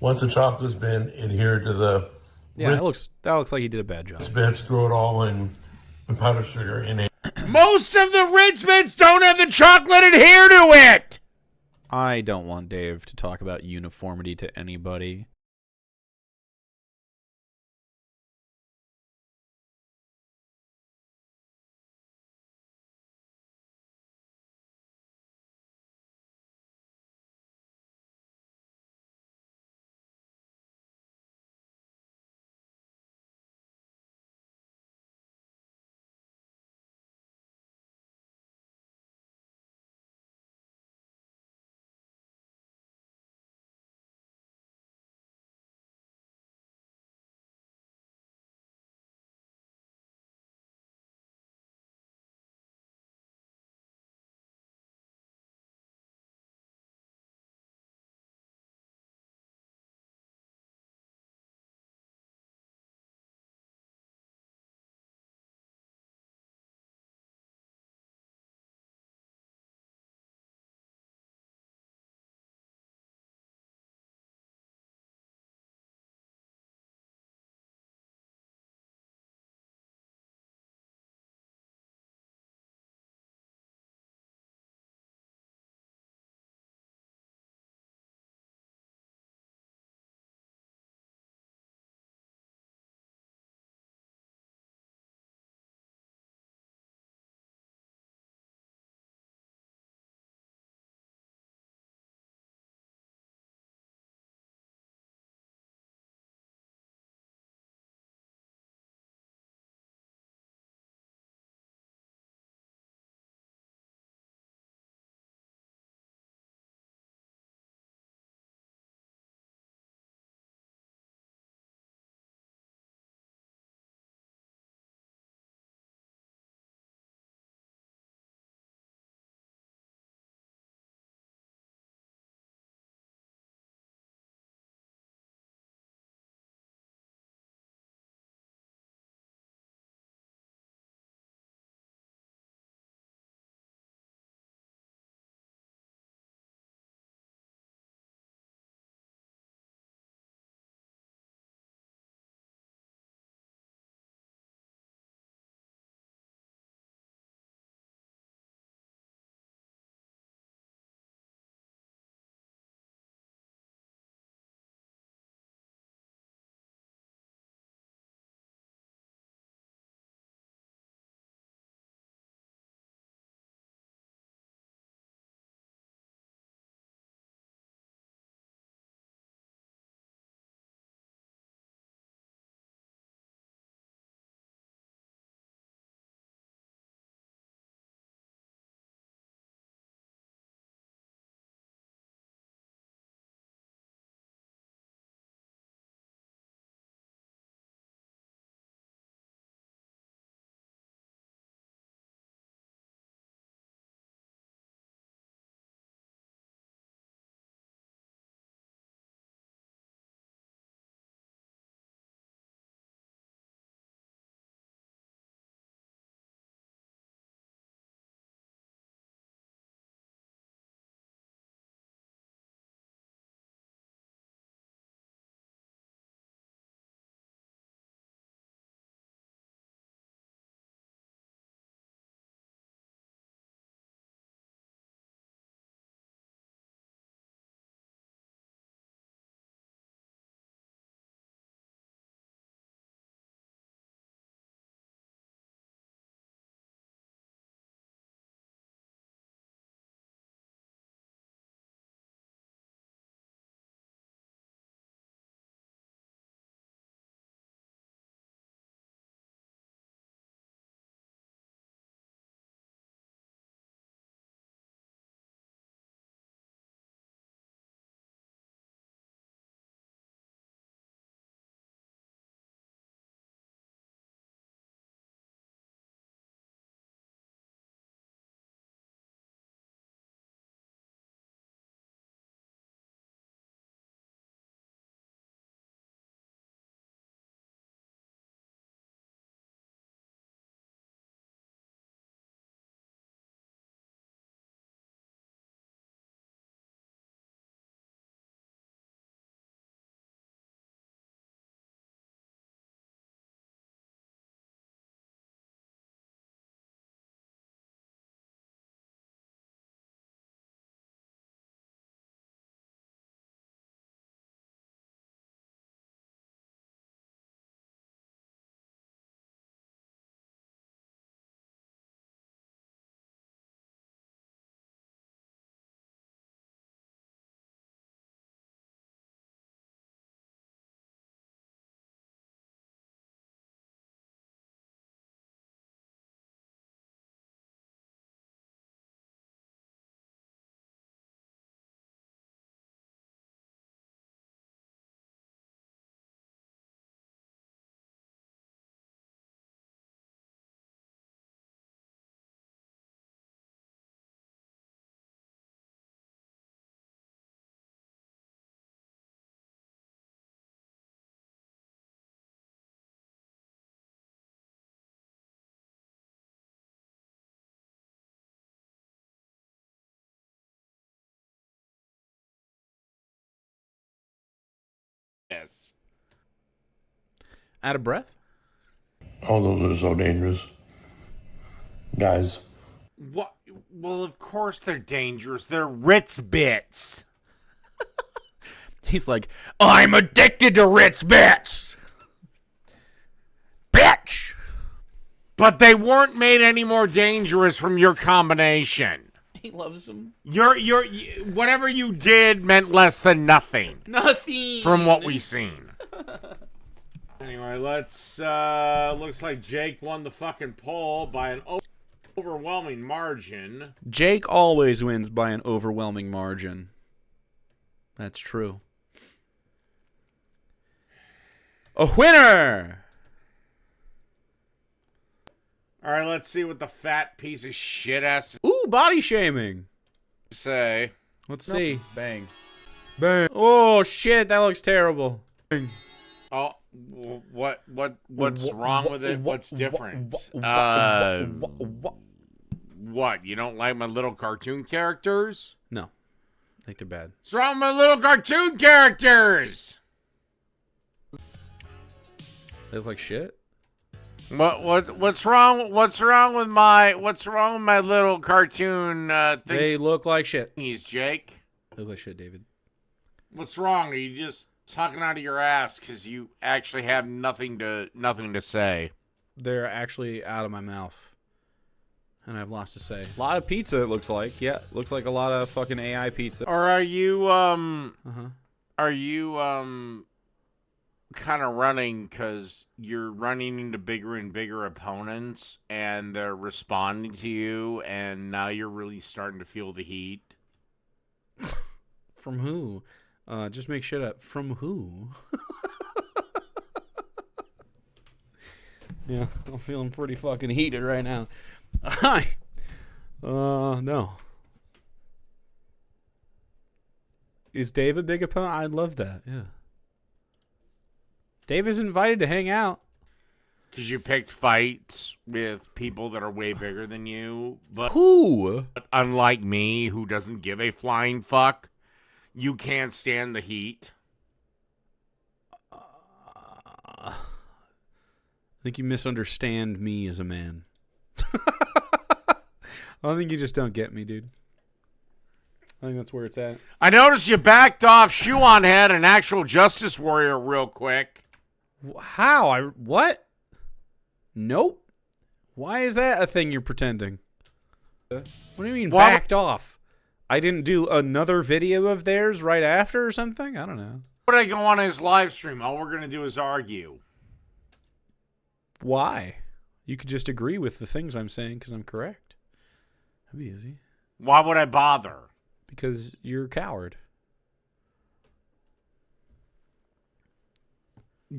once the chocolate's been adhered to the Yeah, that looks like he did a bad job. bits, throw it all in with powdered sugar in it. Most of the Ritz Bits don't have the chocolate adhere to it. I don't want Dave to talk about uniformity to anybody. Yes. Out of breath? Oh, those are so dangerous. Guys. What? Well, of course they're dangerous. They're Ritz Bits. He's like, I'm addicted to Ritz Bits. Bitch. But they weren't made any more dangerous from your combination. He loves them. Your whatever you did meant less than nothing. Nothing. From what we've seen. Anyway, let's looks like Jake won the fucking poll by an overwhelming margin. Jake always wins by an overwhelming margin. That's true. A winner! All right, let's see what the fat piece of shit has to Ooh, body shaming. say. Let's see. Bang. Bang. Oh, shit, that looks terrible. Bang. Oh, what's wrong with it? What's different? What? You don't like my little cartoon characters? No. I think they're bad. What's wrong with my little cartoon characters? They look like shit. What's wrong with my little cartoon thing? They look like shit. He's Jake. They look like shit, David. What's wrong? Are you just talking out of your ass because you actually have nothing to say? They're actually out of my mouth. And I have lots to say. A lot of pizza, it looks like. Yeah, looks like a lot of fucking AI pizza. Or are you kind of running because you're running into bigger and bigger opponents and they're responding to you and now you're really starting to feel the heat? From who? Just make shit up. From who? Yeah, I'm feeling pretty fucking heated right now. No. Is Dave a big opponent? I'd love that, yeah. Dave is invited to hang out. Because you picked fights with people that are way bigger than you. But who? Unlike me, who doesn't give a flying fuck, you can't stand the heat. I think you misunderstand me as a man. I think you just don't get me, dude. I think that's where it's at. I noticed you backed off Shoe on Head, an actual Justice Warrior, real quick. How? What? Nope. Why is that a thing you're pretending? What do you mean backed off? I didn't do another video of theirs right after or something? I don't know. Would I go on his live stream? All we're going to do is argue. Why? You could just agree with the things I'm saying because I'm correct. That'd be easy. Why would I bother? Because you're a coward.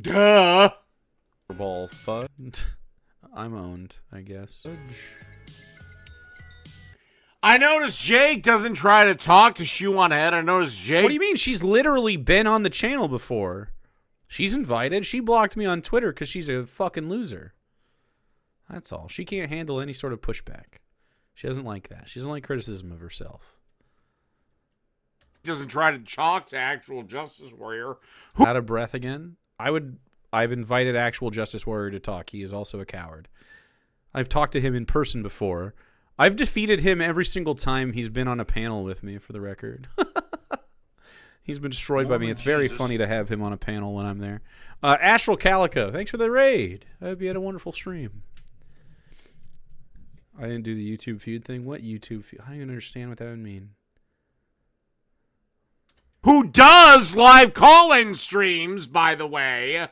Duh. Ball fudge. I'm owned, I guess. I noticed Jake doesn't try to talk to Shoe on Head. I noticed Jake. What do you mean? She's literally been on the channel before. She's invited. She blocked me on Twitter because she's a fucking loser. That's all. She can't handle any sort of pushback. She doesn't like that. She doesn't like criticism of herself. Doesn't try to talk to actual Justice Warrior. Out of breath again? I've invited actual Justice Warrior to talk. He is also a coward. I've talked to him in person before. I've defeated him every single time he's been on a panel with me, for the record. He's been destroyed by me. It's very funny to have him on a panel when I'm there. Astral Calico, thanks for the raid. I hope you had a wonderful stream. I didn't do the YouTube feud thing. What YouTube feud? I don't even understand what that would mean. Who does live call-in streams, by the way.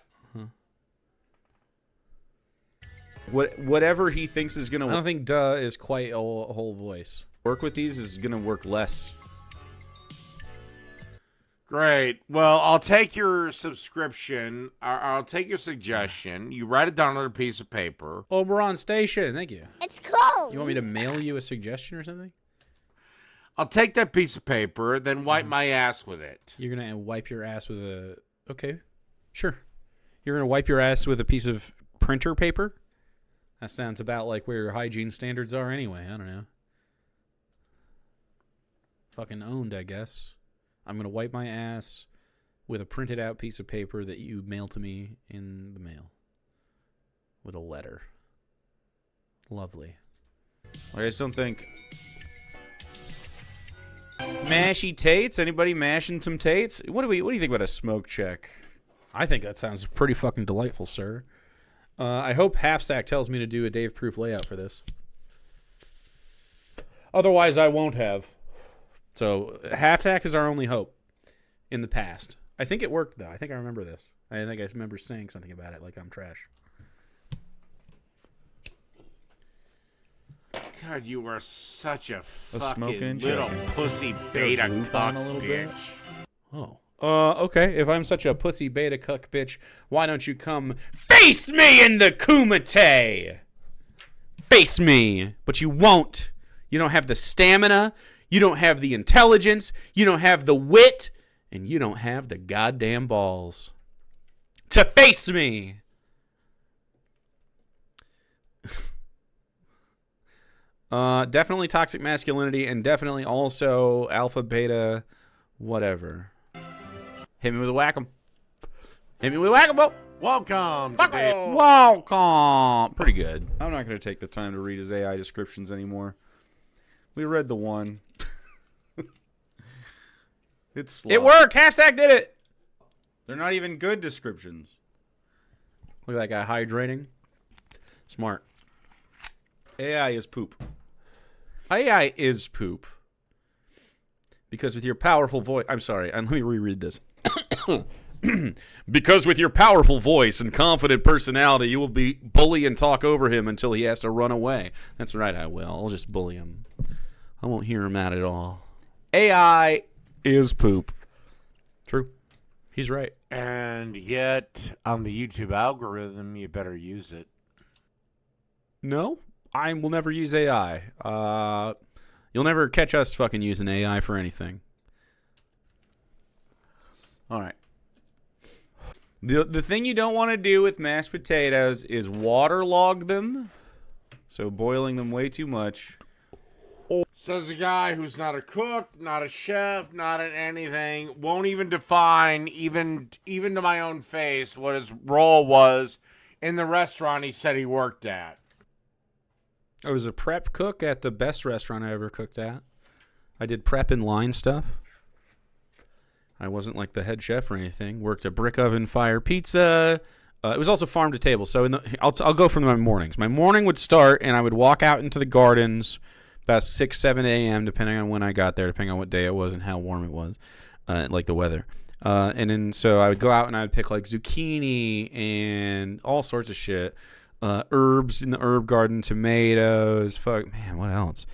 Whatever he thinks is going to... I don't think duh is quite a whole voice. Work with these is going to work less. Great. Well, I'll take your subscription. I'll take your suggestion. You write it down on a piece of paper. Oh, we're on station. Thank you. It's cold. You want me to mail you a suggestion or something? I'll take that piece of paper, then wipe my ass with it. You're going to wipe your ass with a... Okay, sure. You're going to wipe your ass with a piece of printer paper? That sounds about like where your hygiene standards are anyway. I don't know. Fucking owned, I guess. I'm going to wipe my ass with a printed out piece of paper that you mail to me in the mail with a letter. Lovely. I just don't think... Mashy tates? Anybody mashing some tates? What do you think about a smoke check? I think that sounds pretty fucking delightful, sir. I hope Half Sack tells me to do a Dave Proof layout for this. Otherwise, I won't have. So, Half Sack is our only hope in the past. I think it worked, though. I think I remember this. I think I remember saying something about it, like I'm trash. God, you are such a smoking fucking little joke. pussy beta cuck a little bit. bitch. Oh. Okay. If I'm such a pussy beta cuck bitch, why don't you come face me in the kumite? Face me. But you won't. You don't have the stamina. You don't have the intelligence. You don't have the wit. And you don't have the goddamn balls to face me. Definitely toxic masculinity and definitely also alpha, beta, whatever. Hit me with a whack-em. Hit me with a whack-em. Welcome to Dave. Welcome. Pretty good. I'm not going to take the time to read his AI descriptions anymore. We read the one. It worked. Hashtag did it. They're not even good descriptions. Look at that guy hydrating. Smart. AI is poop. AI is poop. Because with your powerful voice... I'm sorry. Let me reread this. Because with your powerful voice and confident personality, you will bully and talk over him until he has to run away. That's right, I will. I'll just bully him. I won't hear him out at all. AI is poop. True. He's right. And yet, on the YouTube algorithm, you better use it. No, I will never use AI. You'll never catch us fucking using AI for anything. All right. The thing you don't want to do with mashed potatoes is waterlog them. So boiling them way too much. Says a guy who's not a cook, not a chef, not at anything, won't even define, even to my own face, what his role was in the restaurant he said he worked at. I was a prep cook at the best restaurant I ever cooked at. I did prep and line stuff. I wasn't like the head chef or anything. Worked a brick oven fire pizza. It was also farm to table. So I'll go from my mornings. My morning would start, and I would walk out into the gardens about 6, 7 a.m., depending on when I got there, depending on what day it was and how warm it was, like the weather. And then so I would go out and I would pick like zucchini and all sorts of shit. Herbs in the herb garden, tomatoes, what else?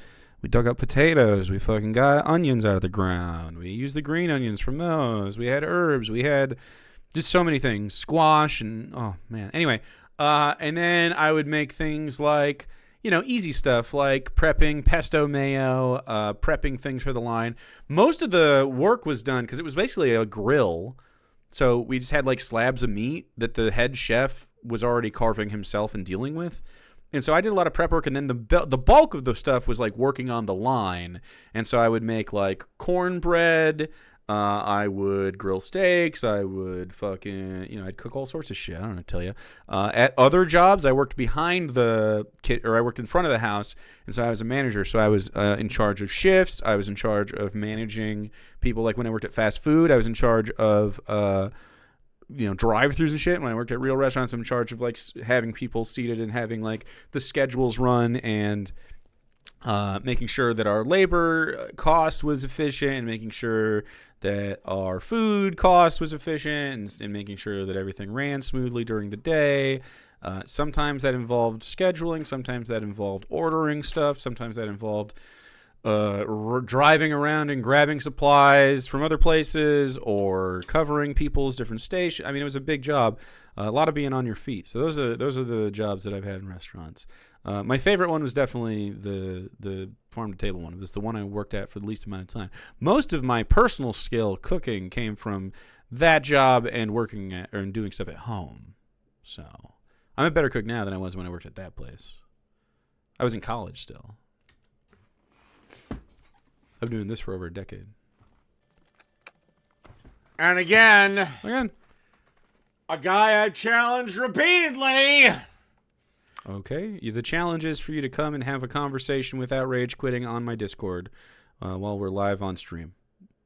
We dug up potatoes. We fucking got onions out of the ground. We used the green onions from those. We had herbs. We had just so many things. Squash and, oh, man. Anyway, and then I would make things like, easy stuff like prepping pesto mayo, prepping things for the line. Most of the work was done because it was basically a grill. So we just had like slabs of meat that the head chef was already carving himself and dealing with. And so I did a lot of prep work, and then the bulk of the stuff was like working on the line. And so I would make like cornbread, I would grill steaks, I would I'd cook all sorts of shit. I don't know what to tell you. At other jobs, I worked behind the I worked in front of the house, and so I was a manager. So I was in charge of shifts. I was in charge of managing people. Like when I worked at fast food, I was in charge of drive-throughs and shit. When I worked at real restaurants, I'm in charge of like having people seated and having like the schedules run and making sure that our labor cost was efficient and making sure that our food cost was efficient and making sure that everything ran smoothly during the day. Sometimes that involved scheduling. Sometimes that involved ordering stuff. Sometimes that involved driving around and grabbing supplies from other places or covering people's different stations. I mean, it was a big job. A lot of being on your feet. So those are the jobs that I've had in restaurants. My favorite one was definitely the farm to table one. It was the one I worked at for the least amount of time. Most of my personal skill cooking came from that job and working at or doing stuff at home. So I'm a better cook now than I was when I worked at that place. I was in college still. I've been doing this for over a decade. And again, a guy I challenged repeatedly. Okay, the challenge is for you to come and have a conversation without rage quitting on my Discord while we're live on stream.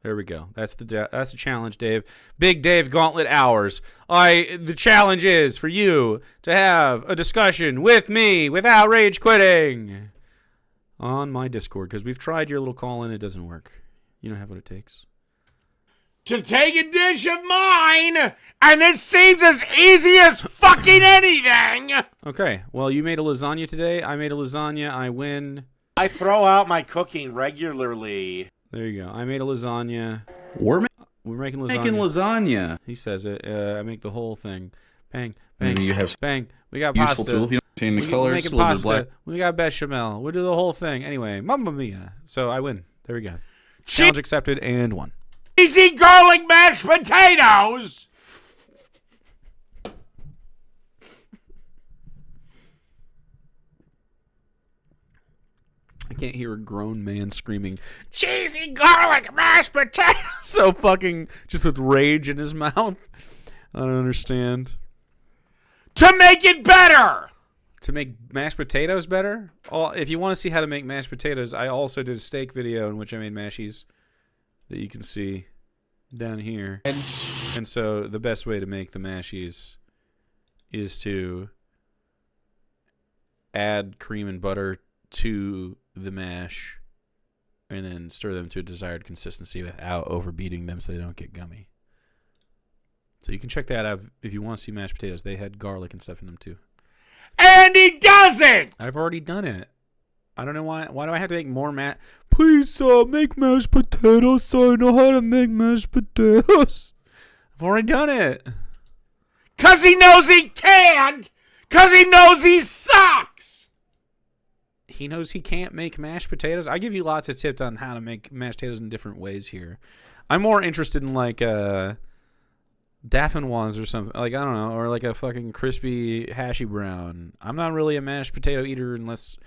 There we go. That's the challenge, Dave. Big Dave Gauntlet Hours. The challenge is for you to have a discussion with me without rage quitting on my Discord, because we've tried your little call-in. It doesn't work. You don't have what it takes. To take a dish of mine, and it seems as easy as fucking anything. Okay, well, you made a lasagna today. I made a lasagna. I win. I throw out my cooking regularly. There you go. I made a lasagna. We're making lasagna. making lasagna. He says it. I make the whole thing. Bang, bang, you have bang. We got useful pasta. tool. You know, the colors, We're making a little bit of pasta. black. We got bechamel. We do the whole thing. Anyway, mamma mia. So I win. There we go. Challenge accepted and won. Cheesy garlic mashed potatoes. I can't hear a grown man screaming, cheesy garlic mashed potatoes. So fucking just with rage in his mouth. I don't understand. To make it better. To make mashed potatoes better? If you want to see how to make mashed potatoes, I also did a steak video in which I made mashies that you can see down here. And so the best way to make the mashies is to add cream and butter to the mash and then stir them to a desired consistency without overbeating them so they don't get gummy. So you can check that out if you want to see mashed potatoes. They had garlic and stuff in them too. And he doesn't! I've already done it. I don't know why. Why do I have to make more Please, make mashed potatoes so I know how to make mashed potatoes. I've already done it. 'Cause he knows he can't! 'Cause he knows he sucks! He knows he can't make mashed potatoes. I give you lots of tips on how to make mashed potatoes in different ways here. I'm more interested in like Daffinois or something. Like, I don't know. Or like a fucking crispy hashy brown. I'm not really a mashed potato eater unless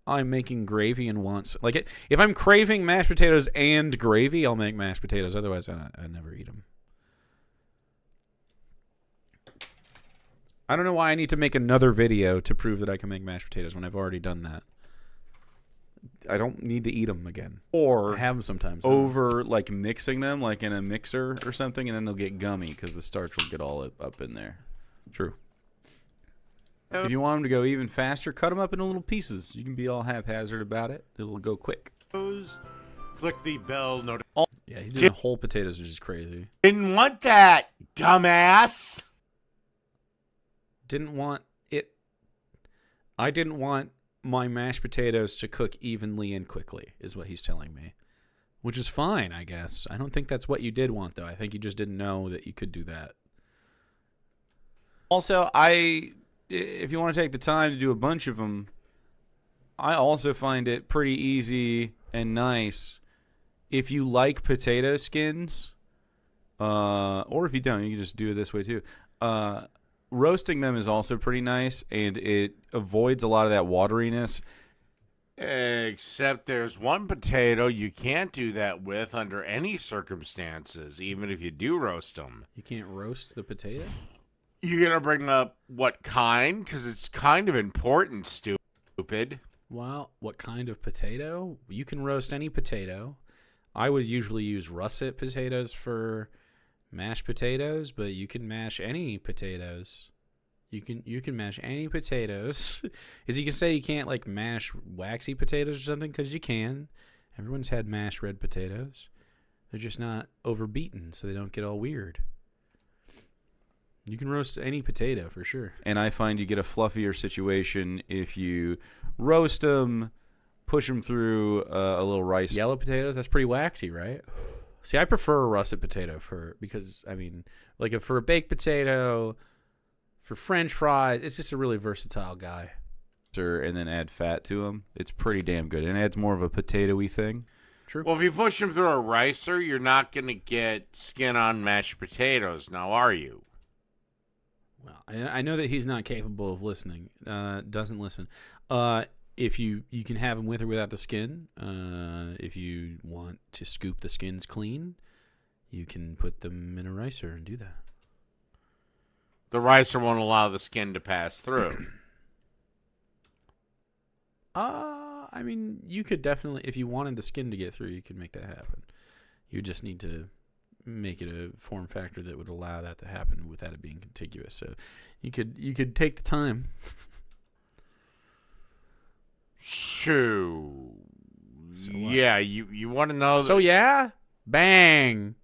I'm making gravy and want... Like, if I'm craving mashed potatoes and gravy, I'll make mashed potatoes. Otherwise, I never eat them. I don't know why I need to make another video to prove that I can make mashed potatoes when I've already done that. I don't need to eat them again. Or I have them sometimes. over like mixing them like in a mixer or something, and then they'll get gummy because the starch will get all up in there. True. If you want them to go even faster, cut them up into little pieces. You can be all haphazard about it. It'll go quick. Click the bell notification. Yeah, he's doing whole potatoes, which is crazy. Didn't want that, dumbass. Didn't want it. I didn't want my mashed potatoes to cook evenly and quickly, is what he's telling me. Which is fine, I guess. I don't think that's what you did want, though. I think you just didn't know that you could do that. Also, if you want to take the time to do a bunch of them, I also find it pretty easy and nice if you like potato skins, or if you don't, you can just do it this way too. Roasting them is also pretty nice, and it avoids a lot of that wateriness. Except there's one potato you can't do that with under any circumstances, even if you do roast them. You can't roast the potato? You're going to bring up what kind? Because it's kind of important, stupid. Well, what kind of potato? You can roast any potato. I would usually use russet potatoes for mashed potatoes, but you can mash any potatoes. You can mash any potatoes. As you can say, you can't like mash waxy potatoes or something, because you can. Everyone's had mashed red potatoes. They're just not overbeaten, so they don't get all weird. You can roast any potato for sure. And I find you get a fluffier situation if you roast them, push them through a little rice. Yellow potatoes, that's pretty waxy, right? See, I prefer a russet potato because I mean, like for a baked potato, for French fries, it's just a really versatile guy. And then add fat to them. It's pretty damn good. And it adds more of a potato-y thing. True. Well, if you push them through a ricer, you're not going to get skin on mashed potatoes, now are you? Well, I know that he's not capable of listening. Doesn't listen. If you can have them with or without the skin. If you want to scoop the skins clean, you can put them in a ricer and do that. The ricer won't allow the skin to pass through. I mean, you could definitely, if you wanted the skin to get through, you could make that happen. You just need to make it a form factor that would allow that to happen without it being contiguous. So you could take the time. So yeah, you want to know? So yeah, bang.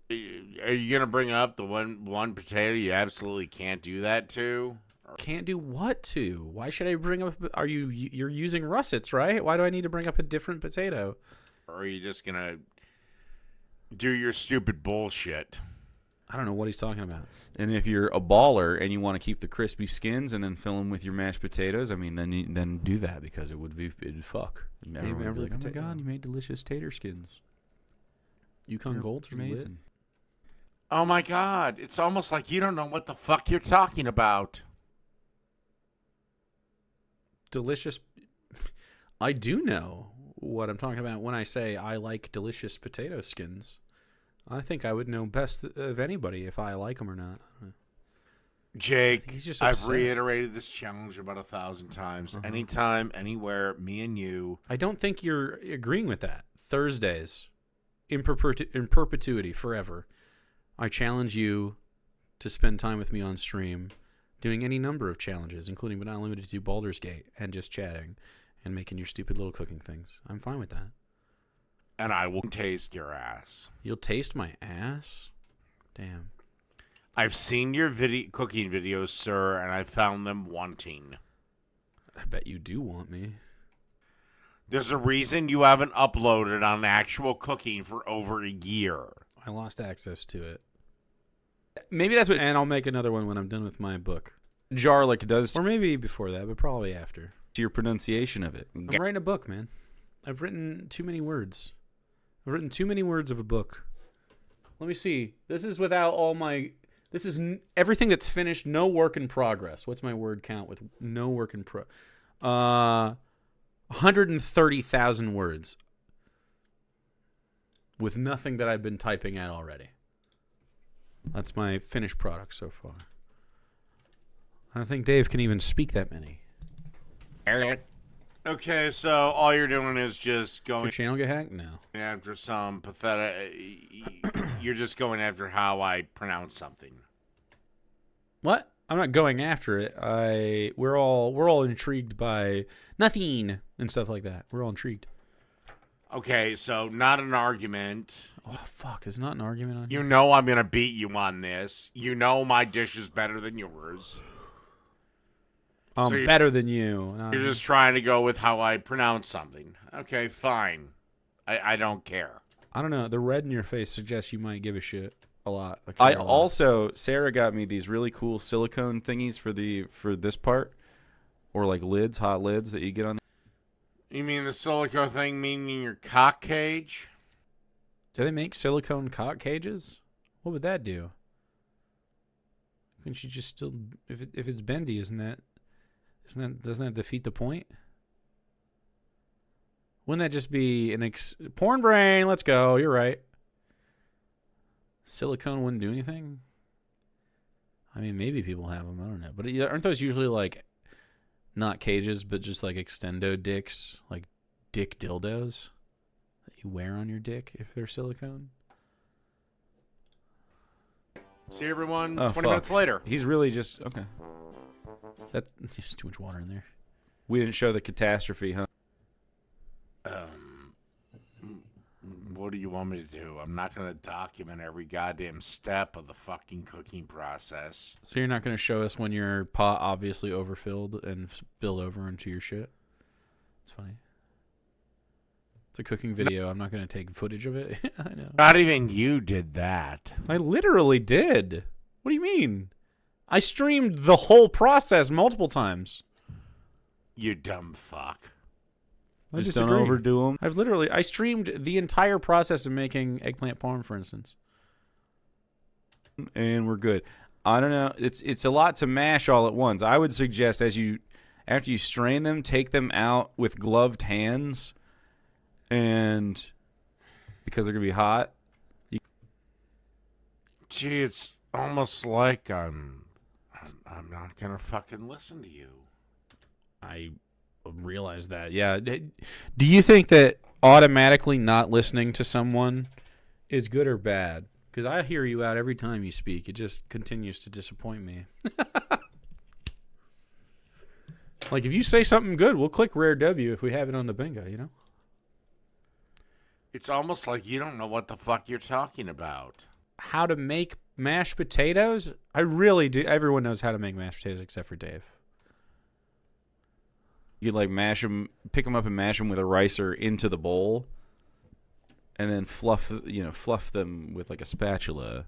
Are you gonna bring up the one potato you absolutely can't do that to? Can't do what to? Why should I bring up? You're using russets, right? Why do I need to bring up a different potato? Or are you just gonna do your stupid bullshit? I don't know what he's talking about. And if you're a baller and you want to keep the crispy skins and then fill them with your mashed potatoes, I mean, then do that because it'd fuck. Everyone would be like, oh my god, you made delicious tater skins. Yukon Gold's amazing. Oh my god, it's almost like you don't know what the fuck you're talking about. Delicious. I do know what I'm talking about when I say I like delicious potato skins. I think I would know best of anybody if I like them or not. Jake, he's just I've upset. reiterated this challenge about 1,000 times. Anytime, anywhere, me and you. I don't think you're agreeing with that. Thursdays, in perpetuity, forever. I challenge you to spend time with me on stream, doing any number of challenges, including but not limited to Baldur's Gate and just chatting and making your stupid little cooking things. I'm fine with that. And I will taste your ass. You'll taste my ass? Damn. I've seen your cooking videos, sir, and I found them wanting. I bet you do want me. There's a reason you haven't uploaded on actual cooking for over a year. I lost access to it. Maybe that's what... And I'll make another one when I'm done with my book. Jarlick does... Or maybe before that, but probably after. To your pronunciation of it. I'm writing a book, man. I've written too many words. I've written too many words of a book. Let me see. This is without all my... This is everything that's finished. No work in progress. What's my word count with no work in 130,000 words. With nothing that I've been typing at already. That's my finished product so far. I don't think Dave can even speak that many. Okay, so all you're doing is just Does your going channel get hacked? No. after some pathetic... You're just going after how I pronounce something. What? I'm not going after it. We're all intrigued by nothing and stuff like that. We're all intrigued. Okay, so not an argument. Oh fuck! It's not an argument on You know I'm gonna beat you on this. You know my dish is better than yours. I'm So better than you. You're just trying to go with how I pronounce something. Okay, fine. I don't care. I don't know. The red in your face suggests you might give a shit a lot. I also... Sarah got me these really cool silicone thingies for this part. Or like lids, hot lids that you get on... You mean the silicone thing meaning your cock cage? Do they make silicone cock cages? What would that do? Couldn't you just still... If it's bendy, doesn't that doesn't that defeat the point? Wouldn't that just be an porn brain? Let's go. You're right. Silicone wouldn't do anything. I mean, maybe people have them. I don't know. But aren't those usually like not cages, but just like extendo dicks, like dick dildos that you wear on your dick if they're silicone? See everyone 20 fuck. minutes later. He's really just... Okay. That's just too much water in there. We didn't show the catastrophe, huh? What do you want me to do? I'm not going to document every goddamn step of the fucking cooking process. So you're not going to show us when your pot obviously overfilled and spilled over into your shit? It's funny. It's a cooking video. I'm not going to take footage of it. I know. Not even you did that. I literally did. What do you mean? I streamed the whole process multiple times. You dumb fuck. I Just don't disagree. overdo them. I streamed the entire process of making eggplant parm, for instance. And we're good. I don't know. It's a lot to mash all at once. I would suggest after you strain them, take them out with gloved hands, and because they're gonna be hot, Gee, it's almost like I'm not gonna fucking listen to you. I realize that. Yeah. Do you think that automatically not listening to someone is good or bad? Because I hear you out every time you speak. It just continues to disappoint me. Like, if you say something good, we'll click Rare W if we have it on the bingo, you know? It's almost like you don't know what the fuck you're talking about. How to make mashed potatoes? I really do. Everyone knows how to make mashed potatoes except for Dave. You like mash them, pick them up and mash them with a ricer into the bowl, and then fluff them with like a spatula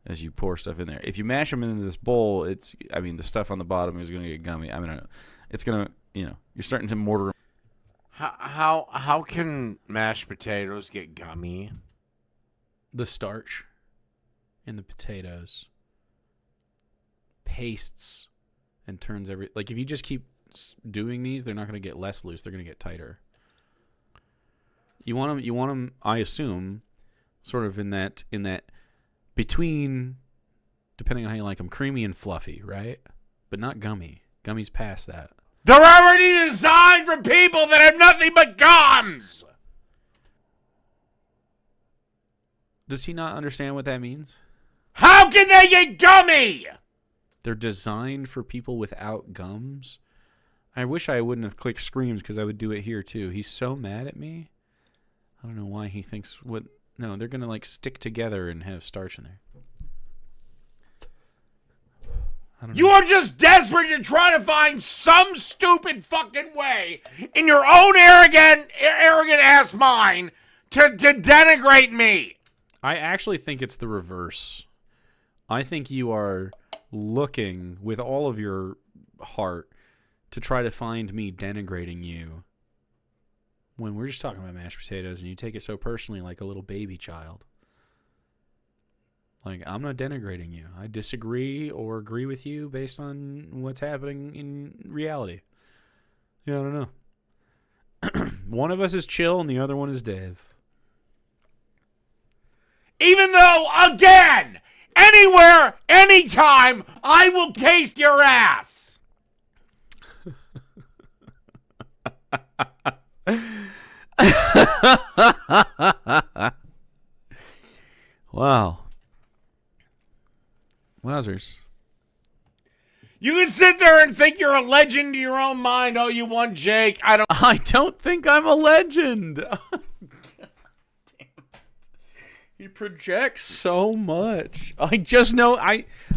as you pour stuff in there. If you mash them into this bowl, the stuff on the bottom is going to get gummy. I mean, it's going to, you're starting to mortar. How can mashed potatoes get gummy? The starch in the potatoes pastes and turns like if you just keep doing these, they're not going to get less loose. They're going to get tighter. You want them, I assume, sort of in that between, depending on how you like them, creamy and fluffy, right? But not gummy. Gummy's past that. They're already designed for people that have nothing but gums! Does he not understand what that means? How can they get gummy? They're designed for people without gums? I wish I wouldn't have clicked screams because I would do it here too. He's so mad at me. I don't know why he thinks no, they're going to like stick together and have starch in there. You are just desperate to try to find some stupid fucking way in your own arrogant ass mind to denigrate me. I actually think it's the reverse. I think you are looking with all of your heart to try to find me denigrating you when we're just talking about mashed potatoes and you take it so personally like a little baby child. Like, I'm not denigrating you. I disagree or agree with you based on what's happening in reality. Yeah, I don't know. One of us is chill and the other one is Dave. Even though, again, anywhere, anytime, I will taste your ass. Wow. Wowzers. You can sit there and think you're a legend in your own mind. Oh, you won, Jake. I don't think I'm a legend. He projects so much. I just know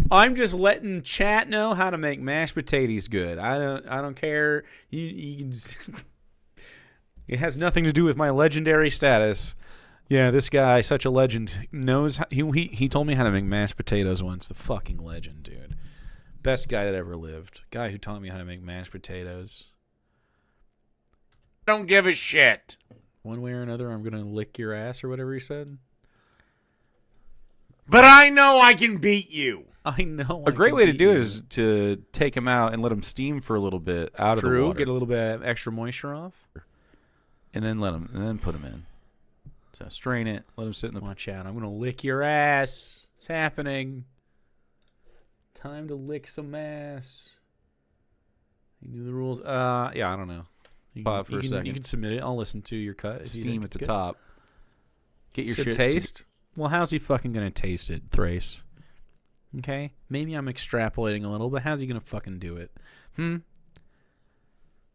I'm just letting chat know how to make mashed potatoes good. I don't care. You it has nothing to do with my legendary status. Yeah, this guy, such a legend, knows he told me how to make mashed potatoes once. The fucking legend, dude. Best guy that ever lived. Guy who taught me how to make mashed potatoes. don't give a shit. One way or another, I'm gonna lick your ass or whatever he said. But I know I can beat you. I know. A great way to do it is to take him out and let him steam for a little bit out of the water. Get a little bit of extra moisture off, and then put him in. So strain it, let him sit in the watch out. I'm gonna lick your ass. It's happening. Time to lick some ass. You knew the rules. Yeah, I don't know. You can submit it. I'll listen to your cut. Steam at the top. Get your shit taste. Well, how's he fucking gonna taste it, Thrace? Okay, maybe I'm extrapolating a little, but how's he gonna fucking do it?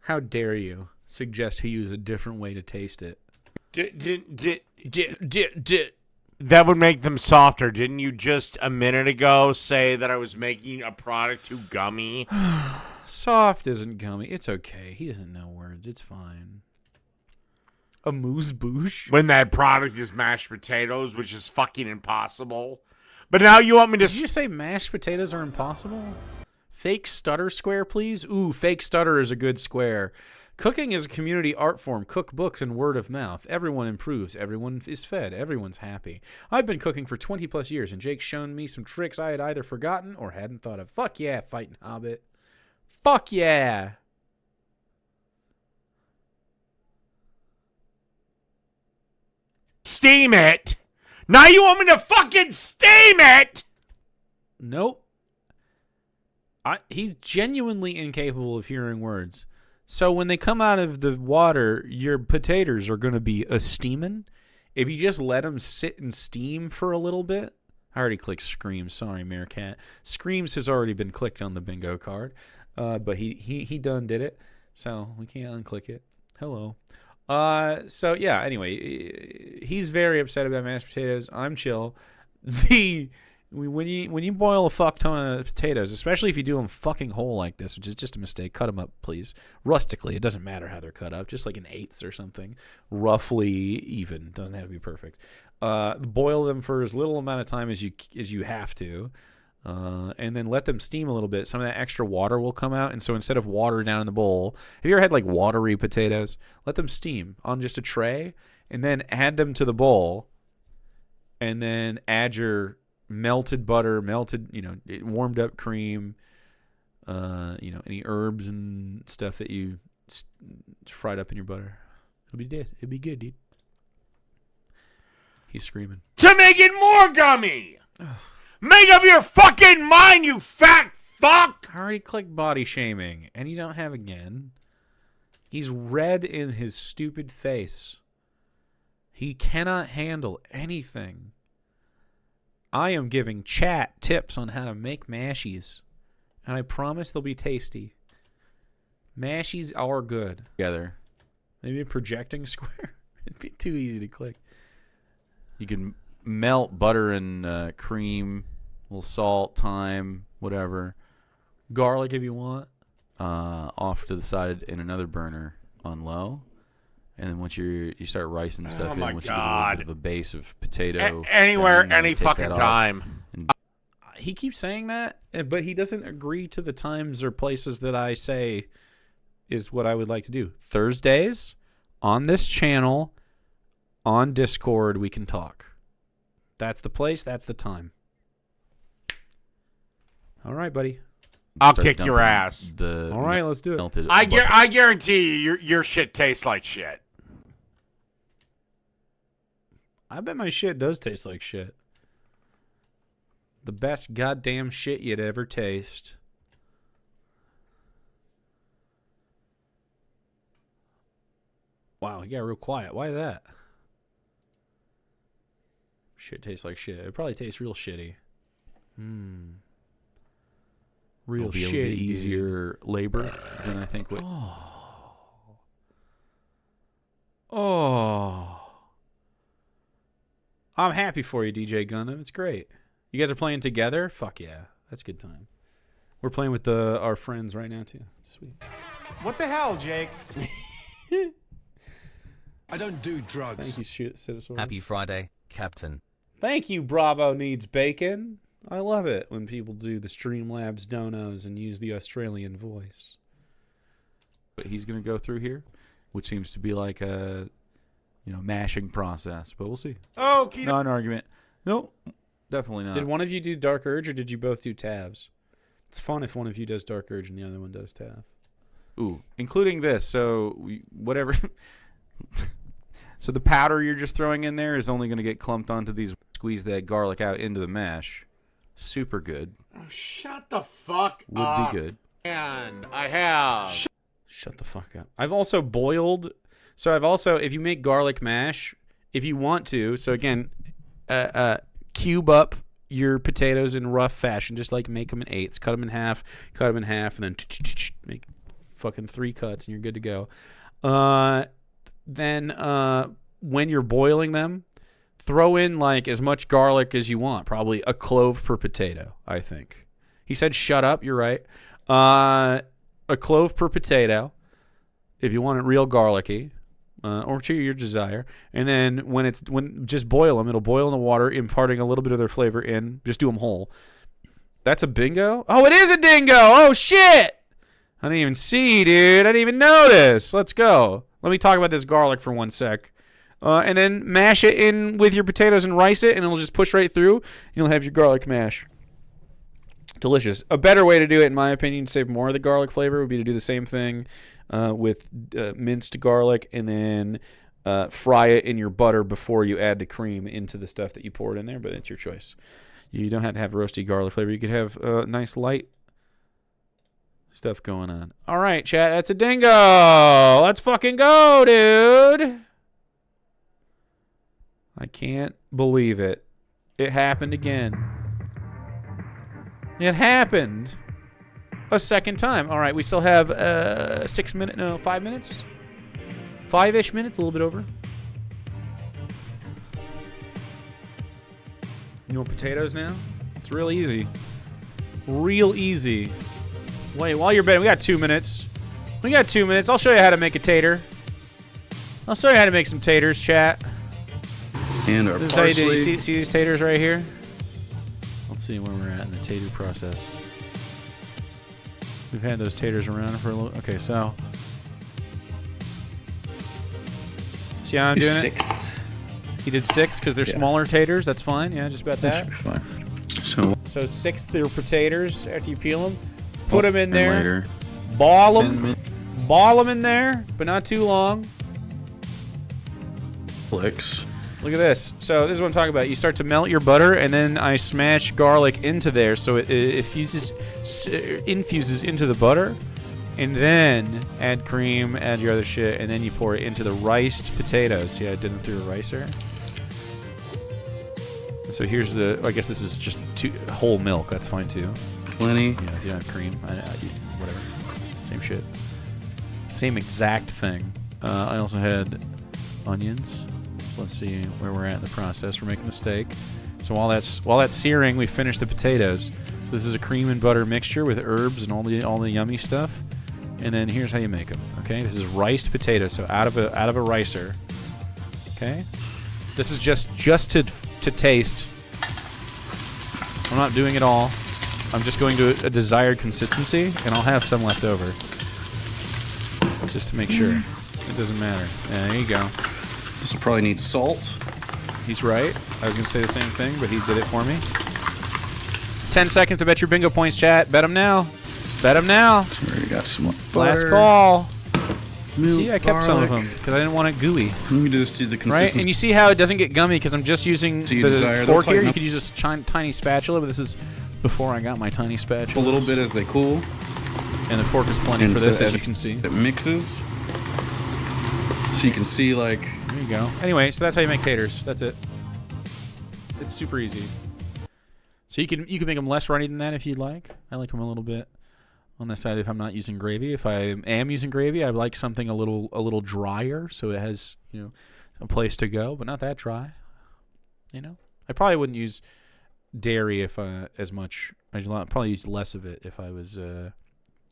How dare you suggest he use a different way to taste it? That would make them softer. Didn't you just a minute ago say that I was making a product too gummy? Soft isn't gummy. It's okay. He doesn't know words. It's fine. A moose-bouche? When that product is mashed potatoes, which is fucking impossible. But now you want me to... Did you say mashed potatoes are impossible? Fake stutter square, please? Ooh, fake stutter is a good square. Cooking is a community art form. Cookbooks and word of mouth. Everyone improves. Everyone is fed. Everyone's happy. I've been cooking for 20 plus years, and Jake's shown me some tricks I had either forgotten or hadn't thought of. Fuck yeah, fighting hobbit. Fuck yeah. Steam it Now you want me to fucking steam it? Nope. He's genuinely incapable of hearing words. So when they come out of the water, your potatoes are going to be a-steaming. If you just let them sit and steam for a little bit. I already clicked Screams. Sorry, Meerkat. Screams has already been clicked on the bingo card. But he done did it. So we can't unclick it. Hello. So yeah, anyway, he's very upset about mashed potatoes. I'm chill. When you boil a fuck ton of potatoes, especially if you do them fucking whole like this, which is just a mistake, cut them up, please. Rustically, it doesn't matter how they're cut up, just like in eighths or something, roughly even. It doesn't have to be perfect. Boil them for as little amount of time as you have to, and then let them steam a little bit. Some of that extra water will come out, and so instead of water down in the bowl, have you ever had like watery potatoes? Let them steam on just a tray, and then add them to the bowl, and then add your melted butter, warmed up cream, any herbs and stuff that you fried up in your butter. It'll be good, dude. He's screaming. To make it more gummy! Make up your fucking mind, you fat fuck! I already clicked body shaming, and you don't have again. He's red in his stupid face. He cannot handle anything. I am giving chat tips on how to make mashies, and I promise they'll be tasty. Mashies are good. Together. Maybe a projecting square? It'd be too easy to click. You can melt butter and cream, a little salt, thyme, whatever. Garlic if you want. Off to the side in another burner on low. And then once you start ricing stuff in, once you get a little bit of a base of potato. Anywhere, any fucking time. He keeps saying that, but he doesn't agree to the times or places that I say is what I would like to do. Thursdays, on this channel, on Discord, we can talk. That's the place, that's the time. All right, buddy. I'll kick your ass. All right, let's do it. I guarantee you, your shit tastes like shit. I bet my shit does taste like shit. The best goddamn shit you'd ever taste. Wow, he got real quiet. Why that? Shit tastes like shit. It probably tastes real shitty. Real shitty. It'll be easier labor than I think. Oh. I'm happy for you, DJ Gundam. It's great. You guys are playing together? Fuck yeah. That's a good time. We're playing with our friends right now, too. Sweet. What the hell, Jake? I don't do drugs. Thank you, Citizen. Happy Friday, Captain. Thank you, Bravo Needs Bacon. I love it when people do the Streamlabs donos and use the Australian voice. But he's going to go through here, which seems to be like a mashing process, but we'll see. Oh, not an argument. No, definitely not. Did one of you do Dark Urge or did you both do Tavs? It's fun if one of you does Dark Urge and the other one does Tav. Ooh, including this. So whatever. So the powder you're just throwing in there is only going to get clumped onto these. Squeeze that garlic out into the mash. Super good. Oh, shut the fuck up. Would be good. And I have. Shut the fuck up. I've also boiled. So if you make garlic mash, if you want to, so again, cube up your potatoes in rough fashion, just like make them in eighths, cut them in half, and then make fucking 3 cuts, and you're good to go. Then when you're boiling them, throw in like as much garlic as you want, probably a clove per potato, I think. He said shut up, you're right. A clove per potato, if you want it real garlicky. Or to your desire, and then when just boil them. It'll boil in the water, imparting a little bit of their flavor in. Just do them whole. That's a bingo. Oh, it is a dingo. Oh shit! I didn't even see, dude. I didn't even notice. Let's go. Let me talk about this garlic for 1 sec, and then mash it in with your potatoes and rice it, and it'll just push right through. You'll have your garlic mash. Delicious. A better way to do it, in my opinion, to save more of the garlic flavor, would be to do the same thing with minced garlic and then fry it in your butter before you add the cream into the stuff that you poured in there, but it's your choice. You don't have to have roasty garlic flavor. You could have nice light stuff going on. All right, chat, that's a dingo. Let's fucking go, dude. I can't believe it. It happened again. It happened a second time. All right, we still have 5 minutes? 5-ish minutes, a little bit over. You know potatoes now? It's real easy. Real easy. Wait, while you're betting, we got 2 minutes. I'll show you how to make a tater. I'll show you how to make some taters, chat. And our this is how you do. You see these taters right here? Let's see where we're at in the tater process. We've had those taters around for a little... Okay, so... See how I'm doing sixth. it? He did 6 because they're smaller taters. That's fine. Yeah, just about that. Should be fine. So 6 they're potatoes after you peel them. Put them in and there. later, Ball them in there, but not too long. Flicks. Look at this. So this is what I'm talking about. You start to melt your butter, and then I smash garlic into there, so it infuses into the butter, and then add cream, add your other shit, and then you pour it into the riced potatoes. See, I did them through a ricer. So here's the. I guess this is just whole milk. That's fine too. Plenty. Yeah, if you don't have cream, whatever. Same shit. Same exact thing. I also had onions. So let's see where we're at in the process. We're making the steak. So while that's searing, we finish the potatoes. So this is a cream and butter mixture with herbs and all the yummy stuff. And then here's how you make them. Okay, this is riced potatoes. So out of a ricer. Okay, this is just to taste. I'm not doing it all. I'm just going to a desired consistency, and I'll have some left over. Just to make sure. It doesn't matter. Yeah, there you go. This will probably need salt. He's right. I was going to say the same thing, but he did it for me. 10 seconds to bet your bingo points, chat. Bet them now. Bet them now. Sorry, got some Last call. See, I kept some of them because I didn't want it gooey. Let me just do the consistency. Right? And you see how it doesn't get gummy because I'm just using the fork here. You could use a tiny spatula, but this is before I got my tiny spatula. A little bit as they cool. And the fork is plenty for this, as you can see. It mixes. So you can see, like... There you go. Anyway, so that's how you make taters. That's it. It's super easy. So you can make them less runny than that if you'd like. I like them a little bit on the side if I'm not using gravy. If I am using gravy, I like something a little drier so it has, a place to go, but not that dry. I probably wouldn't use dairy if as much. I'd probably use less of it if I was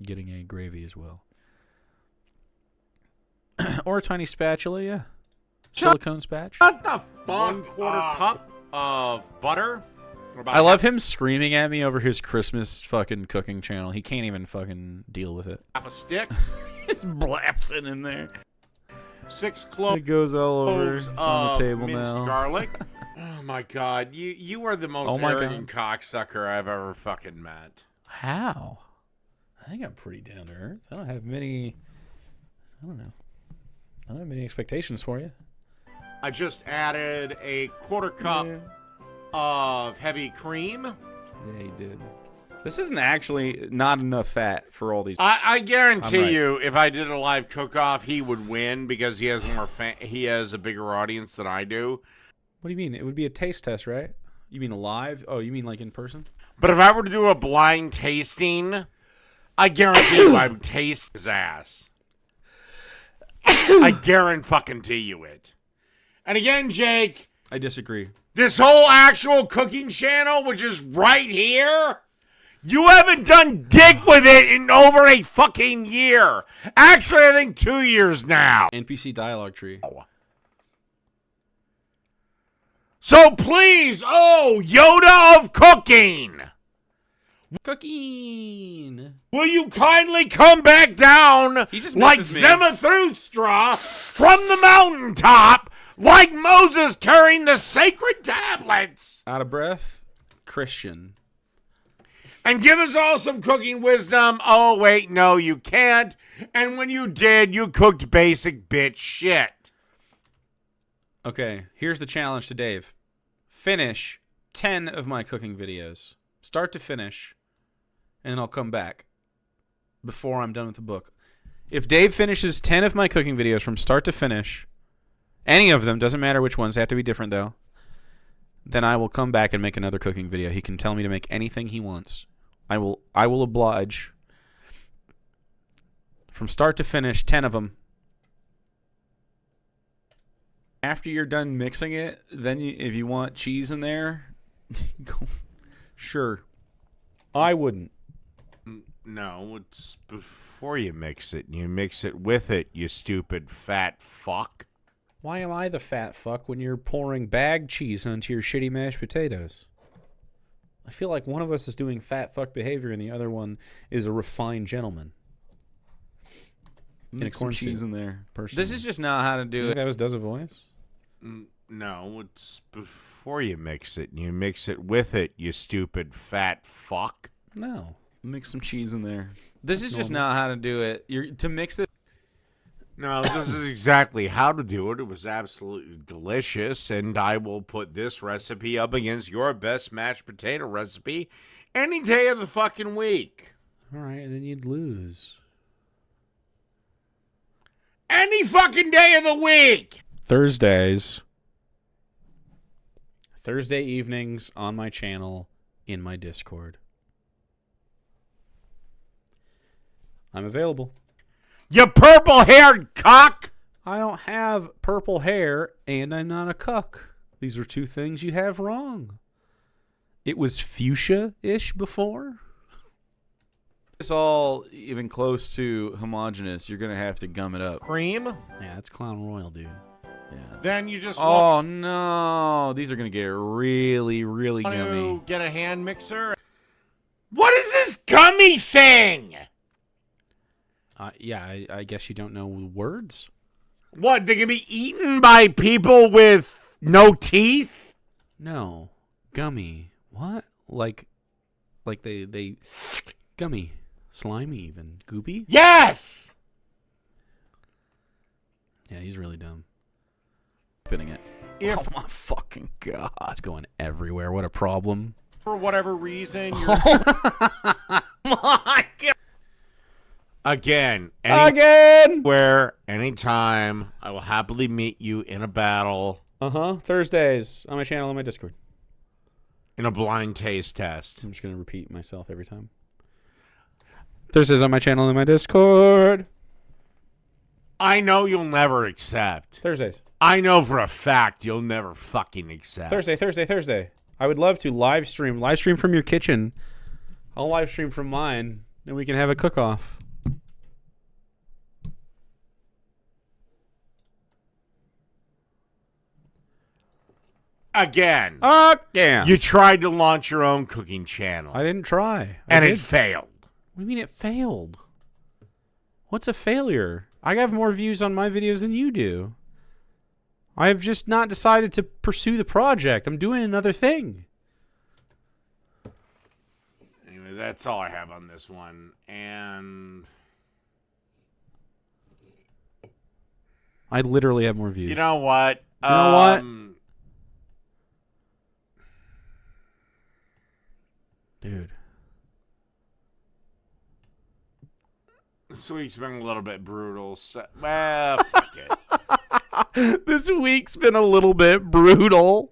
getting a gravy as well. Or a tiny spatula, yeah. Silicone spatula. What the fuck? 1/4 cup of butter. I love him screaming at me over his Christmas fucking cooking channel. He can't even fucking deal with it. Half a stick. He's blasting in there. 6 cloves. It goes all over. It's on the table minced now. garlic. Oh my god, you are the most arrogant cocksucker I've ever fucking met. How? I think I'm pretty down to earth. I don't have many. I don't know. I don't have many expectations for you. I just added a 1/4 cup of heavy cream. Yeah, he did. This isn't actually not enough fat for all these. I guarantee you, if I did a live cook-off, he would win because he has he has a bigger audience than I do. What do you mean? It would be a taste test, right? You mean live? Oh, you mean like in person? But if I were to do a blind tasting, I guarantee you I would taste his ass. I guarantee you it. And again, Jake, I disagree. This whole actual cooking channel, which is right here, you haven't done dick with it in over a fucking year. Actually, I think 2 years now. NPC dialogue tree. So please, Yoda of cooking. Cooking. Will you kindly come back down like misses me. Zarathustra from the mountaintop, like Moses carrying the sacred tablets? Out of breath, Christian. And give us all some cooking wisdom. Oh, wait, no, you can't. And when you did, you cooked basic bitch shit. Okay, here's the challenge to Dave. Finish 10 of my cooking videos. Start to finish. And then I'll come back before I'm done with the book. If Dave finishes 10 of my cooking videos from start to finish, any of them, doesn't matter which ones, they have to be different though, then I will come back and make another cooking video. He can tell me to make anything he wants. I will oblige. From start to finish, 10 of them. After you're done mixing it, then if you want cheese in there, go. Sure. I wouldn't. No, it's before you mix it. You mix it with it, you stupid fat fuck. Why am I the fat fuck when you're pouring bag cheese onto your shitty mashed potatoes? I feel like one of us is doing fat fuck behavior and the other one is a refined gentleman. Mix some cheese in there, personally. This is just not how to do it. That does a voice? No, it's before you mix it. You mix it with it, you stupid fat fuck. No. Mix some cheese in there. This is just not how to do it. To mix it. No, this is exactly how to do it. It was absolutely delicious, and I will put this recipe up against your best mashed potato recipe any day of the fucking week. All right, and then you'd lose. Any fucking day of the week! Thursday evenings on my channel in my Discord. I'm available. You purple-haired cock! I don't have purple hair, and I'm not a cuck. These are two things you have wrong. It was fuchsia-ish before. It's all even close to homogenous. You're going to have to gum it up. Cream? Yeah, that's Clown Royal, dude. Yeah. Then you just Oh, no. These are going to get really, really want gummy. to get a hand mixer. What is this gummy thing? Yeah, I guess you don't know words. What, they can be eaten by people with no teeth? No. Gummy. What? Like they gummy. Slimy even. Goopy? Yes! Yeah, he's really dumb. Spinning it. Oh my fucking god. It's going everywhere. What a problem. For whatever reason, you're... My god. Again. Where, anytime, I will happily meet you in a battle. Thursdays on my channel and my Discord. In a blind taste test. I'm just going to repeat myself every time. Thursdays on my channel and my Discord. I know you'll never accept. Thursdays. I know for a fact you'll never fucking accept. Thursday. I would love to live stream from your kitchen. I'll live stream from mine, and we can have a cook-off. Again. Again. You tried to launch your own cooking channel. I didn't try. And it failed. What do you mean it failed? What's a failure? I have more views on my videos than you do. I have just not decided to pursue the project. I'm doing another thing. Anyway, that's all I have on this one. And I literally have more views. you know what? Dude. This week's been a little bit brutal. So, well, fuck it. This week's been a little bit brutal.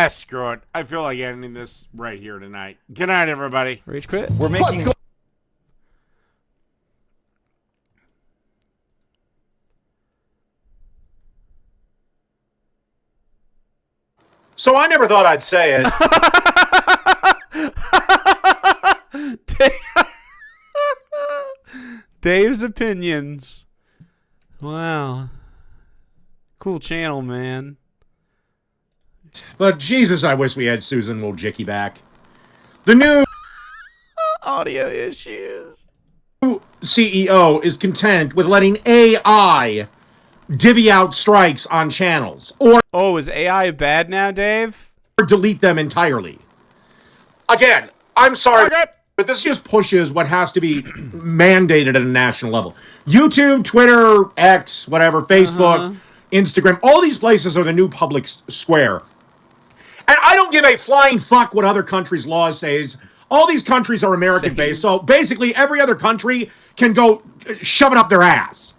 Screw it. I feel like ending this right here tonight. Good night, everybody. Rage quit. We're making... So I never thought I'd say it. Dave's opinions. Wow. Cool channel, man. But Jesus, I wish we had Susan Wojcicki back. The new audio issues. CEO is content with letting AI divvy out strikes on channels, or is AI bad now, Dave? Or delete them entirely. Again, I'm sorry. But this just pushes what has to be mandated at a national level. YouTube, Twitter, X, whatever, Facebook, Instagram, all these places are the new public square. And I don't give a flying fuck what other countries' laws say. All these countries are American-based, so basically every other country can go shove it up their ass.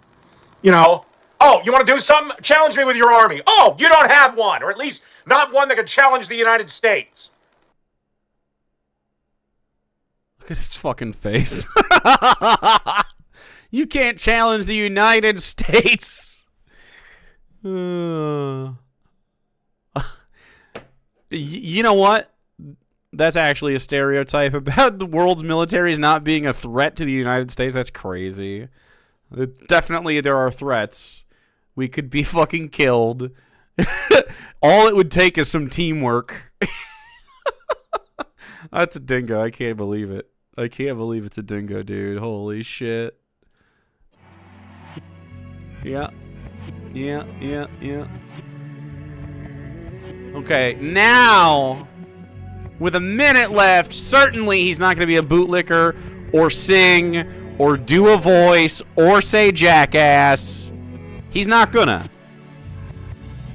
You know? Oh, you want to do something? Challenge me with your army. Oh, you don't have one, or at least not one that can challenge the United States. Look at his fucking face. You can't challenge the United States. You know what? That's actually a stereotype about the world's militaries not being a threat to the United States. That's crazy. Definitely there are threats. We could be fucking killed. All it would take is some teamwork. That's a dingo. I can't believe it. I can't believe it's a dingo, dude. Holy shit. Yeah. Okay, now, with a minute left, certainly he's not going to be a bootlicker or sing or do a voice or say jackass. He's not gonna.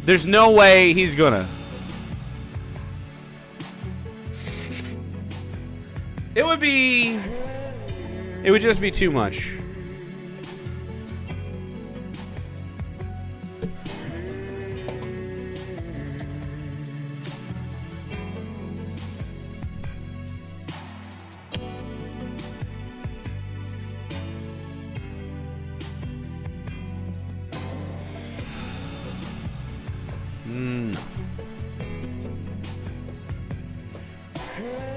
There's no way he's gonna. It would just be too much.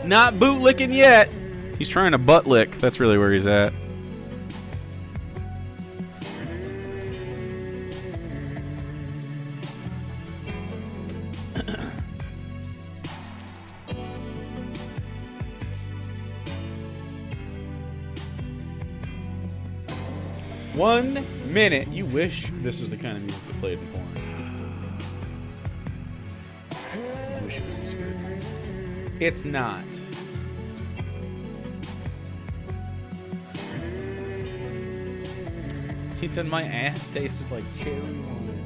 Not bootlicking yet. He's trying to butt lick. That's really where he's at. One minute. You wish this was the kind of music that played in porn. I wish it was this good. It's not. He said my ass tasted like cherry wine.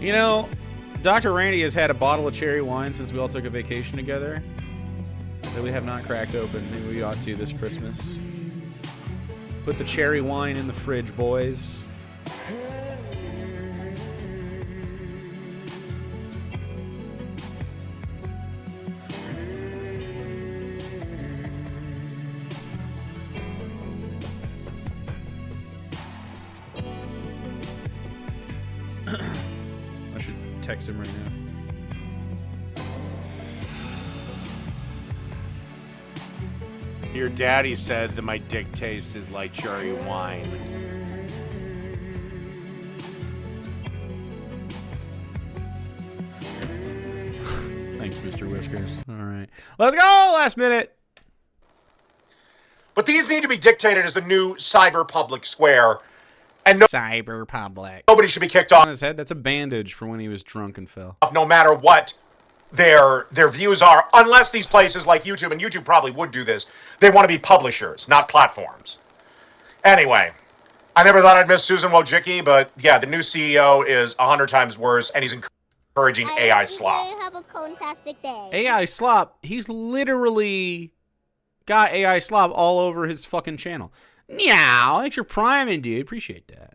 You know, Dr. Randy has had a bottle of cherry wine since we all took a vacation together that we have not cracked open. Maybe we ought to this Christmas. Put the cherry wine in the fridge, boys. I should text him right now. Your daddy said that my dick tasted like cherry wine. Thanks, Mr. Whiskers. All right. Let's go! Last minute! But these need to be dictated as the new cyber public square. And cyber public. Nobody should be kicked off On his head, that's a bandage for when he was drunk and fell. no matter what their views are, unless these places like YouTube, and YouTube probably would do this, they want to be publishers, not platforms. Anyway, I never thought I'd miss Susan Wojcicki, but yeah, the new CEO is 100 times worse, and he's encouraging AI slop. Have a fantastic day. AI slop, he's literally got AI slop all over his fucking channel. Meow, thanks for priming, dude. Appreciate that.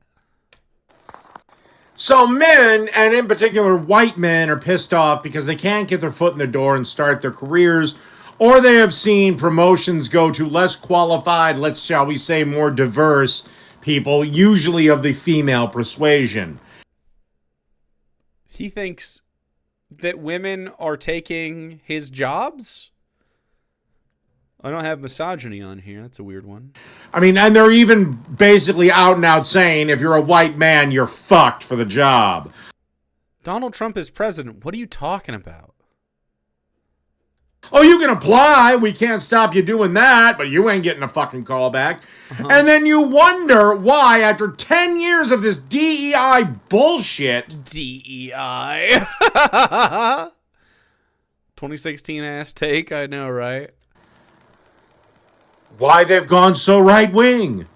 So men, and in particular white men, are pissed off because they can't get their foot in the door and start their careers, or they have seen promotions go to less qualified, shall we say, more diverse people, usually of the female persuasion. He thinks that women are taking his jobs? I don't have misogyny on here. That's a weird one. I mean, and they're even basically out and out saying, if you're a white man, you're fucked for the job. Donald Trump is president. What are you talking about? Oh, you can apply. We can't stop you doing that, but you ain't getting a fucking call back. And then you wonder why, after 10 years of this DEI bullshit... DEI? 2016 ass take, I know, right? Why they've gone so right wing?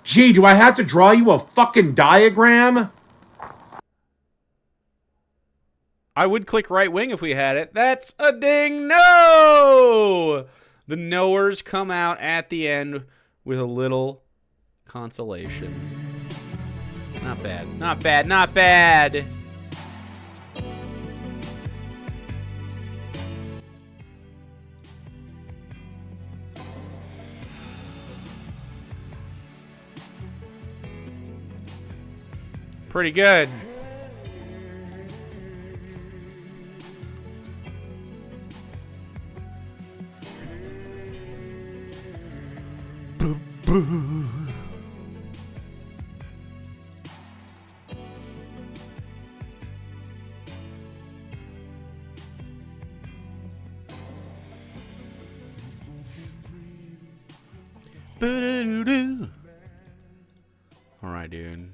Gee, do I have to draw you a fucking diagram? I would click right wing if we had it. That's a ding no! The knowers come out at the end with a little consolation. Not bad. Not bad. Not bad. Pretty good. All right, dude.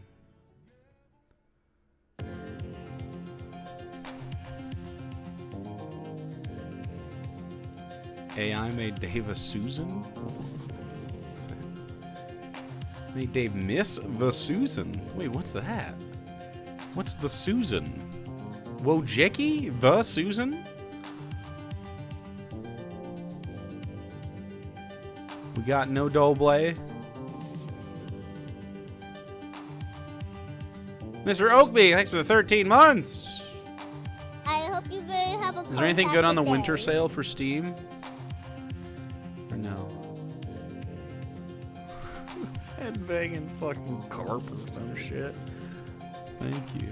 AI made Dave a Susan? Made Dave miss the Susan? Wait, what's that? What's the Susan? Wojcicki? The Susan? We got no Doble. Mr. Oakby, thanks for the 13 months. I hope you guys have a Is there anything good on the fantastic winter day. sale for Steam? Or no? It's headbanging fucking carp or some shit. Thank you.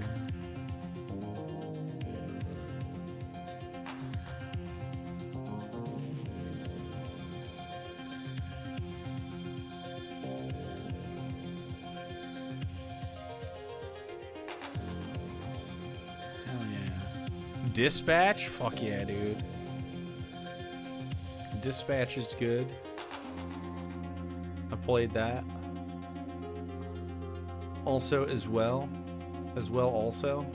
Hell yeah. Dispatch? Fuck yeah, dude. Dispatch is good. I played that. Also as well. Also.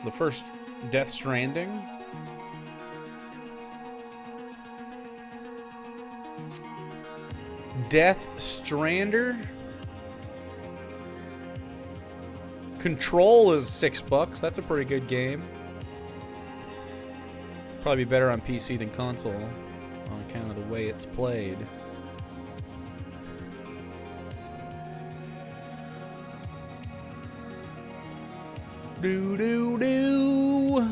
The first Death Stranding. Death Strander. Control is $6. That's a pretty good game. Probably better on PC than console on account of the way it's played. Do do do.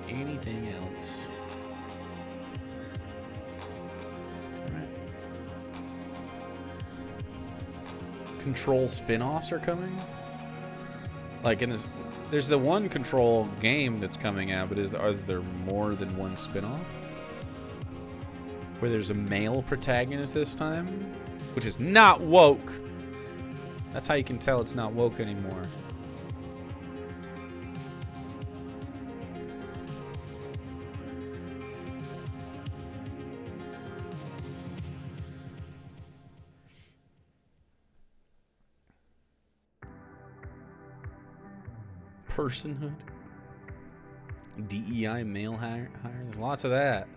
Anything else? All right. Control spin-offs are coming? Like in this, there's the one Control game that's coming out, but are there more than one spin-off? Where there's a male protagonist this time? Which is not woke. That's how you can tell it's not woke anymore. Personhood. DEI male hire. There's lots of that.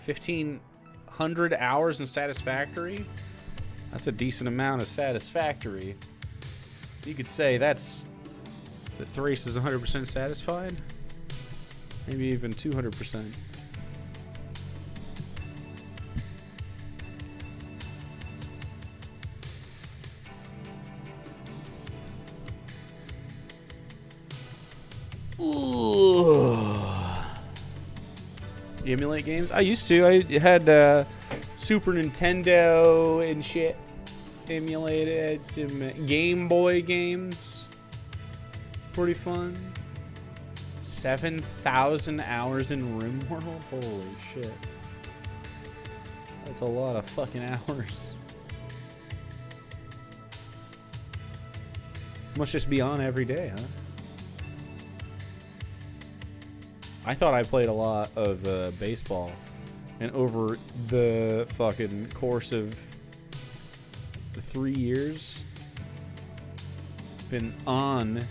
1,500 hours in Satisfactory. That's a decent amount of Satisfactory. You could say that Thrace is 100% satisfied. Maybe even 200%. Emulate games? I used to. I had Super Nintendo and shit emulated. Some Game Boy games. Pretty fun. 7,000 hours in RimWorld? Holy shit. That's a lot of fucking hours. Must just be on every day, huh? I thought I played a lot of baseball, and over the fucking course of the 3 years, it's been on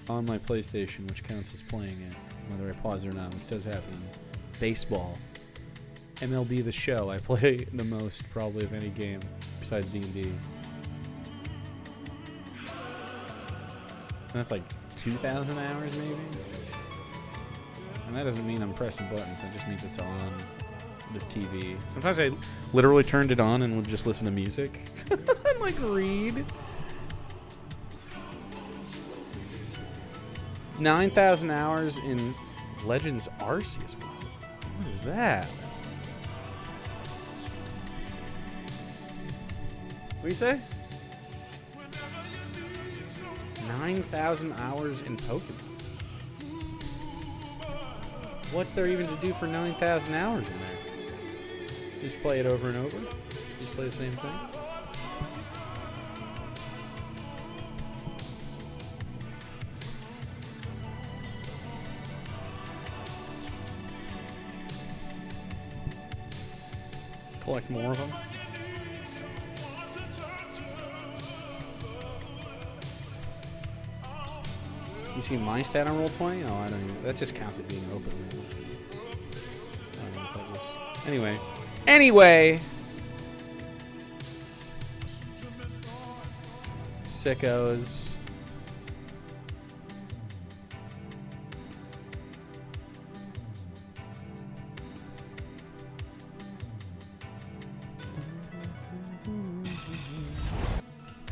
my PlayStation, which counts as playing it, whether I pause it or not, which does happen. Baseball. MLB The Show, I play the most probably of any game besides D&D. And that's like 2,000 hours maybe? And that doesn't mean I'm pressing buttons, that just means it's on the TV. Sometimes I literally turned it on and would just listen to music. And like read. 9,000 hours in Legends Arceus. What is that? What do you say? 9,000 hours in Pokemon. What's there even to do for 9,000 hours in there? Just play it over and over? Just play the same thing? Collect more of them? You see my stat on Roll20? Oh, I don't even. That just counts as being open now. I don't know if that just. Anyway. Sickos.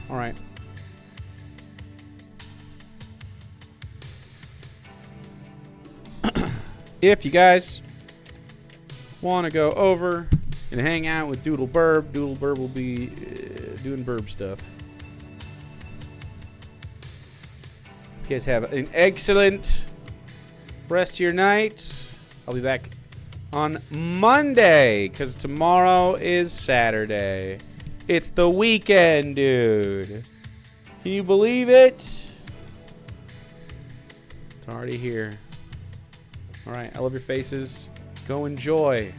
All right. If you guys want to go over and hang out with Doodle Burb will be doing Burb stuff. You guys have an excellent rest of your night. I'll be back on Monday because tomorrow is Saturday. It's the weekend, dude. Can you believe it? It's already here. All right, I love your faces. Go enjoy.